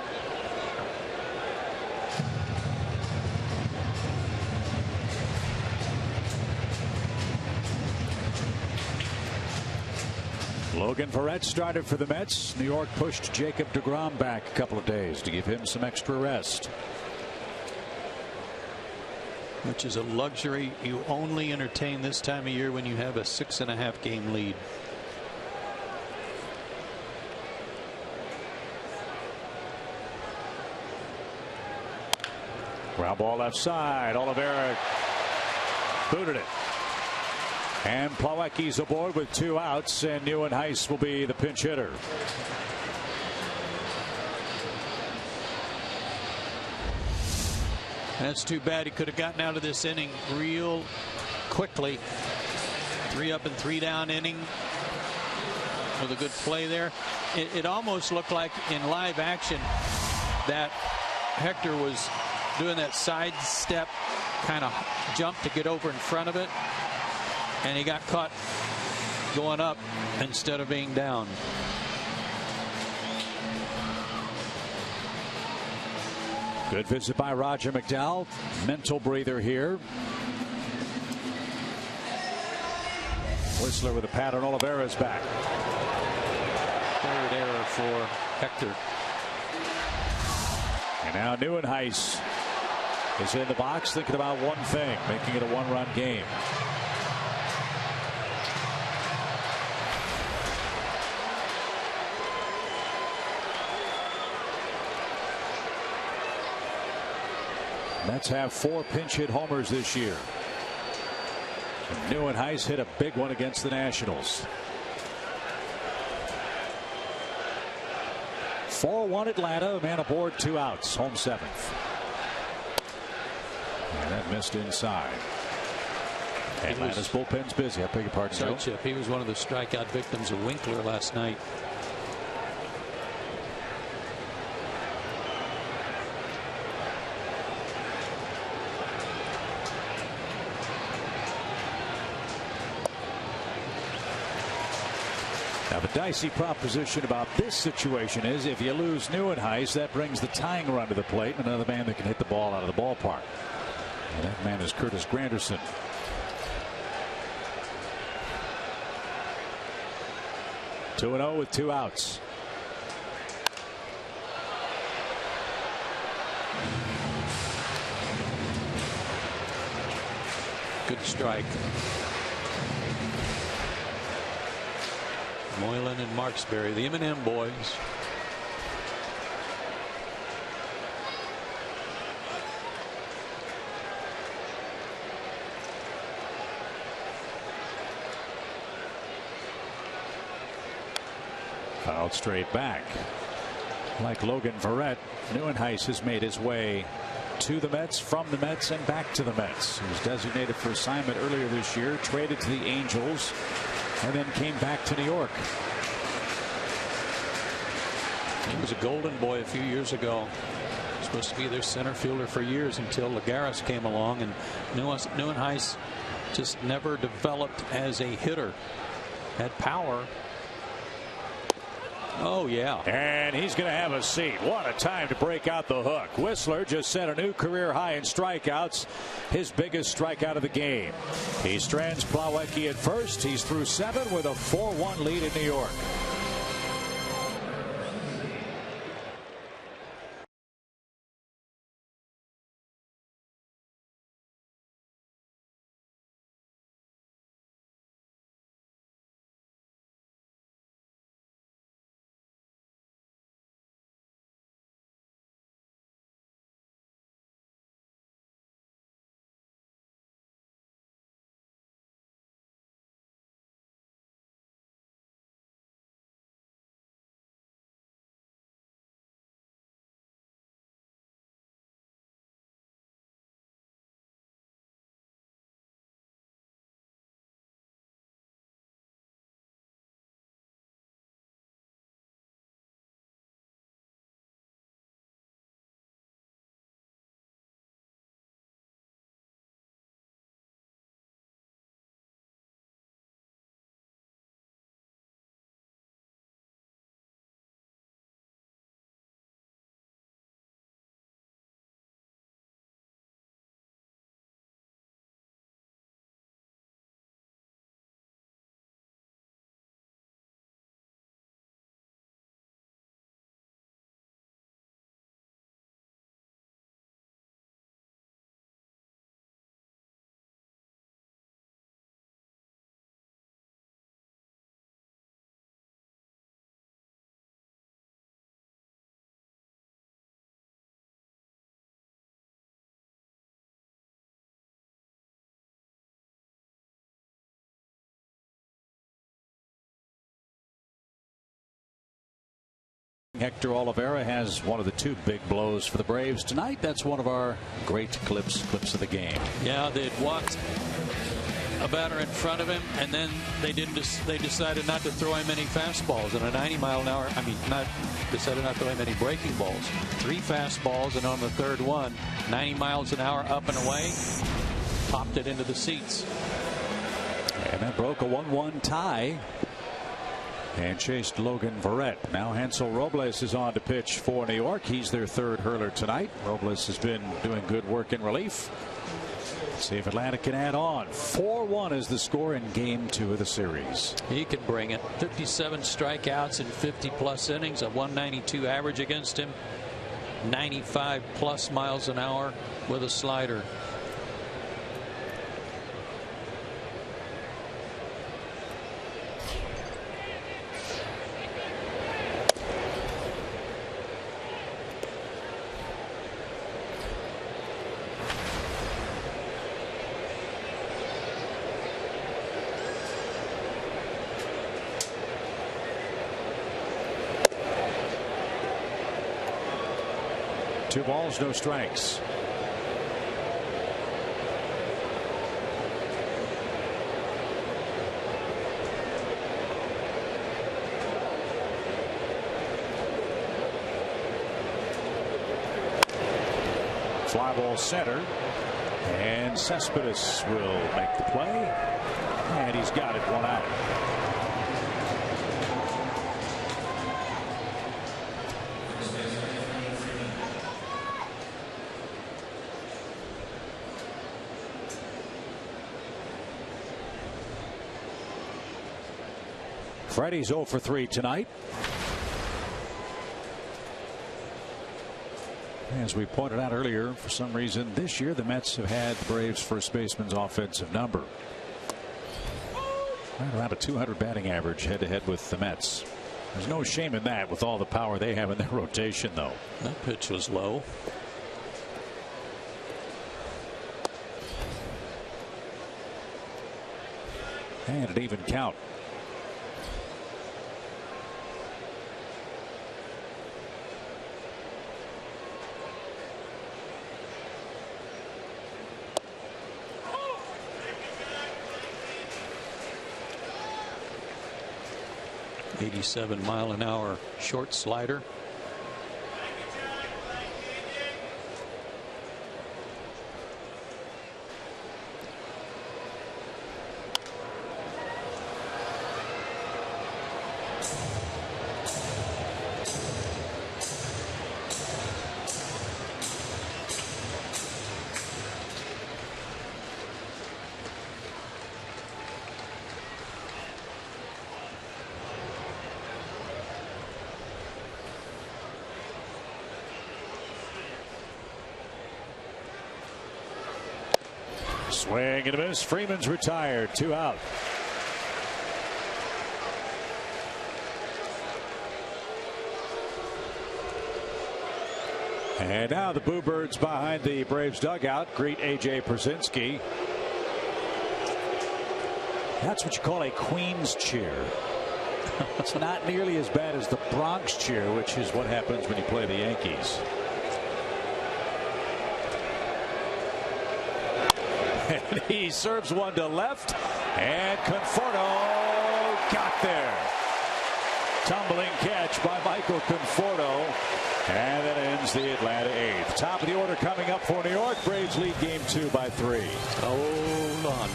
Logan Verrett started for the Mets. New York pushed Jacob deGrom back a couple of days to give him some extra rest. Which is a luxury you only entertain this time of year when you have a 6.5 game lead. Ground ball left side. Oliveira booted it. And Plawecki's aboard with 2 outs, and Nieuwenhuis will be the pinch hitter. That's too bad. He could have gotten out of this inning real quickly. 3 up and 3 down inning with a good play there. It almost looked like in live action that Hector was doing that side step kind of jump to get over in front of it, and he got caught going up instead of being down. Good visit by Roger McDowell. Mental breather here. Whistler with a pattern. Oliveira's back. 3rd error for Hector. And now Nieuwenhuis is in the box thinking about one thing, making it a 1-run game. Mets have 4 pinch hit homers this year. Nieuwenhuis hit a big one against the Nationals. 4-1 Atlanta. A man aboard, 2 outs. Home 7th. And that missed inside. Atlanta's bullpen's busy. I beg your pardon, Joe. Chip. He was one of the strikeout victims of Winkler last night. Now, the dicey proposition about this situation is if you lose Nieuwenhuis, that brings the tying run to the plate, and another man that can hit the ball out of the ballpark. And that man is Curtis Granderson. Two 2-0 with 2 outs. Good strike. Moylan and Marksberry, the M&M boys. Fouled straight back. Like Logan Verrett, Nieuwenhuis has made his way to the Mets, from the Mets, and back to the Mets. He was designated for assignment earlier this year, traded to the Angels, and then came back to New York. He was a golden boy a few years ago. Supposed to be their center fielder for years until Lagares came along, and Nieuwenhuis just never developed as a hitter. Had power. Oh, yeah. And he's going to have a seat. What a time to break out the hook. Whistler just set a new career high in strikeouts, his biggest strikeout of the game. He strands Plawecki at first. He's through 7 with a 4-1 lead in New York. Hector Olivera has one of the two big blows for the Braves tonight. That's one of our great clips of the game. Yeah, they'd walked a batter in front of him, and then they decided not to throw him any fastballs and a 90-mile-an-hour. Decided not to throw him any breaking balls. 3 fastballs, and on the third one, 90 miles an hour up and away, popped it into the seats. And that broke a 1-1 tie and chased Logan Verrett. Now Hansel Robles is on to pitch for New York. He's their third hurler tonight. Robles has been doing good work in relief. Let's see if Atlanta can add on. 4-1 is the score in game 2 of the series. He can bring it. 57 strikeouts in 50-plus innings, a 192 average against him, 95-plus miles an hour with a slider. Two balls, no strikes. Fly ball center, and Cespedes will make the play, and he's got it, 1 out. Freddie's 0 for 3 tonight. As we pointed out earlier, for some reason this year the Mets have had the Braves first baseman's offensive number. Right around a 200 batting average head to head with the Mets. There's no shame in that with all the power they have in their rotation, though. That pitch was low. And an even count. .87-mile-an-hour short slider. Swing and a miss. Freeman's retired. 2 out. And now the Boo Birds behind the Braves dugout greet A.J. Pierzynski. That's what you call a Queen's cheer. It's not nearly as bad as the Bronx cheer, which is what happens when you play the Yankees. And he serves one to left, and Conforto got there. Tumbling catch by Michael Conforto, and that ends the Atlanta 8th. Top of the order coming up for New York. Braves lead game 2 by 3. Hold on.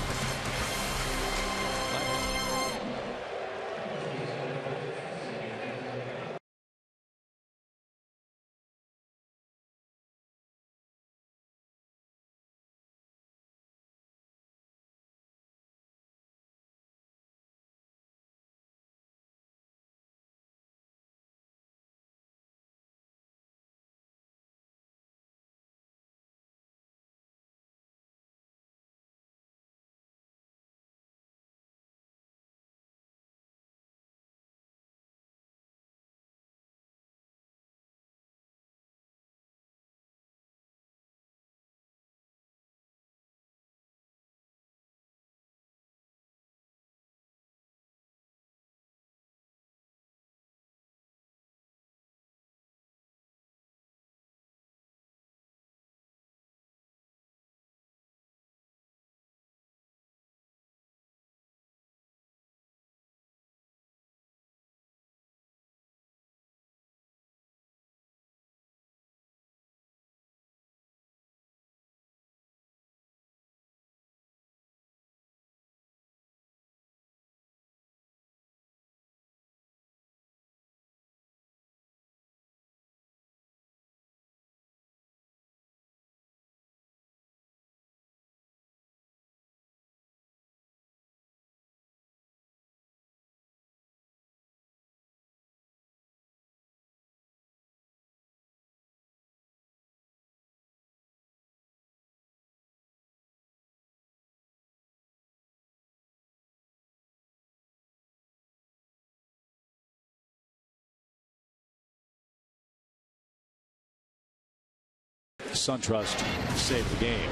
SunTrust saved the game.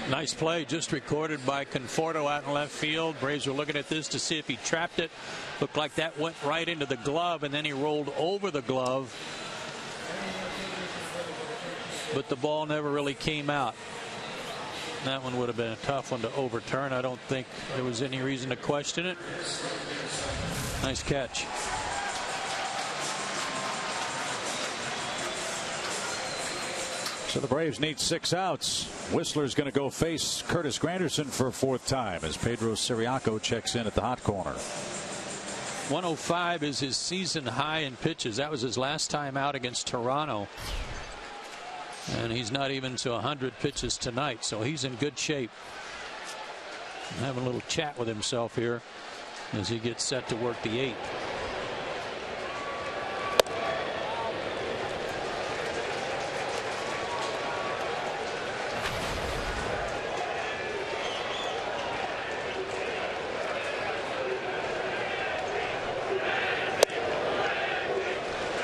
Nice play just recorded by Conforto out in left field. Braves were looking at this to see if he trapped it. Looked like that went right into the glove, and then he rolled over the glove. But the ball never really came out. That one would have been a tough one to overturn. I don't think there was any reason to question it. Nice catch. So the Braves need 6 outs. Whistler's going to go face Curtis Granderson for a 4th time as Pedro Siriaco checks in at the hot corner. 105 is his season high in pitches. That was his last time out against Toronto. And he's not even to 100 pitches tonight, so he's in good shape. Having a little chat with himself here as he gets set to work the 8th.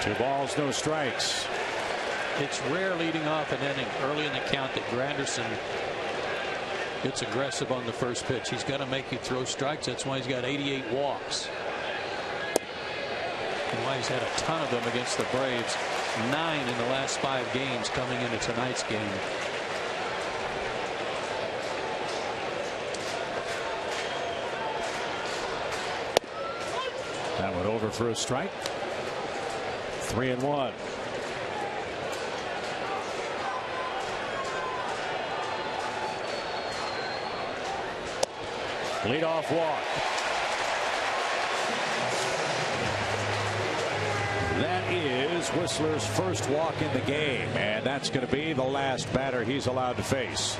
Two balls, no strikes. It's rare leading off an inning early in the count that Granderson gets aggressive on the first pitch. He's got to make you throw strikes. That's why he's got 88 walks. And why he's had a ton of them against the Braves. 9 in the last 5 games coming into tonight's game. That went over for a strike. 3-1. Leadoff walk. That is Whistler's first walk in the game, and that's going to be the last batter he's allowed to face.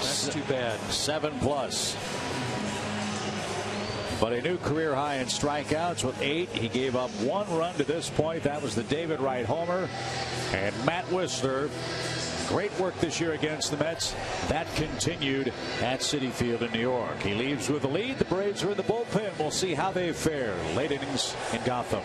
That's too bad. 7+. But a new career high in strikeouts with 8. He gave up 1 run to this point. That was the David Wright homer. And Matt Whistler, great work this year against the Mets. That continued at Citi Field in New York. He leaves with the lead. The Braves are in the bullpen. We'll see how they fare. Late innings in Gotham.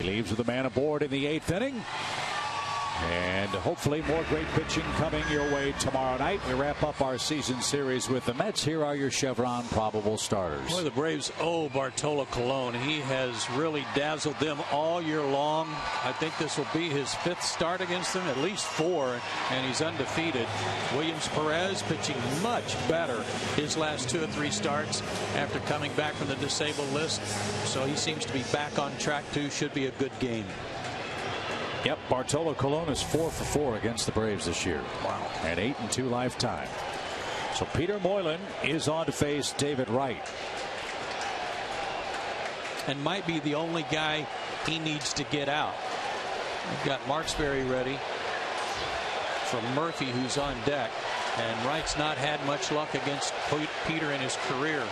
Leaves with a man aboard in the 8th inning. And hopefully more great pitching coming your way tomorrow night. We wrap up our season series with the Mets. Here are your Chevron probable starters. Boy, the Braves owe Bartolo Colon. He has really dazzled them all year long. I think this will be his 5th start against them, at least 4, and he's undefeated. Williams Perez pitching much better his last 2 or 3 starts after coming back from the disabled list. So he seems to be back on track too. Should be a good game. Yep, Bartolo Colon is 4 for 4 against the Braves this year. Wow. And 8-2 lifetime. So Peter Moylan is on to face David Wright. And might be the only guy he needs to get out. We've got Marksberry ready for Murphy, who's on deck. And Wright's not had much luck against Peter in his career.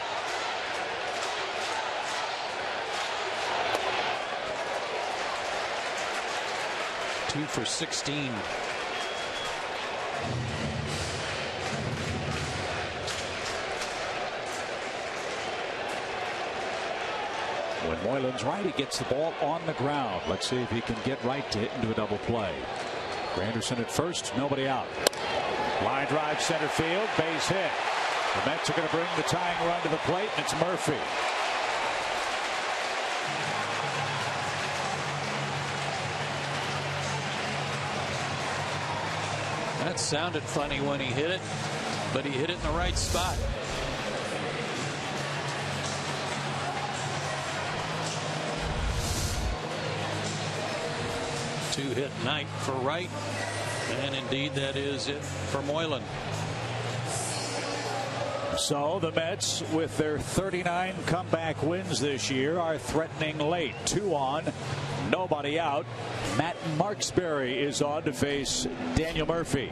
Two for 16. When Moylan's right, he gets the ball on the ground. Let's see if he can get Wright to hit into a double play. Granderson at first, nobody out. Line drive center field, base hit. The Mets are going to bring the tying run to the plate, and it's Murphy. That sounded funny when he hit it, but he hit it in the right spot. Two-hit night for Wright, and indeed that is it for Moylan. So the Mets, with their 39 comeback wins this year, are threatening late. 2 on, nobody out. Matt Marksberry is on to face Daniel Murphy.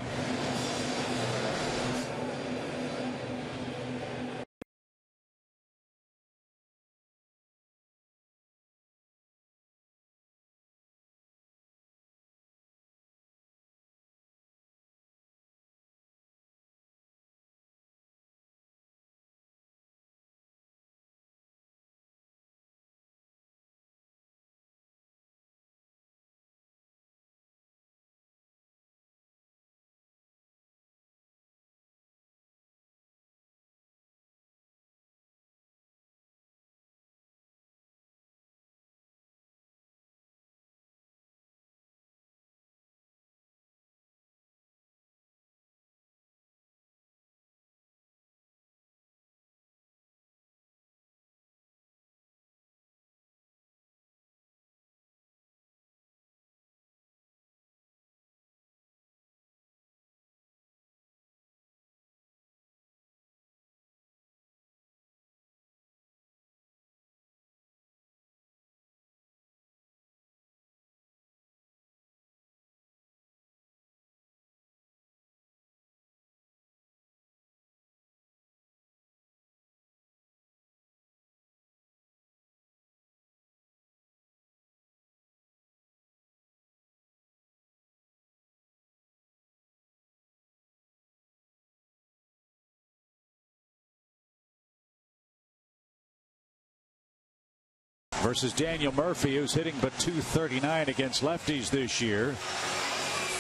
Versus Daniel Murphy, who's hitting but .239 against lefties this year.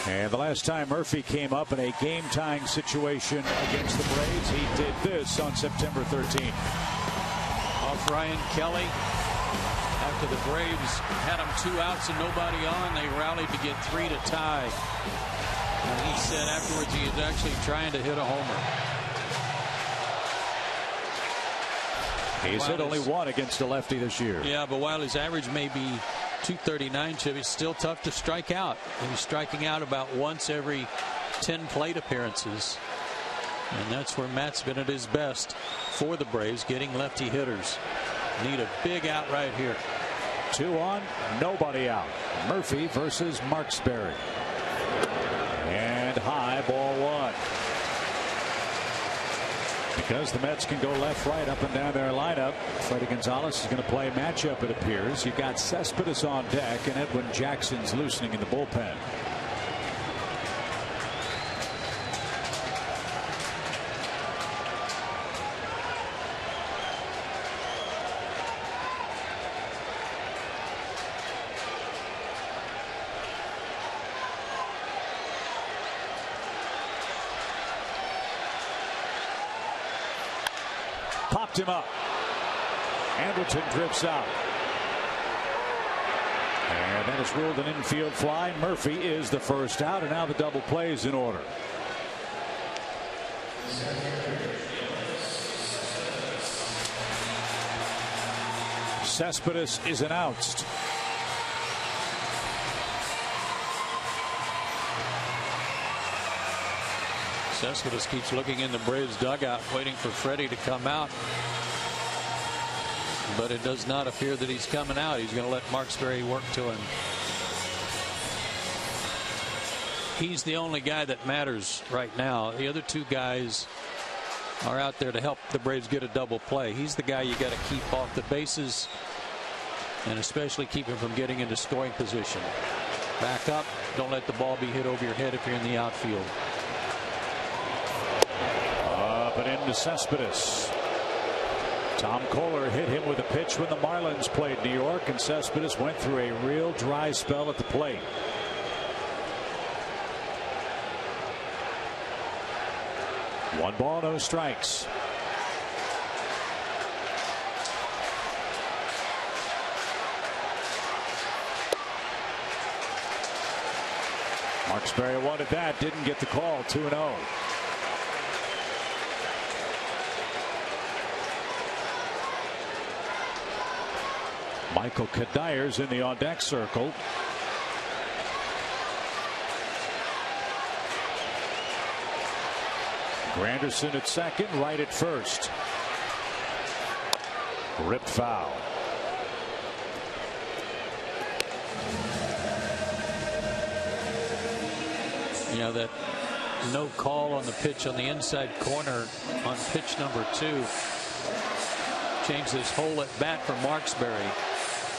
And the last time Murphy came up in a game-tying situation against the Braves, he did this on September 13th. Off Ryan Kelly. After the Braves had him 2 outs and nobody on, they rallied to get 3 to tie. And he said afterwards he was actually trying to hit a homer. He's hit only 1 against a lefty this year. Yeah, but while his average may be .239, Chip, it's still tough to strike out. And he's striking out about once every 10 plate appearances. And that's where Matt's been at his best for the Braves, getting lefty hitters. Need a big out right here. 2 on, nobody out. Murphy versus Marksberry. And high, ball 1. Because the Mets can go left, right, up and down their lineup, Freddie Gonzalez is going to play matchup, it appears. You've got Cespedes on deck, and Edwin Jackson's loosening in the bullpen. Popped him up. Anderton drifts out. And that is ruled an infield fly. Murphy is the first out, and now the double play is in order. Cespedes is announced. Cespedes keeps looking in the Braves dugout, waiting for Freddie to come out. But it does not appear that he's coming out. He's going to let Marksberry work to him. He's the only guy that matters right now. The other two guys are out there to help the Braves get a double play. He's the guy you got to keep off the bases, and especially keep him from getting into scoring position. Back up. Don't let the ball be hit over your head if you're in the outfield. Up and into Cespedes. Tom Kohler hit him with a pitch when the Marlins played New York, and Cespedes went through a real dry spell at the plate. One ball, no strikes. Marksberry wanted that, didn't get the call. 2-0. Michael Kadyr's in the on-deck circle. Granderson at second, right at first. Ripped foul. You know, that no call on the pitch on the inside corner on pitch number 2 changed this whole at bat for Marksberry.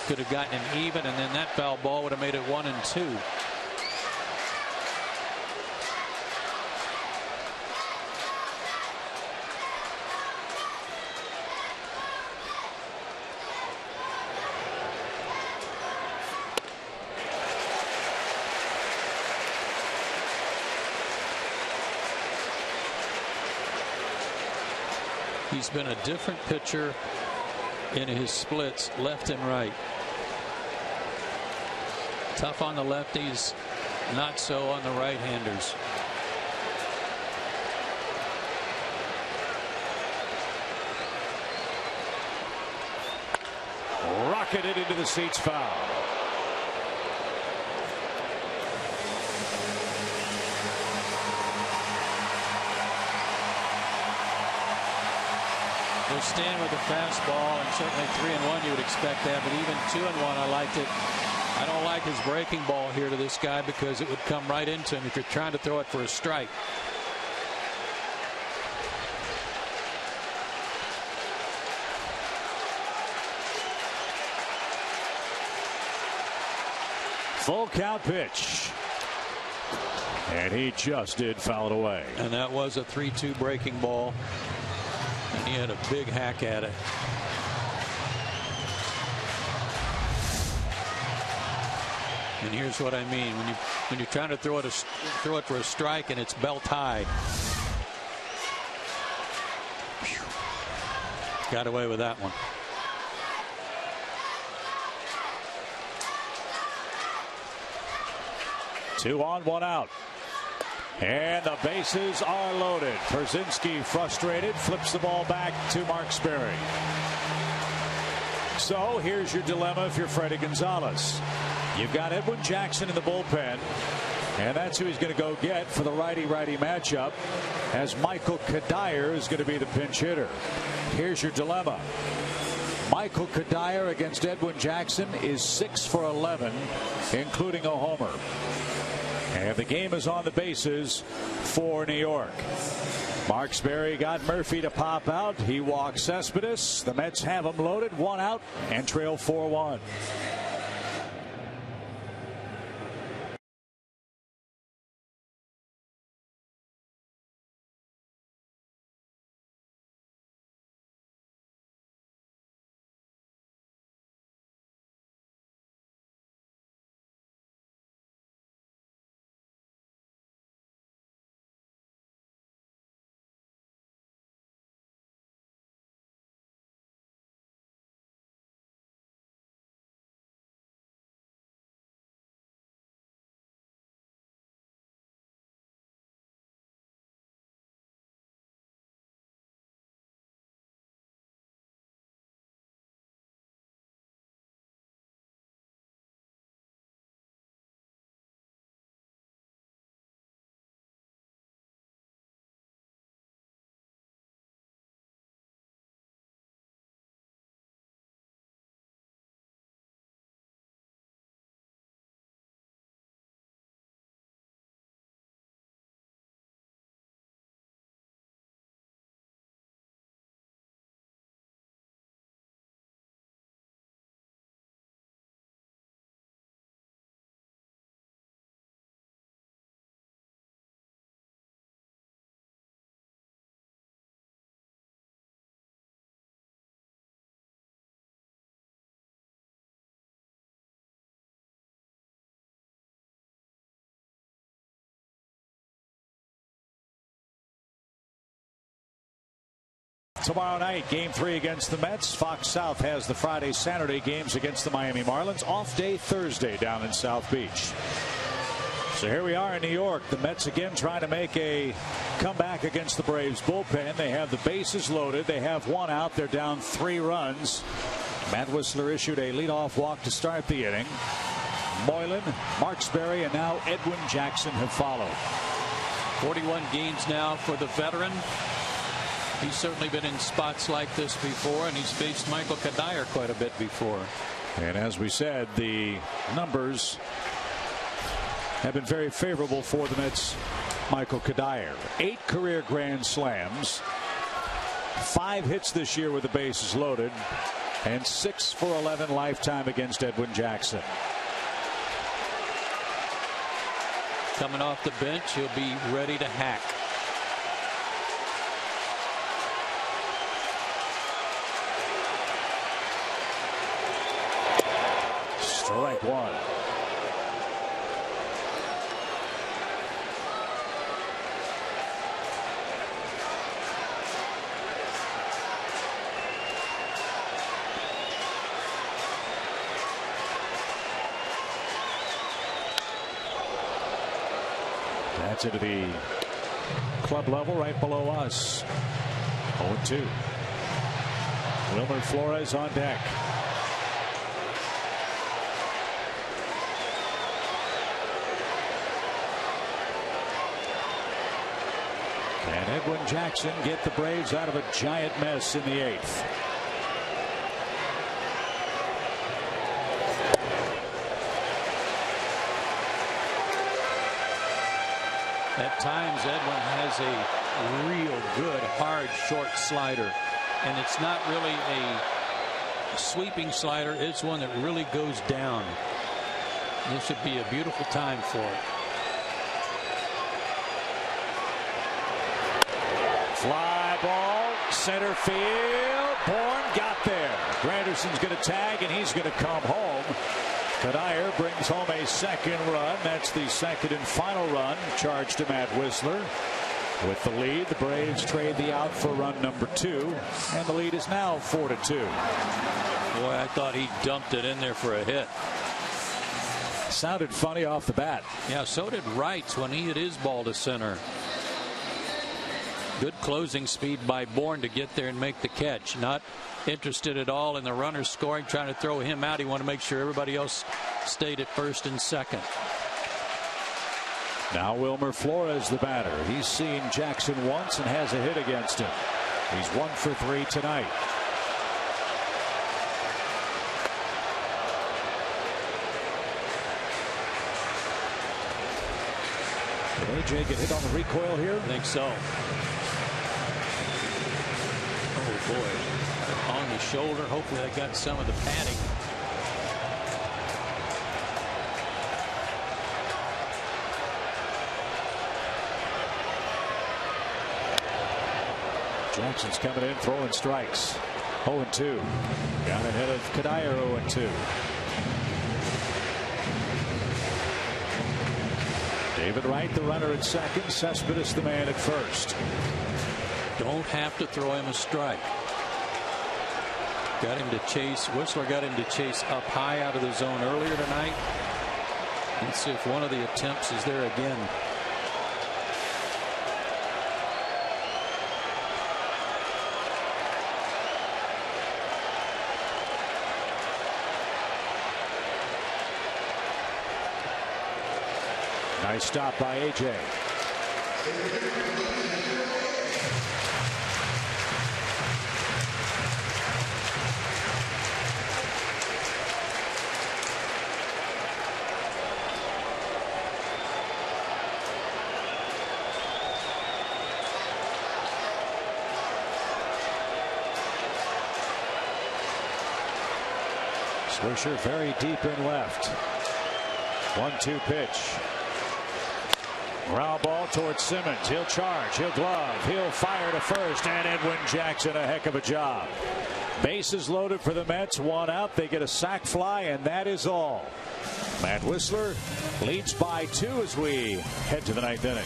Could have gotten him even, and then that foul ball would have made it 1-2. He's been a different pitcher in his splits left and right. Tough on the lefties, not so on the right-handers. Rocketed into the seats, foul. They're staying with the fastball, and certainly 3-1 you would expect that, but even 2-1 I liked it. I don't like his breaking ball here to this guy because it would come right into him if you're trying to throw it for a strike. Full count pitch. And he just did foul it away. And that was a 3-2 breaking ball. And he had a big hack at it. And here's what I mean when you're trying to throw it for a strike and it's belt high. Got away with that one. Two on, one out. And the bases are loaded. Pierzynski, frustrated, flips the ball back to Marksberry. So here's your dilemma if you're Freddie Gonzalez. You've got Edwin Jackson in the bullpen, and that's who he's going to go get for the righty-righty matchup, as Michael Kadir is going to be the pinch hitter. Here's your dilemma. Michael Kadir against Edwin Jackson is 6 for 11, including a homer. And the game is on the bases for New York. Marksberry got Murphy to pop out. He walks Cespedes. The Mets have him loaded, one out, and trail 4-1. tomorrow night. Game 3 against the Mets. Fox South has the Friday, Saturday games against the Miami Marlins. Off day Thursday down in South Beach. So here we are in New York. The Mets again trying to make a comeback against the Braves bullpen. They have the bases loaded. They have one out. They're down 3 runs. Matt Whistler issued a leadoff walk to start the inning. Moylan, Marksberry, and now Edwin Jackson have followed. 41 games now for the veteran. He's certainly been in spots like this before, and he's faced Michael Kadire quite a bit before. And as we said, the numbers have been very favorable for the Mets. Michael Kadire, 8 career grand slams, 5 hits this year with the bases loaded, and 6 for 11 lifetime against Edwin Jackson. Coming off the bench, he'll be ready to hack. Strike 1. That's into the club level right below us. 0-2. Wilmer Flores on deck. Can Edwin Jackson get the Braves out of a giant mess in the 8th? At times, Edwin has a real good, hard, short slider. And it's not really a sweeping slider. It's one that really goes down. This should be a beautiful time for it. Fly ball, center field. Bourne got there. Granderson's going to tag, and he's going to come home. Kadire brings home a 2nd run. That's the 2nd and final run charged to Matt Whistler. With the lead, the Braves trade the out for run number 2, and the lead is now 4-2. Boy, I thought he dumped it in there for a hit. Sounded funny off the bat. Yeah, so did Wrights when he hit his ball to center. Good closing speed by Bourne to get there and make the catch. Not interested at all in the runner scoring, trying to throw him out. He wanted to make sure everybody else stayed at 1st and 2nd. Now Wilmer Flores, the batter. He's seen Jackson once and has a hit against him. He's 1 for 3 tonight. Did AJ get hit on the recoil here? I think so. Oh boy, on the shoulder. Hopefully that got some of the padding. Jackson's coming in, throwing strikes. 0-2. Got ahead of Kadire. 0-2. David Wright, the runner at 2nd. Cespedes, the man at 1st. Don't have to throw him a strike. Got him to chase. Whistler got him to chase up high out of the zone earlier tonight. Let's see if one of the attempts is there again. Nice stop by AJ. Swisher very deep in left. 1-2 pitch. Ground ball towards Simmons. He'll charge. He'll glove. He'll fire to 1st. And Edwin Jackson, a heck of a job. Bases loaded for the Mets. 1 out. They get a sac fly, and that is all. Matt Whistler leads by 2 as we head to the 9th inning.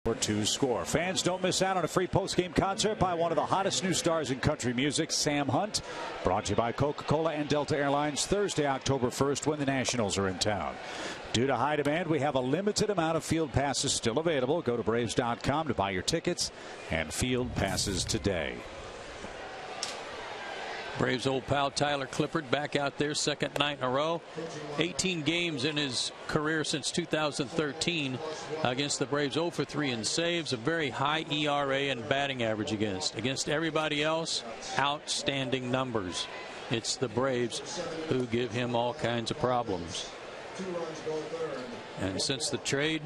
To score. Fans, don't miss out on a free post-game concert by one of the hottest new stars in country music, Sam Hunt. Brought to you by Coca-Cola and Delta Airlines, Thursday, October 1st, when the Nationals are in town. Due to high demand, we have a limited amount of field passes still available. Go to Braves.com to buy your tickets and field passes today. Braves old pal Tyler Clippard back out there, second night in a row. 18 games in his career since 2013 against the Braves. 0 for 3 in saves, a very high ERA and batting average against everybody else. Outstanding numbers. It's the Braves who give him all kinds of problems. And since the trade,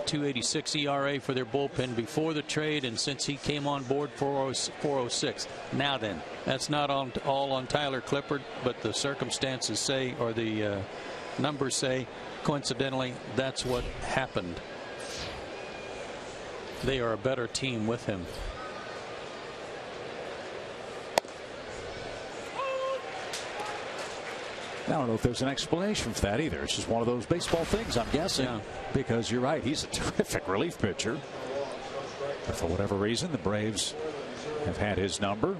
2.86 ERA for their bullpen before the trade, and since he came on board, 4.06. Now then, that's not all on Tyler Clippard, but the circumstances say, or the numbers say, coincidentally, that's what happened. They are a better team with him. I don't know if there's an explanation for that either. It's just one of those baseball things, I'm guessing. Yeah. Because you're right, he's a terrific relief pitcher. But for whatever reason, the Braves have had his number.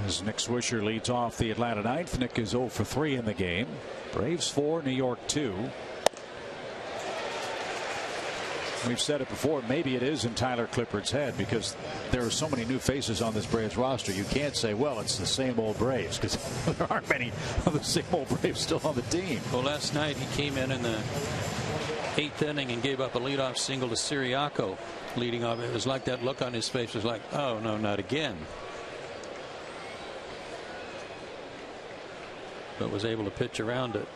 As Nick Swisher leads off the Atlanta ninth, Nick is 0 for 3 in the game. Braves 4, New York 2. We've said it before, maybe it is in Tyler Clippard's head because there are so many new faces on this Braves roster. You can't say, well, it's the same old Braves, because there aren't many of the same old Braves still on the team. Well, last night he came in the 8th inning and gave up a leadoff single to Siriaco leading off. It was like that look on his face was like, oh, no, not again. But was able to pitch around it.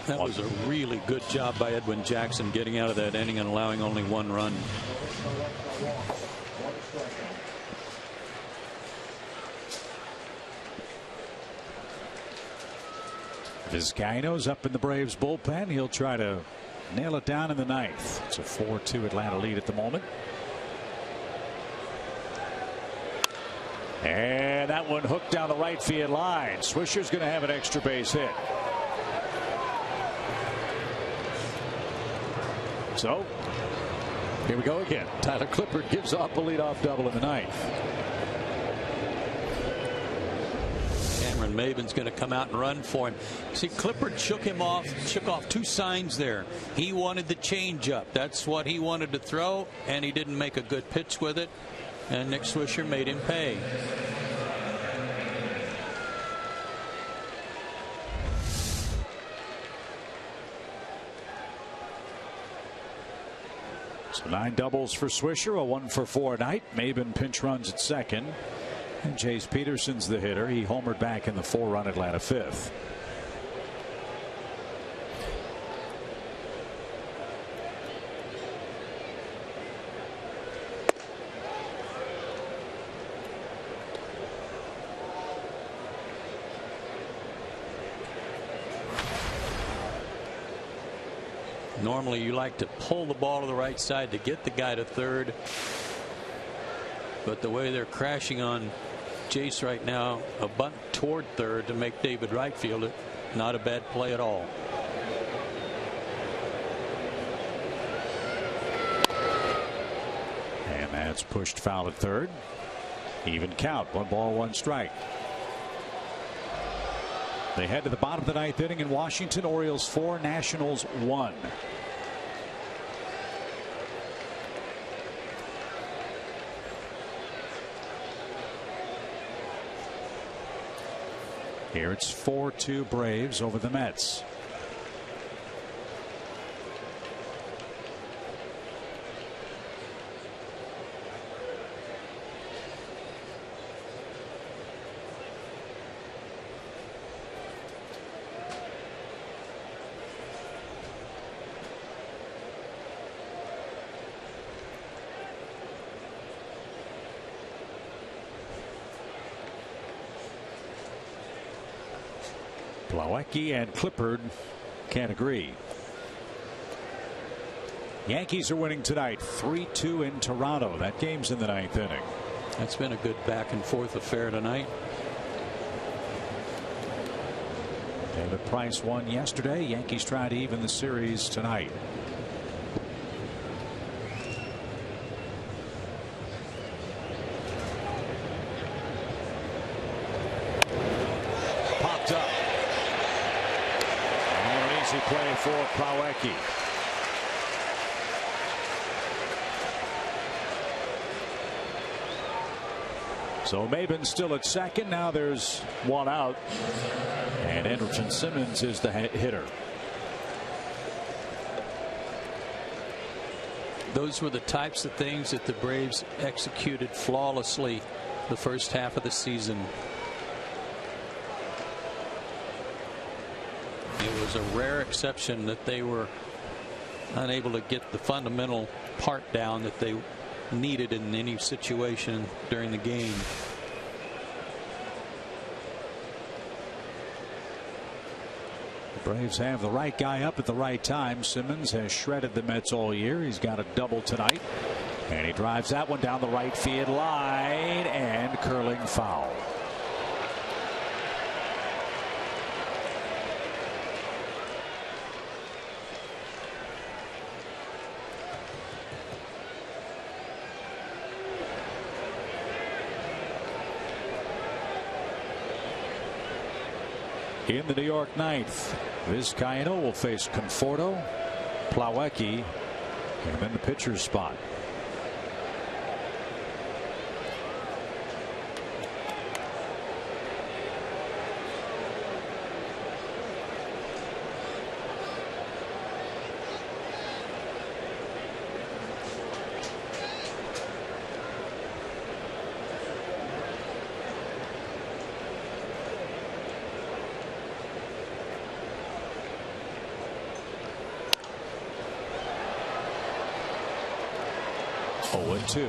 That was a really good job by Edwin Jackson getting out of that inning and allowing only 1 run. Vizcaino's up in the Braves bullpen. He'll try to nail it down in the 9th. It's a 4-2 Atlanta lead at the moment. And that one hooked down the right field line. Swisher's going to have an extra base hit. So here we go again. Tyler Clippard gives up a leadoff double in the 9th. Cameron Maven's going to come out and run for him. See, Clippard shook off 2 signs there. He wanted the changeup. That's what he wanted to throw, and he didn't make a good pitch with it. And Nick Swisher made him pay. So 9 doubles for Swisher, a 1 for 4 night. Maven pinch runs at second. And Jace Peterson's the hitter. He homered back in the 4-run Atlanta 5th. Normally you like to pull the ball to the right side to get the guy to third, but the way they're crashing on Jace right now, a bunt toward third to make David right field it, not a bad play at all. And that's pushed foul at third. Even count, 1 ball, 1 strike. They head to the bottom of the 9th inning in Washington. Orioles 4, Nationals 1. Here it's 4-2 Braves over the Mets. Plawecki and Clippard can't agree. Yankees are winning tonight 3-2 in Toronto. That game's in the 9th inning. It's been a good back and forth affair tonight. David Price won yesterday. Yankees try to even the series tonight. Popped up. An easy play for Plawecki. So Maben still at second. Now there's one out. And Andrelton Simmons is the hitter. Those were the types of things that the Braves executed flawlessly the first half of the season. It was a rare exception that they were unable to get the fundamental part down that they needed in any situation during the game. The Braves have the right guy up at the right time. Simmons has shredded the Mets all year. He's got a double tonight, and he drives that one down the right field line, and curling foul. In the New York ninth, Vizcaino will face Conforto, Plawecki, and then the pitcher's spot. Oh, and 2.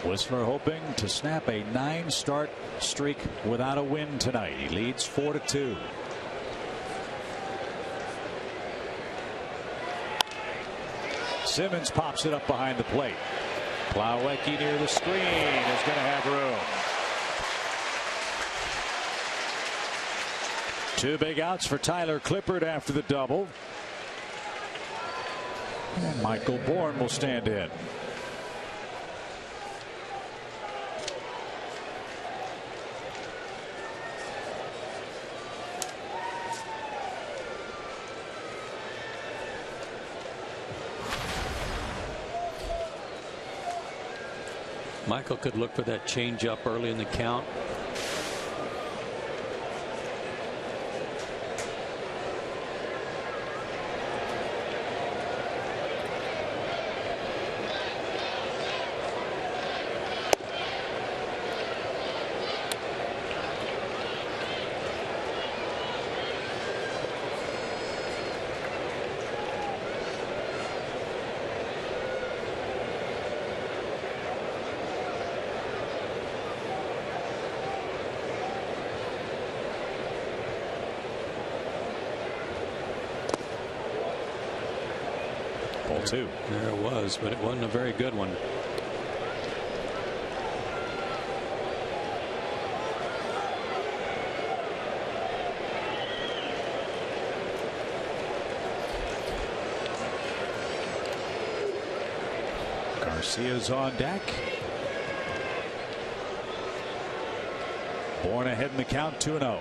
Whistler hoping to snap a 9-start streak without a win tonight. He leads 4-2. Simmons pops it up behind the plate. Plawecki near the screen is going to have room. 2 big outs for Tyler Clippard after the double. And Michael Bourne will stand in. Michael could look for that changeup early in the count. Ball 2. There it was, but it wasn't a very good one. Garcia's on deck. Bourne ahead in the count, 2-0.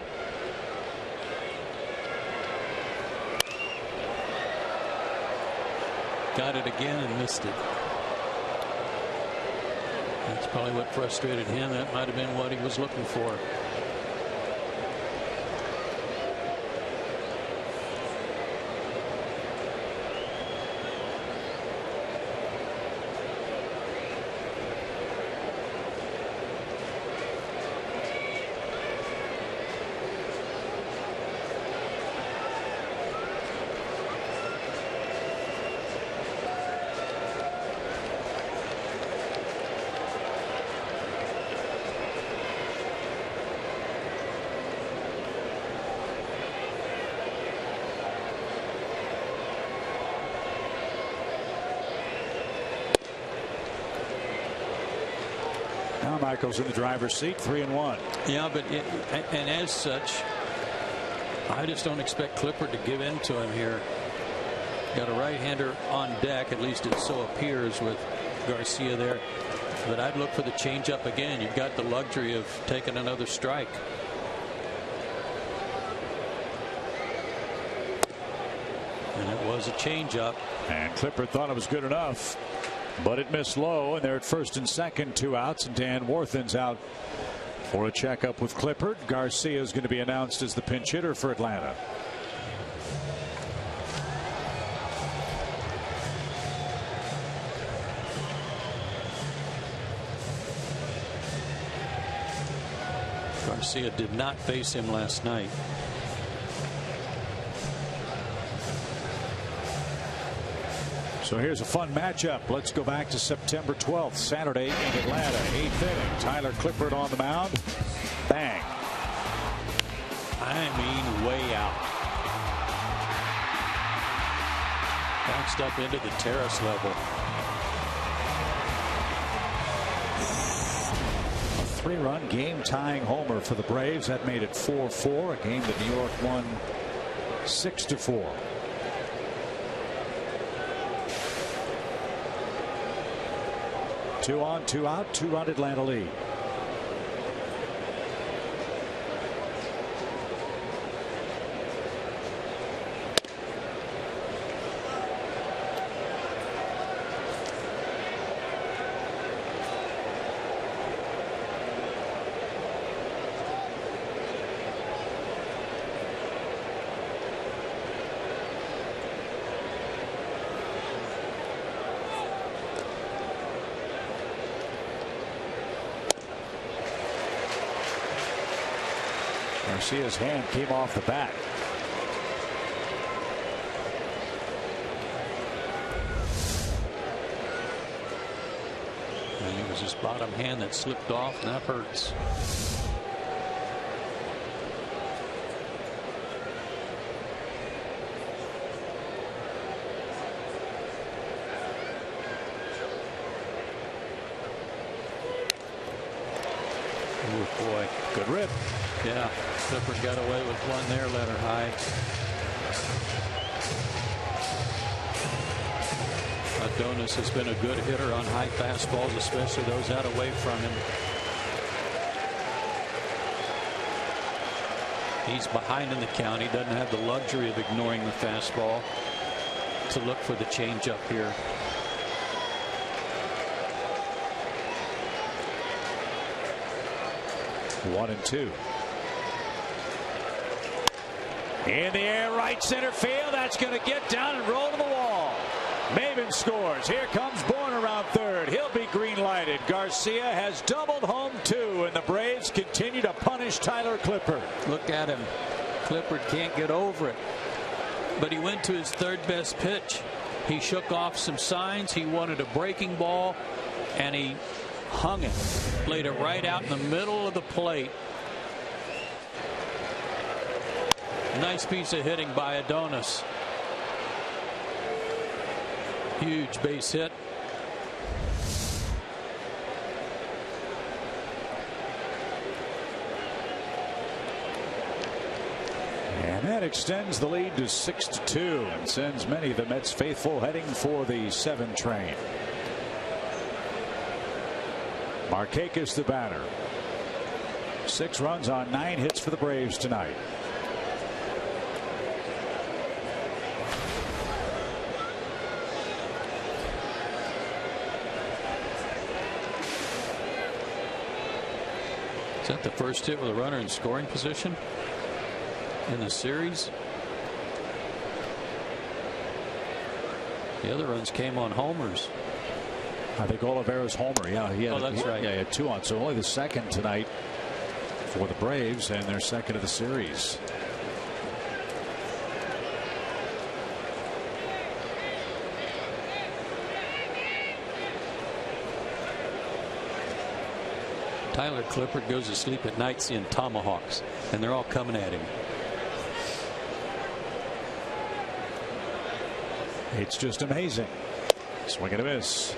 Got it again and missed it. That's probably what frustrated him. That might have been what he was looking for. Carmichael's in the driver's seat, 3-1. Yeah, but and as such, I just don't expect Clippard to give in to him here. Got a right-hander on deck, at least it so appears, with Garcia there. But I'd look for the changeup again. You've got the luxury of taking another strike. And it was a changeup. And Clippard thought it was good enough, but it missed low, and they're at first and second, 2 outs, and Dan Warthen's out for a checkup with Clippard. Garcia is going to be announced as the pinch hitter for Atlanta. Garcia did not face him last night. So here's a fun matchup. Let's go back to September 12th, Saturday in Atlanta. 8th inning. Tyler Clippard on the mound. Bang. I mean, way out. Bounced up into the terrace level. A 3-run game-tying homer for the Braves. That made it 4-4. A game that New York won 6-4. Two on, 2 out, 2-run Atlanta lead. Garcia's hand came off the bat. And it was his bottom hand that slipped off, and that hurts. Oh boy, good rip. Yeah, Clippard got away with one there, let her high. Adonis has been a good hitter on high fastballs, especially those out away from him. He's behind in the count. He doesn't have the luxury of ignoring the fastball to look for the changeup here. One and two. In the air, right center field. That's going to get down and roll to the wall. Maven scores. Here comes Bourne around third. He'll be green lighted. Garcia has doubled home 2, and the Braves continue to punish Tyler Clippard. Look at him. Clippard can't get over it. But he went to his third best pitch. He shook off some signs. He wanted a breaking ball, and he hung it. Laid it right out in the middle of the plate. Nice piece of hitting by Adonis. Huge base hit. And that extends the lead to 6-2 and sends many of the Mets faithful heading for the 7 train. Markakis the batter. 6 runs on 9 hits for the Braves tonight. Is that the first hit with a runner in scoring position in the series? The other runs came on homers. I think Oliveira's homer. Yeah, he had, that's right. Yeah, he had 2 on. So only the second tonight for the Braves, and their second of the series. Tyler Clippard goes to sleep at night seeing tomahawks, and they're all coming at him. It's just amazing. Swing and a miss.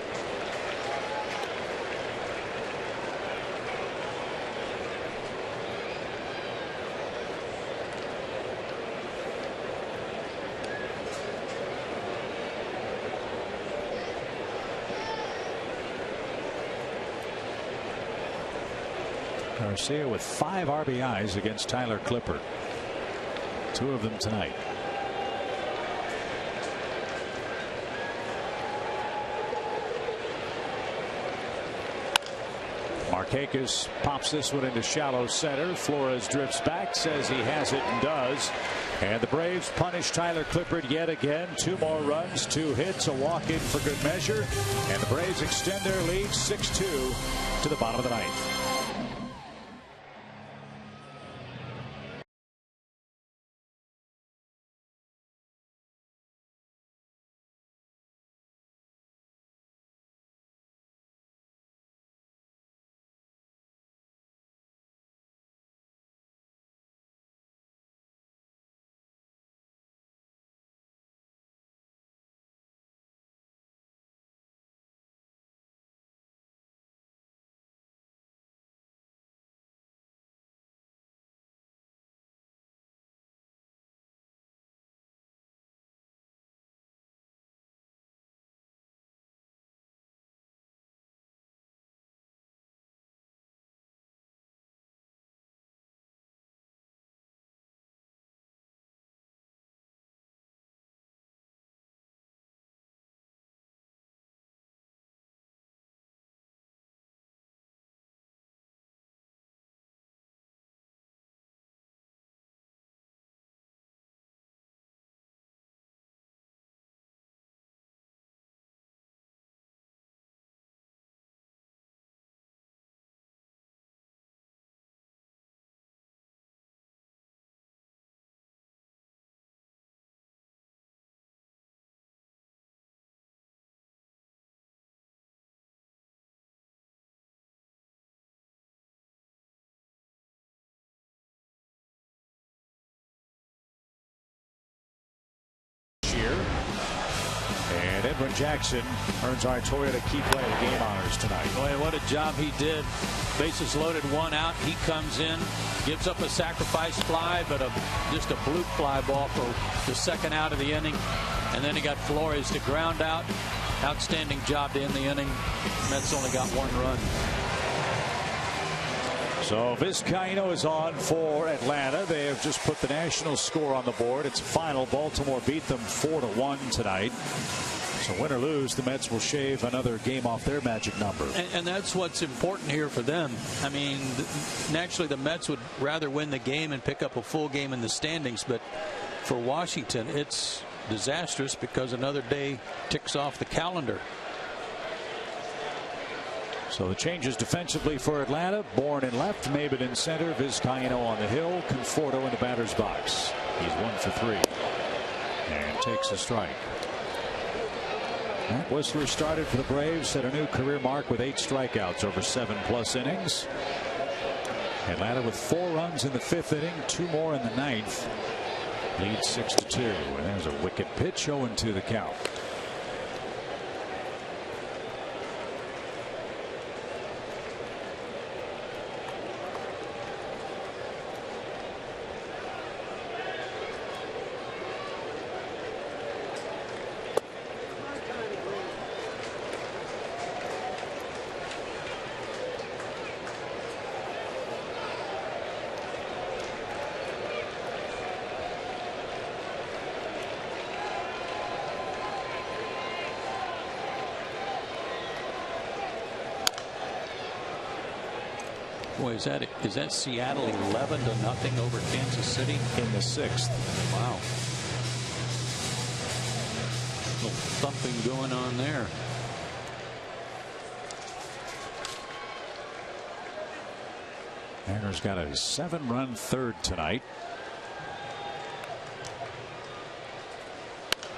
Garcia with 5 RBIs against Tyler Clippard. 2 of them tonight. Markakis pops this one into shallow center. Flores drifts back, says he has it, and does. And the Braves punish Tyler Clippard yet again. 2 more runs, 2 hits, a walk in for good measure. And the Braves extend their lead 6-2 to the bottom of the 9th. And Edwin Jackson earns our Toyota Key Play of the Game honors tonight. Boy, what a job he did. Bases loaded, 1 out. He comes in, gives up a sacrifice fly, but just a fluke fly ball for the 2nd out of the inning. And then he got Flores to ground out. Outstanding job to end the inning. Mets only got 1 run. So Vizcaino is on for Atlanta. They have just put the national score on the board. It's final. Baltimore beat them 4-1 tonight. So win or lose, the Mets will shave another game off their magic number. And that's what's important here for them. I mean, naturally the Mets would rather win the game and pick up a full game in the standings. But for Washington, it's disastrous because another day ticks off the calendar. So the changes defensively for Atlanta. Bourne in left, Maben in center, Vizcaino on the hill, Conforto in the batter's box. He's 1 for 3 and takes a strike. Matt Whistler started for the Braves, set a new career mark with 8 strikeouts over 7+ innings. Atlanta with 4 runs in the 5th inning, 2 more in the 9th. Lead 6-2, and there's a wicked pitch, 0-2 the count. Boy, is that Seattle 11-0 over Kansas City in the 6th. Wow. A little thumping going on there. Mariners got a 7-run 3rd tonight.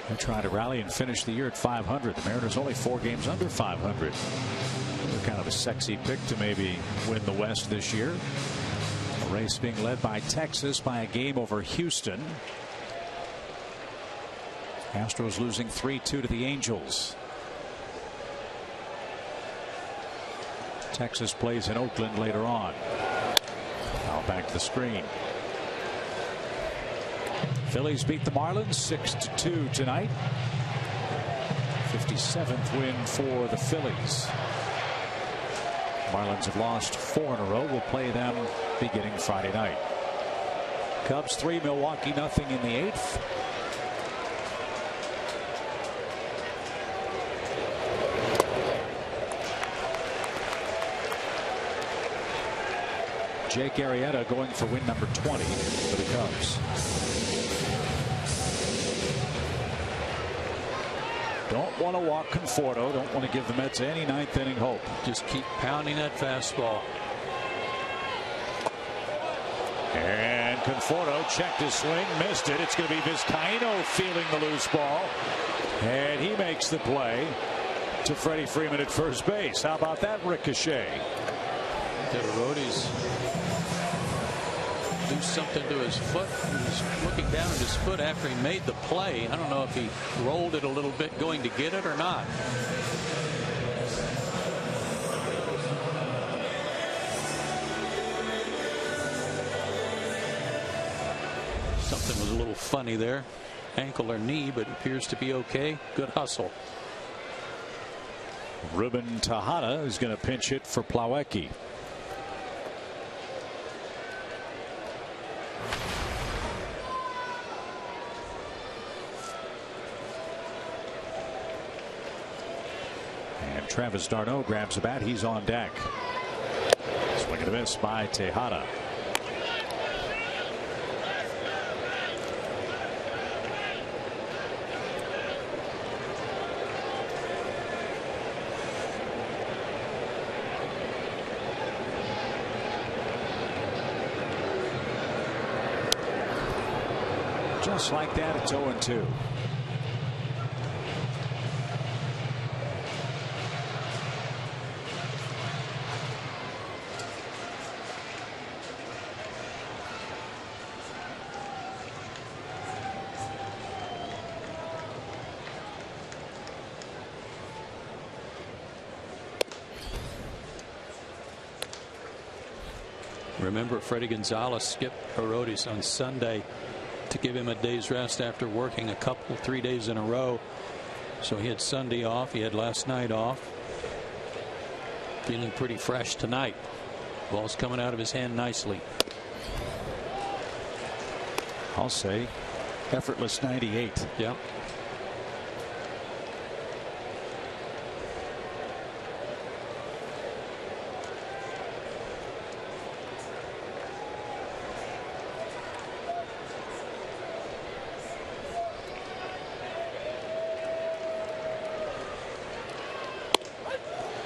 They try to rally and finish the year at 500. The Mariners only 4 games under 500. They're kind of a sexy pick to maybe win the West this year. The race being led by Texas by a game over Houston. Astros losing 3-2 to the Angels. Texas plays in Oakland later on. Now back to the screen. Phillies beat the Marlins 6-2 tonight. 57th win for the Phillies. Marlins have lost 4 in a row. We'll play them beginning Friday night. Cubs 3, Milwaukee nothing in the 8th. Jake Arrieta going for win number 20 for the Cubs. Don't want to walk Conforto. Don't want to give the Mets any 9th inning hope. Just keep pounding that fastball. And Conforto checked his swing, missed it. It's going to be Vizcaino fielding the loose ball. And he makes the play to Freddie Freeman at first base. How about that ricochet? Did Rhodey's do something to his foot? He was looking down at his foot after he made the play. I don't know if he rolled it a little bit going to get it or not. Something was a little funny there. Ankle or knee, but it appears to be okay. Good hustle. Ruben Tejada is going to pinch hit for Plawecki. And Travis d'Arnaud grabs a bat. He's on deck. Swing and a miss by Tejada. Just like that, it's 0-2. Remember, Freddie Gonzalez skipped Herodes on Sunday to give him a day's rest after working 3 days in a row. So he had Sunday off. He had last night off. Feeling pretty fresh tonight. Ball's coming out of his hand nicely. I'll say effortless 98. Yep.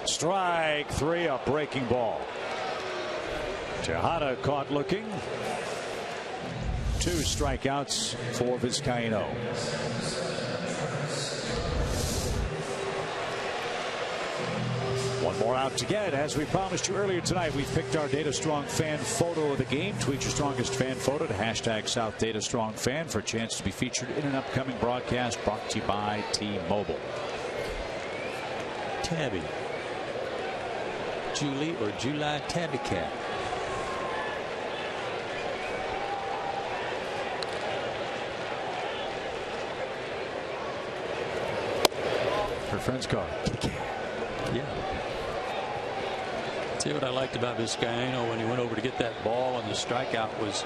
Strike 3, a breaking ball. Tejada caught looking. 2 strikeouts for Vizcaino. One more out to get. As we promised you earlier tonight, we've picked our Data Strong fan photo of the game. Tweet your strongest fan photo to hashtag South Data Strong Fan for a chance to be featured in an upcoming broadcast brought to you by T-Mobile. Tabby. Julie or July Tabby Cat. Her friend's car. Yeah. See what I liked about Vizcaino when he went over to get that ball and the strikeout was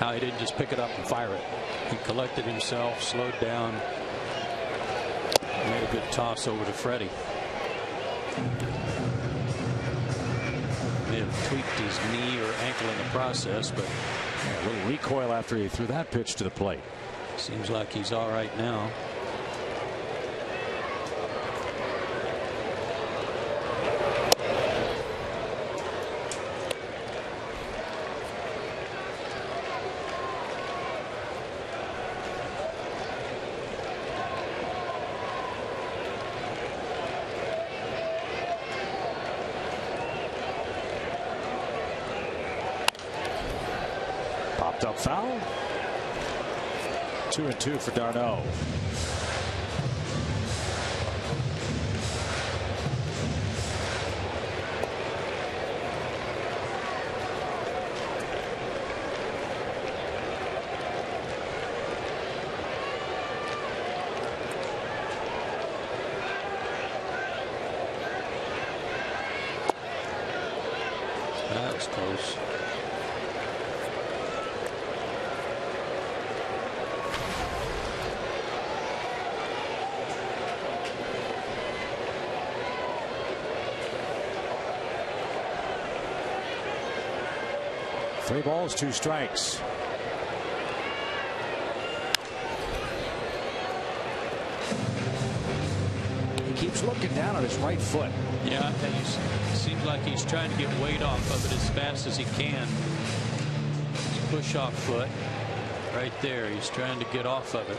how he didn't just pick it up and fire it. He collected himself, slowed down, made a good toss over to Freddie. May have tweaked his knee or ankle in the process, but a little recoil after he threw that pitch to the plate. Seems like he's all right now. Up foul. 2-2 for d'Arnaud. That's close. Three balls, two strikes. He keeps looking down at his right foot. Yeah, he seems like he's trying to get weight off of it as fast as he can. His push-off foot right there. He's trying to get off of it.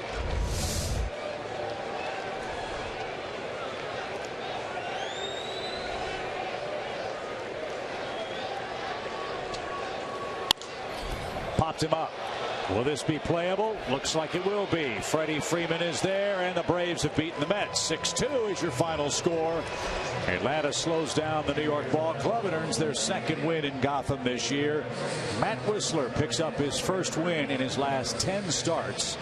Popped him up. Will this be playable? Looks like it will be. Freddie Freeman is there, and the Braves have beaten the Mets. 6-2 is your final score. Atlanta slows down the New York Ball Club and earns their second win in Gotham this year. Matt Whistler picks up his first win in his last 10 starts.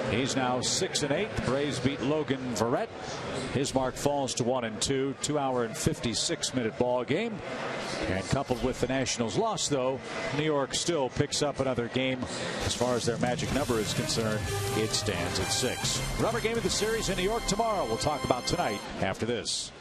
He's now 6-8. The Braves beat Logan Verrett. His mark falls to 1-2. 2-hour and 56-minute ball game. And coupled with the Nationals' loss, though, New York still picks up another game. As far as their magic number is concerned, it stands at 6. Rubber game of the series in New York tomorrow. We'll talk about tonight after this.